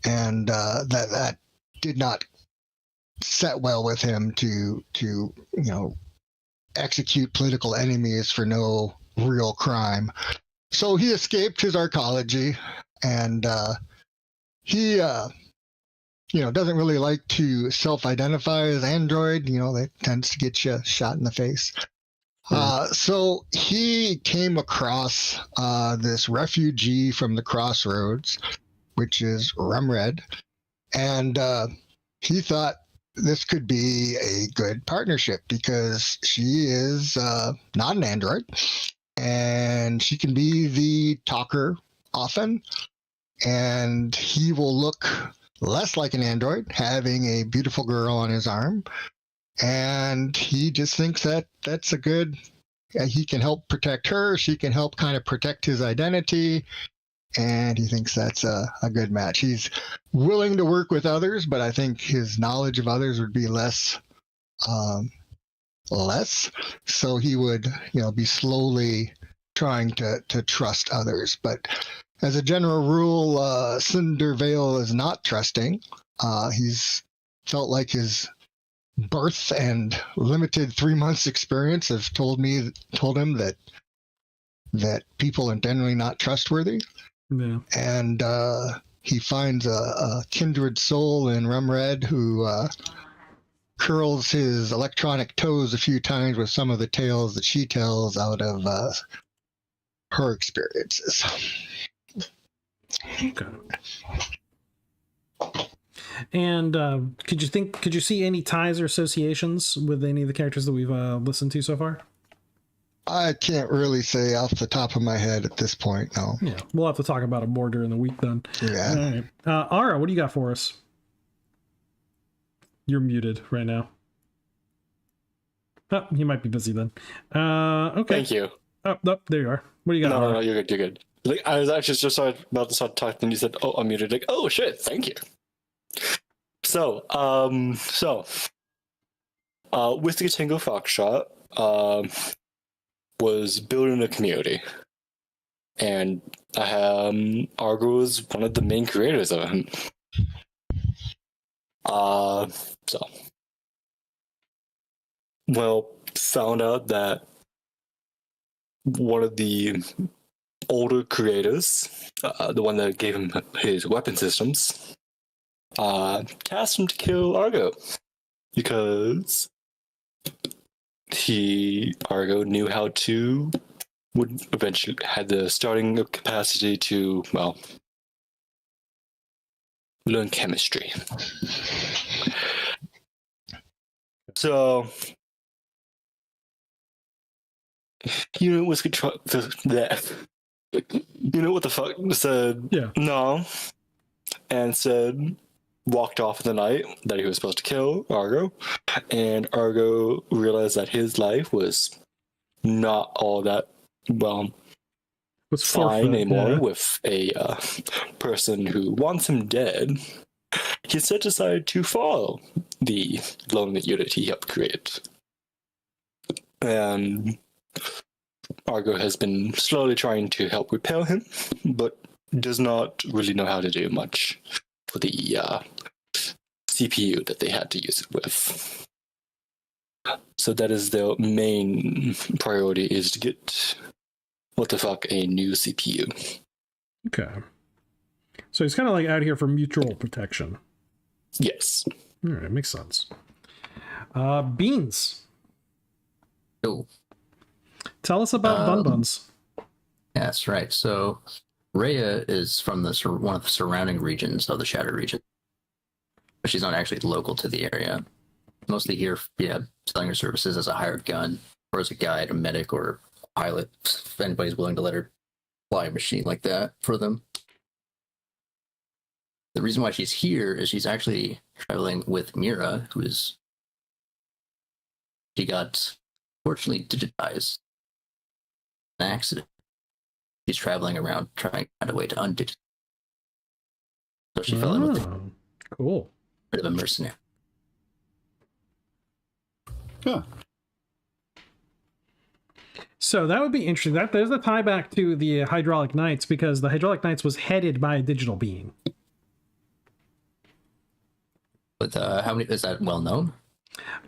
and that did not set well with him to execute political enemies for no real crime. So he escaped his arcology, and he doesn't really like to self-identify as android. That tends to get you shot in the face. So he came across this refugee from the crossroads, which is Rumred, and he thought this could be a good partnership because she is not an android, and she can be the talker often, and he will look less like an android, having a beautiful girl on his arm, and he just thinks that that's a good. He can help protect her. She can help kind of protect his identity, and he thinks that's a good match. He's willing to work with others, but I think his knowledge of others would be less. So he would, be slowly trying to trust others. But as a general rule, Cindervale is not trusting. He's felt like his birth and limited 3 months experience have told him that people are generally not trustworthy. Yeah. And he finds a kindred soul in Rumred who curls his electronic toes a few times with some of the tales that she tells out of her experiences. Okay. And could you see any ties or associations with any of the characters that we've listened to so far? I can't really say off the top of my head at this point, no. Yeah, we'll have to talk about it more during the week then. Yeah. All right. Ara, what do you got for us? You're muted right now. Oh, he might be busy then. Okay. Thank you. Oh, there you are. What do you got? No, you're good. You're good. Like, I was actually just about to start talking, and you said, "Oh, I'm muted." Like, oh shit, thank you. So, Whiskey Tango Foxtrot was building a community, and Argo was one of the main creators of him. Found out that one of the older creators, the one that gave him his weapon systems, tasked him to kill Argo because Argo knew how to, would eventually had the starting capacity to, learn chemistry. So, Whiskey Truck, what the fuck, said no, and said, walked off in the night that he was supposed to kill Argo, and Argo realized that his life was not all that, fine anymore with a person who wants him dead. He instead decided to follow the lonely unit he helped create. And Argo has been slowly trying to help repel him, but does not really know how to do much for the CPU that they had to use it with. So that is their main priority, is to get, a new CPU. Okay. So he's kind of like out here for mutual protection. Yes. All right, makes sense. Beans. Oh. Tell us about Bun Buns. That's right. So Rhea is from one of the surrounding regions of the Shadow region, but she's not actually local to the area. Mostly here, selling her services as a hired gun, or as a guide, a medic, or a pilot, if anybody's willing to let her fly a machine like that for them. the reason why she's here is she's actually traveling with Mira, she got fortunately digitized in an accident. She's traveling around trying to find a way to undigitize. So she fell in with a cool. bit of a mercenary. Yeah. So that would be interesting. There's a tie back to the Hydraulic Knights, because the Hydraulic Knights was headed by a digital being. But how many is that well known?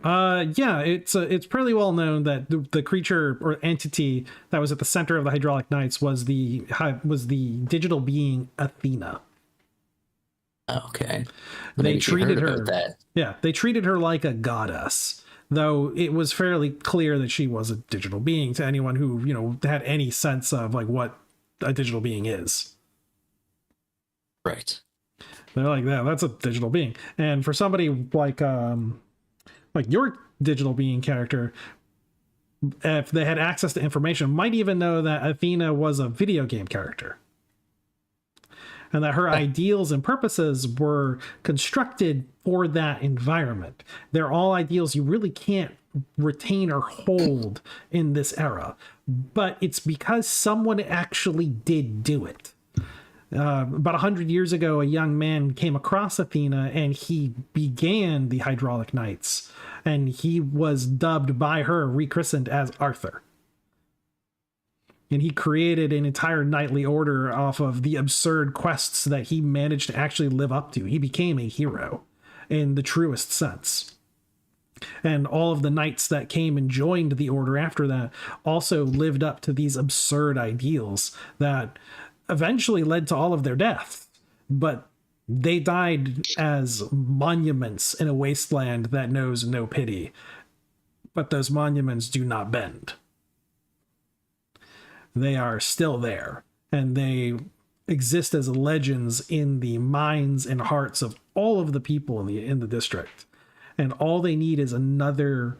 Yeah, it's pretty well known that the creature or entity that was at the center of the Hydraulic Knights was the digital being Athena. Okay. They treated her. Yeah, they treated her like a goddess, though it was fairly clear that she was a digital being to anyone who had any sense of like what a digital being is. Right. They're like, yeah, that's a digital being. And for somebody like your digital being character, if they had access to information, might even know that Athena was a video game character. And that her ideals and purposes were constructed for that environment. They're all ideals you really can't retain or hold in this era. But it's because someone actually did do it. About 100 years ago, a young man came across Athena and he began the Hydraulic Knights. And he was dubbed by her, rechristened as Arthur. And he created an entire knightly order off of the absurd quests that he managed to actually live up to. He became a hero in the truest sense. And all of the knights that came and joined the order after that also lived up to these absurd ideals that eventually led to all of their deaths. But they died as monuments in a wasteland that knows no pity. But those monuments do not bend. They are still there, and they exist as legends in the minds and hearts of all of the people in the district. And all they need is another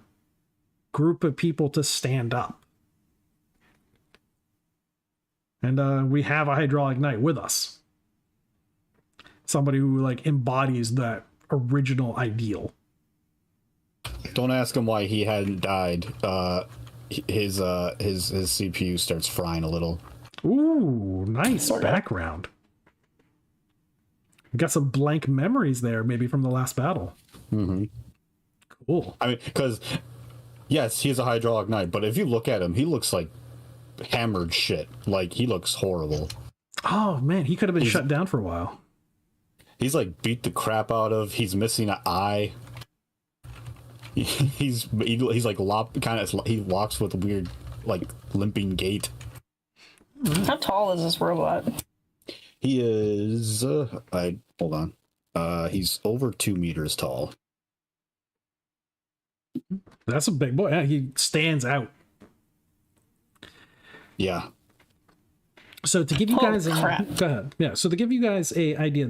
group of people to stand up. And we have a Hydraulic Knight with us. Somebody who like embodies that original ideal. Don't ask him why he hadn't died. His CPU starts frying a little. Ooh, nice background. Got some blank memories there, maybe from the last battle. Mm-hmm. Cool. I mean, because yes, he's a Hydraulic Knight, but if you look at him, he looks like hammered shit. Like he looks horrible. Oh man, he could have been shut down for a while. He's like beat the crap out of. He's missing an eye. He's like he walks with a weird like limping gait. How tall is this robot? He is hold on. He's over 2 meters tall. That's a big boy. Yeah, he stands out. Yeah. So to give you guys go ahead. Yeah, so to give you guys a idea,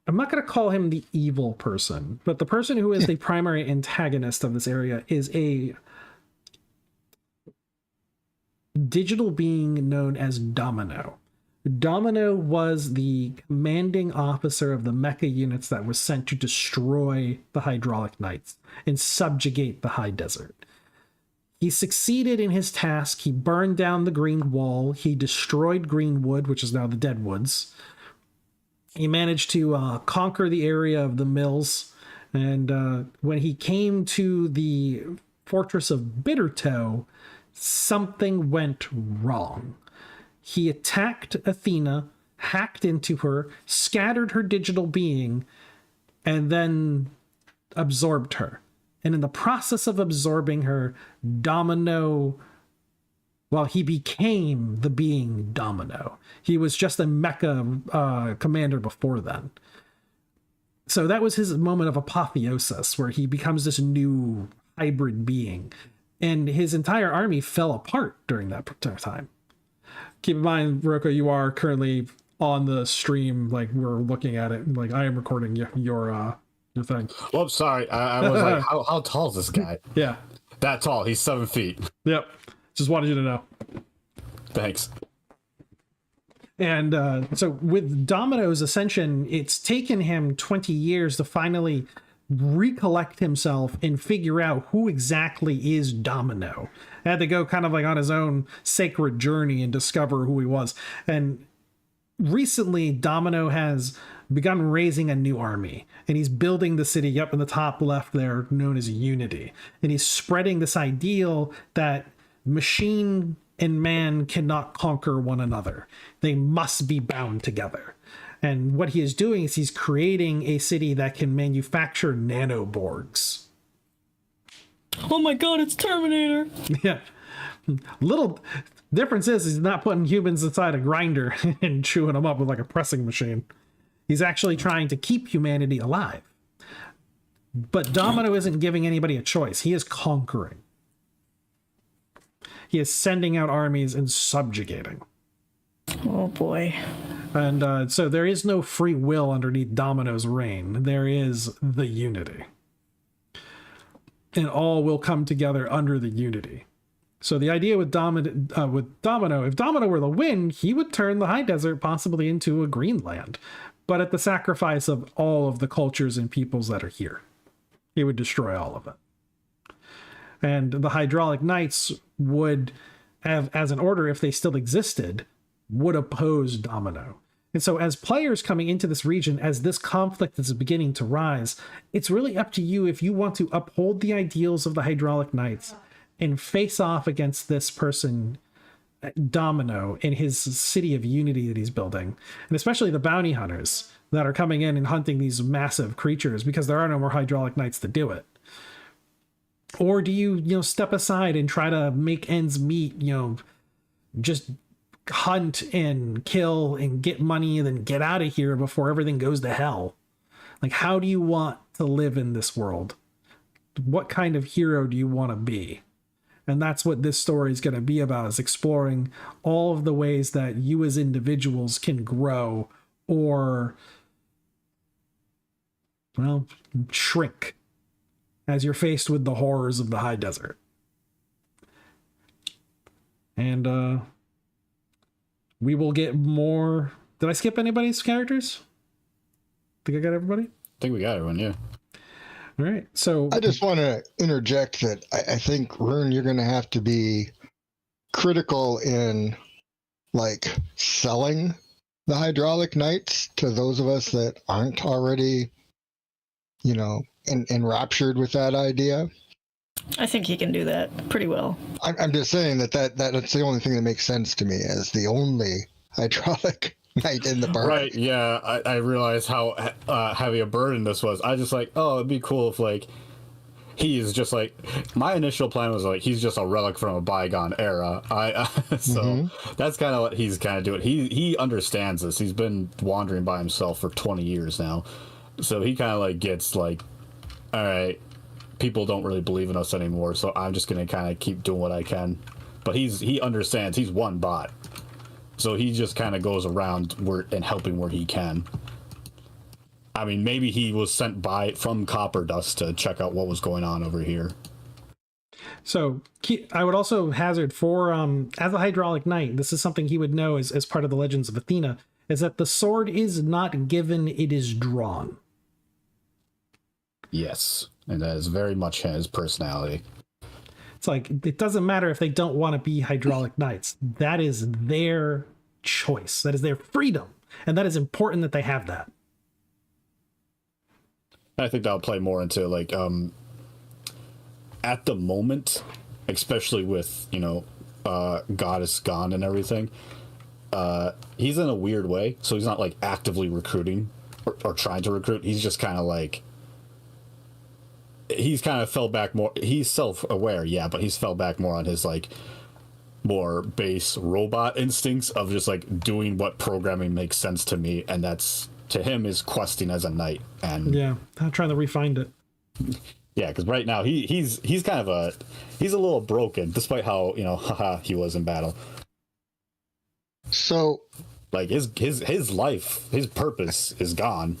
I'm not going to call him the evil person, but the person who is the primary antagonist of this area is a digital being known as Domino. Domino was the commanding officer of the mecha units that were sent to destroy the Hydraulic Knights and subjugate the High Desert. He succeeded in his task. He burned down the Green Wall. He destroyed Greenwood, which is now the Deadwoods. He managed to conquer the area of the mills. And when he came to the fortress of Bittertoe, something went wrong. He attacked Athena, hacked into her, scattered her digital being, and then absorbed her. And in the process of absorbing her, he became the being Domino. He was just a mecha commander before then. So that was his moment of apotheosis, where he becomes this new hybrid being. And his entire army fell apart during that time. Keep in mind, Roko, you are currently on the stream, like we're looking at it, like I am recording your thing. Oh, sorry. I was like, how tall is this guy? Yeah. That tall. He's 7 feet. Yep. Just wanted you to know. Thanks. And so with Domino's ascension, it's taken him 20 years to finally recollect himself and figure out who exactly is Domino. Had to go kind of like on his own sacred journey and discover who he was. And recently, Domino has begun raising a new army, and he's building the city up in the top left there, known as Unity. And he's spreading this ideal that machine and man cannot conquer one another. They must be bound together. And what he is doing is he's creating a city that can manufacture nanoborgs. Oh my god, it's Terminator! Yeah. Little difference is he's not putting humans inside a grinder and chewing them up with like a pressing machine. He's actually trying to keep humanity alive. But Domino isn't giving anybody a choice. He is conquering. He is sending out armies and subjugating. Oh boy. And so there is no free will underneath Domino's reign. There is the unity. And all will come together under the unity. So the idea with Domino, if Domino were to win, he would turn the high desert possibly into a Greenland, but at the sacrifice of all of the cultures and peoples that are here. He would destroy all of it. And the hydraulic knights would have, as an order, if they still existed, would oppose Domino. And so as players coming into this region, as this conflict is beginning to rise, it's really up to you if you want to uphold the ideals of the hydraulic knights and face off against this person, Domino, in his city of unity that he's building. And especially the bounty hunters that are coming in and hunting these massive creatures because there are no more hydraulic knights to do it. Or do you step aside and try to make ends meet, just hunt and kill and get money and then get out of here before everything goes to hell? Like, how do you want to live in this world? What kind of hero do you want to be? And that's what this story is going to be about, is exploring all of the ways that you as individuals can grow or, well, shrink as you're faced with the horrors of the high desert. And we will get more. Did I skip anybody's characters? Think I got everybody? I think we got everyone, yeah. All right. So I just want to interject that I think, Rune, you're going to have to be critical in like selling the hydraulic knights to those of us that aren't already, enraptured with that idea. I think he can do that pretty well. I'm just saying that's the only thing that makes sense to me as the only hydraulic knight in the party. Right, yeah, I realized how heavy a burden this was. I just it'd be cool if he is just my initial plan was he's just a relic from a bygone era. That's kind of what he's kind of doing. He understands this. He's been wandering by himself for 20 years now, so he kind of gets all right, people don't really believe in us anymore, so I'm just gonna kind of keep doing what I can. But he understands. He's one bot. So he just kind of goes around and helping where he can. I mean, maybe he was sent from Copper Dust to check out what was going on over here. So I would also hazard for, as a hydraulic knight, this is something he would know as part of the Legends of Athena, is that the sword is not given, it is drawn. Yes, and that is very much his personality. It's it doesn't matter if they don't want to be hydraulic knights. That is their choice. That is their freedom. And that is important that they have that. I think that'll play more into at the moment, especially with, Goddess gone and everything, he's in a weird way. So he's not actively recruiting or trying to recruit. He's just kind of he's kind of fell back more. He's self-aware, yeah, but he's fell back more on his more base robot instincts of just doing what programming makes sense to me, and that's to him is questing as a knight. And yeah, I'm trying to refine it. Yeah, because right now he's kind of he's a little broken, despite how he was in battle. So his life, his purpose is gone.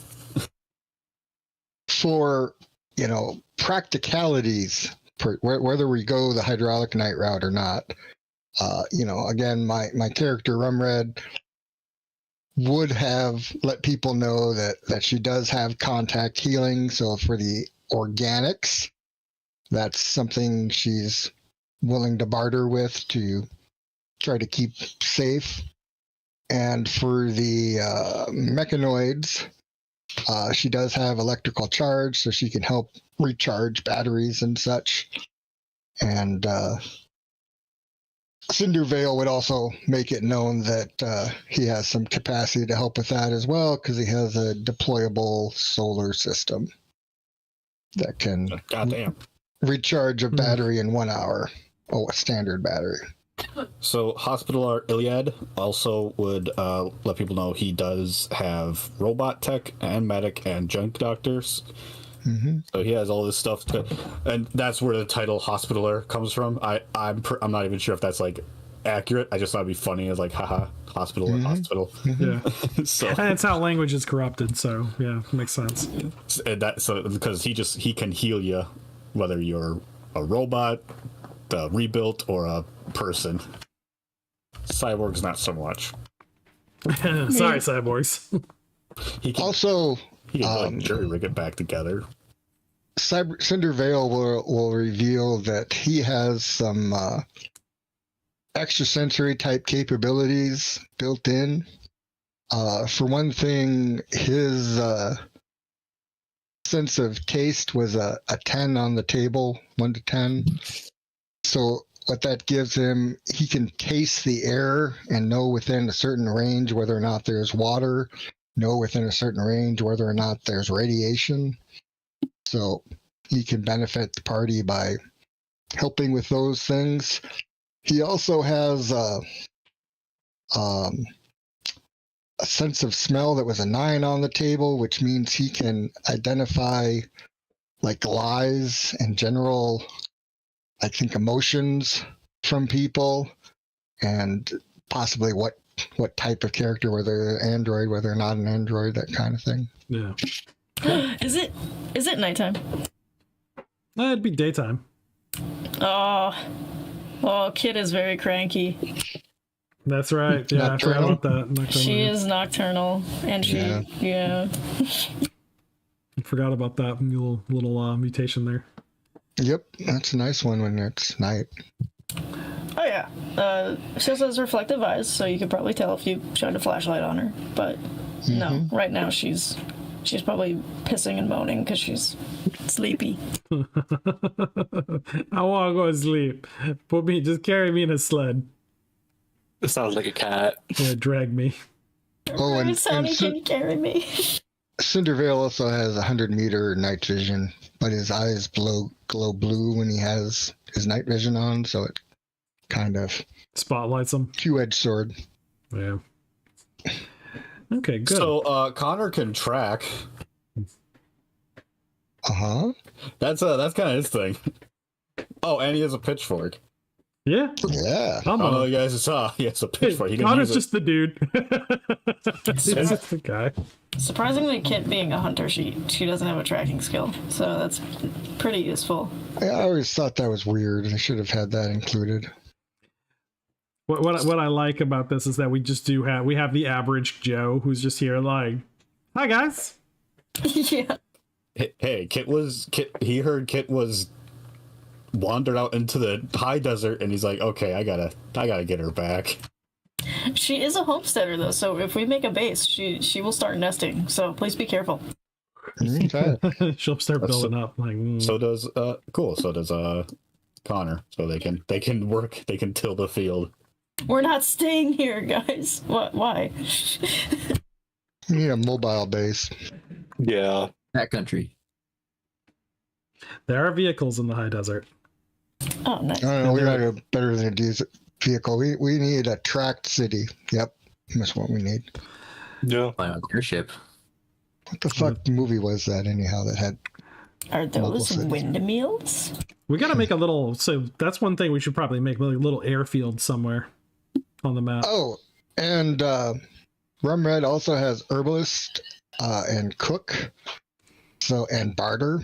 For practicalities, whether we go the hydraulic knight route or not, again, my character Rumred, would have let people know that she does have contact healing. So for the organics, that's something she's willing to barter with to try to keep safe. And for the mechanoids, she does have electrical charge, so she can help recharge batteries and such. And Cindervale would also make it known that he has some capacity to help with that as well, because he has a deployable solar system that can Goddamn. recharge a battery in 1 hour. Oh, a standard battery. So Hospitaller Iliad also would let people know he does have robot tech and medic and junk doctors. So he has all this stuff and that's where the title Hospitaller comes from. I'm not even sure if that's like accurate. I just thought it'd be funny as like haha hospital or hospital. Yeah. So And it's how language is corrupted, so yeah, makes sense. and that so because he can heal you whether you're a robot, rebuilt, or a person. Cyborg's not so much. Sorry, cyborgs. He can Also, like jury rig it back together. Cindervale will reveal that he has some extrasensory type capabilities built in. For one thing, his sense of taste was a 10 on the table, 1 to 10. So what that gives him, he can taste the air and know within a certain range whether or not there's water, know within a certain range whether or not there's radiation. So he can benefit the party by helping with those things. He also has a sense of smell that was a 9 on the table, which means he can identify like lies and general, I think, emotions from people, and possibly what type of character, whether android, whether or not an android, that kind of thing. Yeah. Is it nighttime? It'd be daytime. Oh, Kit is very cranky. That's right. Yeah, I forgot about that. Nocturnal. She is nocturnal, and yeah. I forgot about that little mutation there. Yep, that's a nice one when it's night. Oh yeah. She also has reflective eyes, so you could probably tell if you shined a flashlight on her. But no, right now she's probably pissing and moaning because she's sleepy. I want to go to sleep. Just carry me in a sled. It sounds like a cat. Yeah, drag me. Oh, and Sonny, can you carry me? Cindervale also has 100-meter night vision, but his eyes glow blue when he has his night vision on, so it kind of Spotlights him. two-edged sword. Yeah. Okay, good. So Connor can track. That's kind of his thing. Oh, and he has a pitchfork. Yeah. Yeah. I'm I don't know if you guys saw. He has a pitchfork. He can Connor's use it. just the dude. He's just the guy. Surprisingly, Kit being a hunter, she doesn't have a tracking skill, so that's pretty useful. I always thought that was weird. I should have had that included. What I like about this is that we have the average Joe who's just here like, hi guys. Yeah. Hey, he heard Kit was wandered out into the high desert, and he's like, okay, I gotta get her back. She is a homesteader though, so if we make a base, she will start nesting. So please be careful. Okay. She'll start building up. Like, So does So does Connor. So they can work. They can till the field. We're not staying here, guys. What? Why? We need a mobile base. Yeah. Backcountry. There are vehicles in the high desert. Oh, nice. I don't know. We got better than a diesel vehicle. We need a tracked city. Yep, that's what we need. Yeah. Fly on airship. What the fuck movie was that anyhow that had? Are those cities. windmills? We got to make a little. So that's one thing we should probably make, like a little airfield somewhere on the map. Oh, and Rum Red also has herbalist and cook, and barter.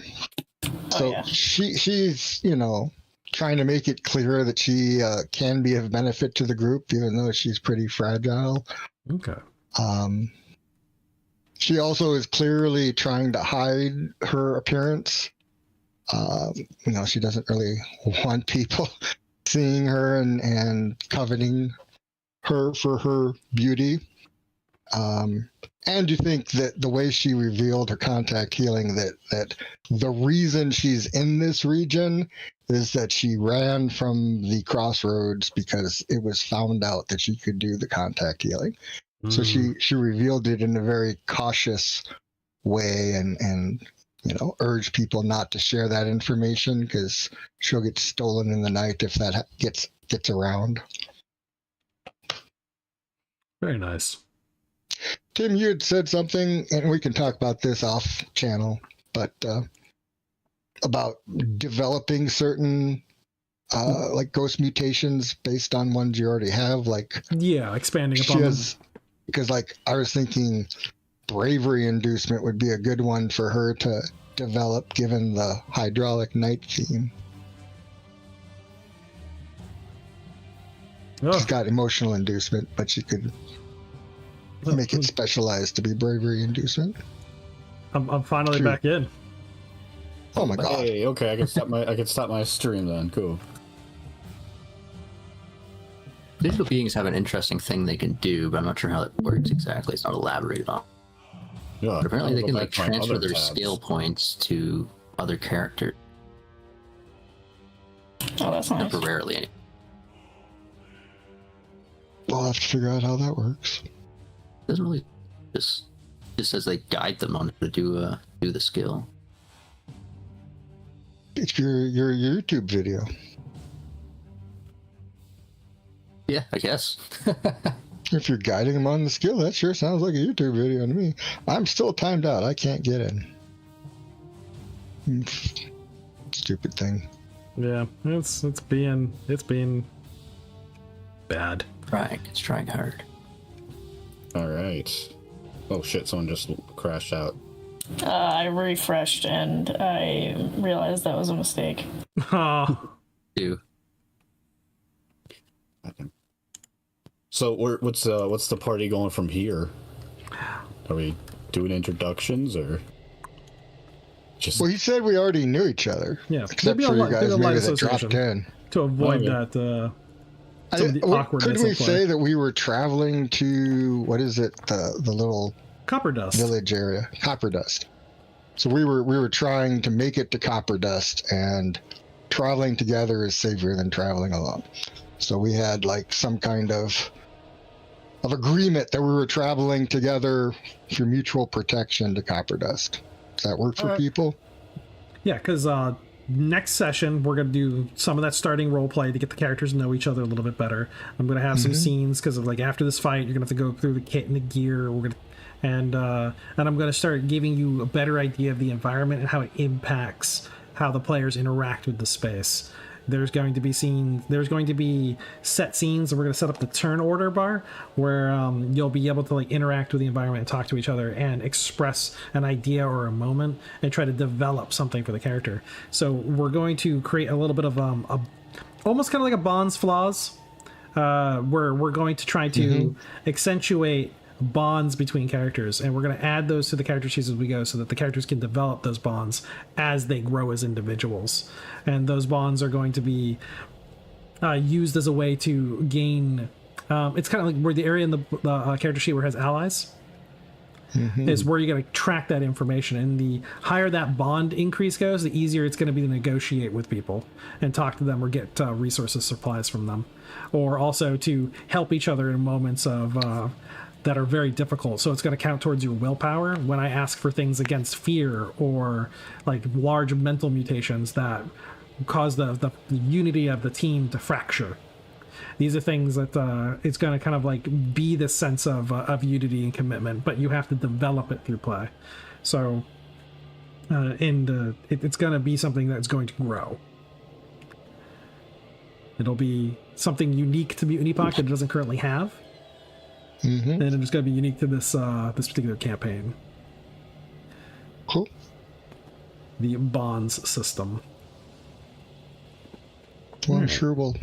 So yeah. she's trying to make it clear that she can be of benefit to the group, even though she's pretty fragile. Okay. She also is clearly trying to hide her appearance. She doesn't really want people seeing her and coveting her for her beauty. And you think that the way she revealed her contact healing, that the reason she's in this region is that she ran from the crossroads because it was found out that she could do the contact healing. So she revealed it in a very cautious way and urged people not to share that information because she'll get stolen in the night if that gets around. Very nice. Tim, you had said something, and we can talk about this off channel, but about developing certain like ghost mutations based on ones you already have, like expanding upon them. Because like I was thinking bravery inducement would be a good one for her to develop given the hydraulic night theme. She's got emotional inducement, but she could make it specialized to be bravery inducement. I'm finally back in. Oh my god. Hey, okay, I can stop my stream then. Cool. Digital beings have an interesting thing they can do, but I'm not sure how it works exactly. It's not elaborated on. Yeah, but apparently they can like back to my transfer other their tabs. skill points to other characters Oh, that's nice. temporarily. We'll have to figure out how that works. It doesn't really just says they guide them on how to do the skill. It's your YouTube video. Yeah, I guess. If you're guiding them on the skill, that sure sounds like a YouTube video to me. I'm still timed out. I can't get in. Stupid thing. Yeah, it's being bad. It's trying hard. All right. Oh shit! Someone just crashed out. I refreshed and I realized that was a mistake. Oh, Do So what's the party going from here? Are we doing introductions or just? Well, he said we already knew each other. yeah. Except Maybe for you maybe guys a light maybe that dropped association in. to avoid Okay. that. Some of the awkwardness. Couldn't we of play. say that we were traveling to, what is it, the little Copper dust? village area? Copper Dust. So we were trying to make it to Copper Dust, and traveling together is safer than traveling alone. So we had like some kind of agreement that we were traveling together for mutual protection to Copper Dust. Does that work for people? Yeah, because next session we're gonna do some of that starting role play to get the characters to know each other a little bit better. I'm gonna have some scenes because of like after this fight, you're gonna have to go through the kit and the gear. We're gonna and I'm gonna start giving you a better idea of the environment and how it impacts how the players interact with the space. There's going to be set scenes, and we're going to set up the turn order bar where you'll be able to like interact with the environment and talk to each other and express an idea or a moment and try to develop something for the character. So we're going to create a little bit of almost kind of like a Bond's flaws, where we're going to try to accentuate bonds between characters, and we're going to add those to the character sheets as we go so that the characters can develop those bonds as they grow as individuals, and those bonds are going to be used as a way to gain it's kind of like where the area in the character sheet where it has allies is where you're going to track that information, and the higher that bond increase goes, the easier it's going to be to negotiate with people and talk to them or get resources, supplies from them, or also to help each other in moments of that are very difficult. So it's going to count towards your willpower when I ask for things against fear or like large mental mutations that cause the unity of the team to fracture. These are things that it's going to kind of like be the sense of unity and commitment, but you have to develop it through play. So it's going to be something that's going to grow. It'll be something unique to Mutant Epoch that it doesn't currently have. And it's going to be unique to this particular campaign. Cool. The bonds system. Well, I'm sure we'll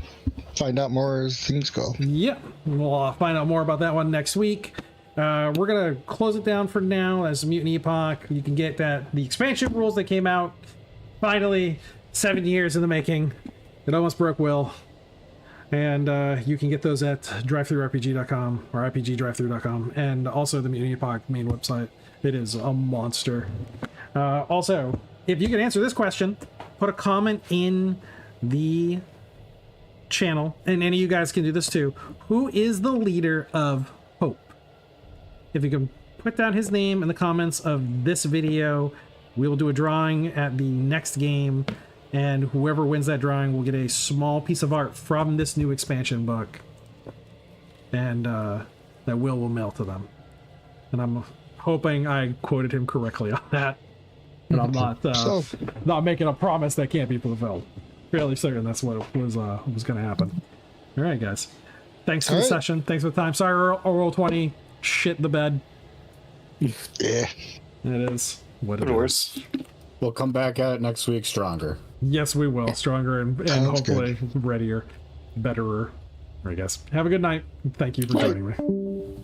find out more as things go. Yeah, we'll find out more about that one next week. we're gonna close it down for now as Mutant Epoch. You can get the expansion rules that came out finally 7 years in the making. It almost broke Will. And you can get those at drivethrurpg.com or rpgdrivethru.com, and also the Mutant Epoch main website. It is a monster. Also, if you can answer this question, put a comment in the channel, and any of you guys can do this too. Who is the leader of Hope? If you can put down his name in the comments of this video, we will do a drawing at the next game, and whoever wins that drawing will get a small piece of art from this new expansion book, and that will mail to them. And I'm hoping I quoted him correctly on that, and I'm not making a promise that can't be fulfilled. Fairly certain that's what was going to happen. All right, guys. Thanks for the session. Thanks for the time. Sorry, Roll20 shit the bed. Yeah. It is what it Worse. is. We'll come back at it next week stronger. Yes, we will. Stronger and hopefully readier, betterer. All right, guys. Have a good night. Thank you for joining me.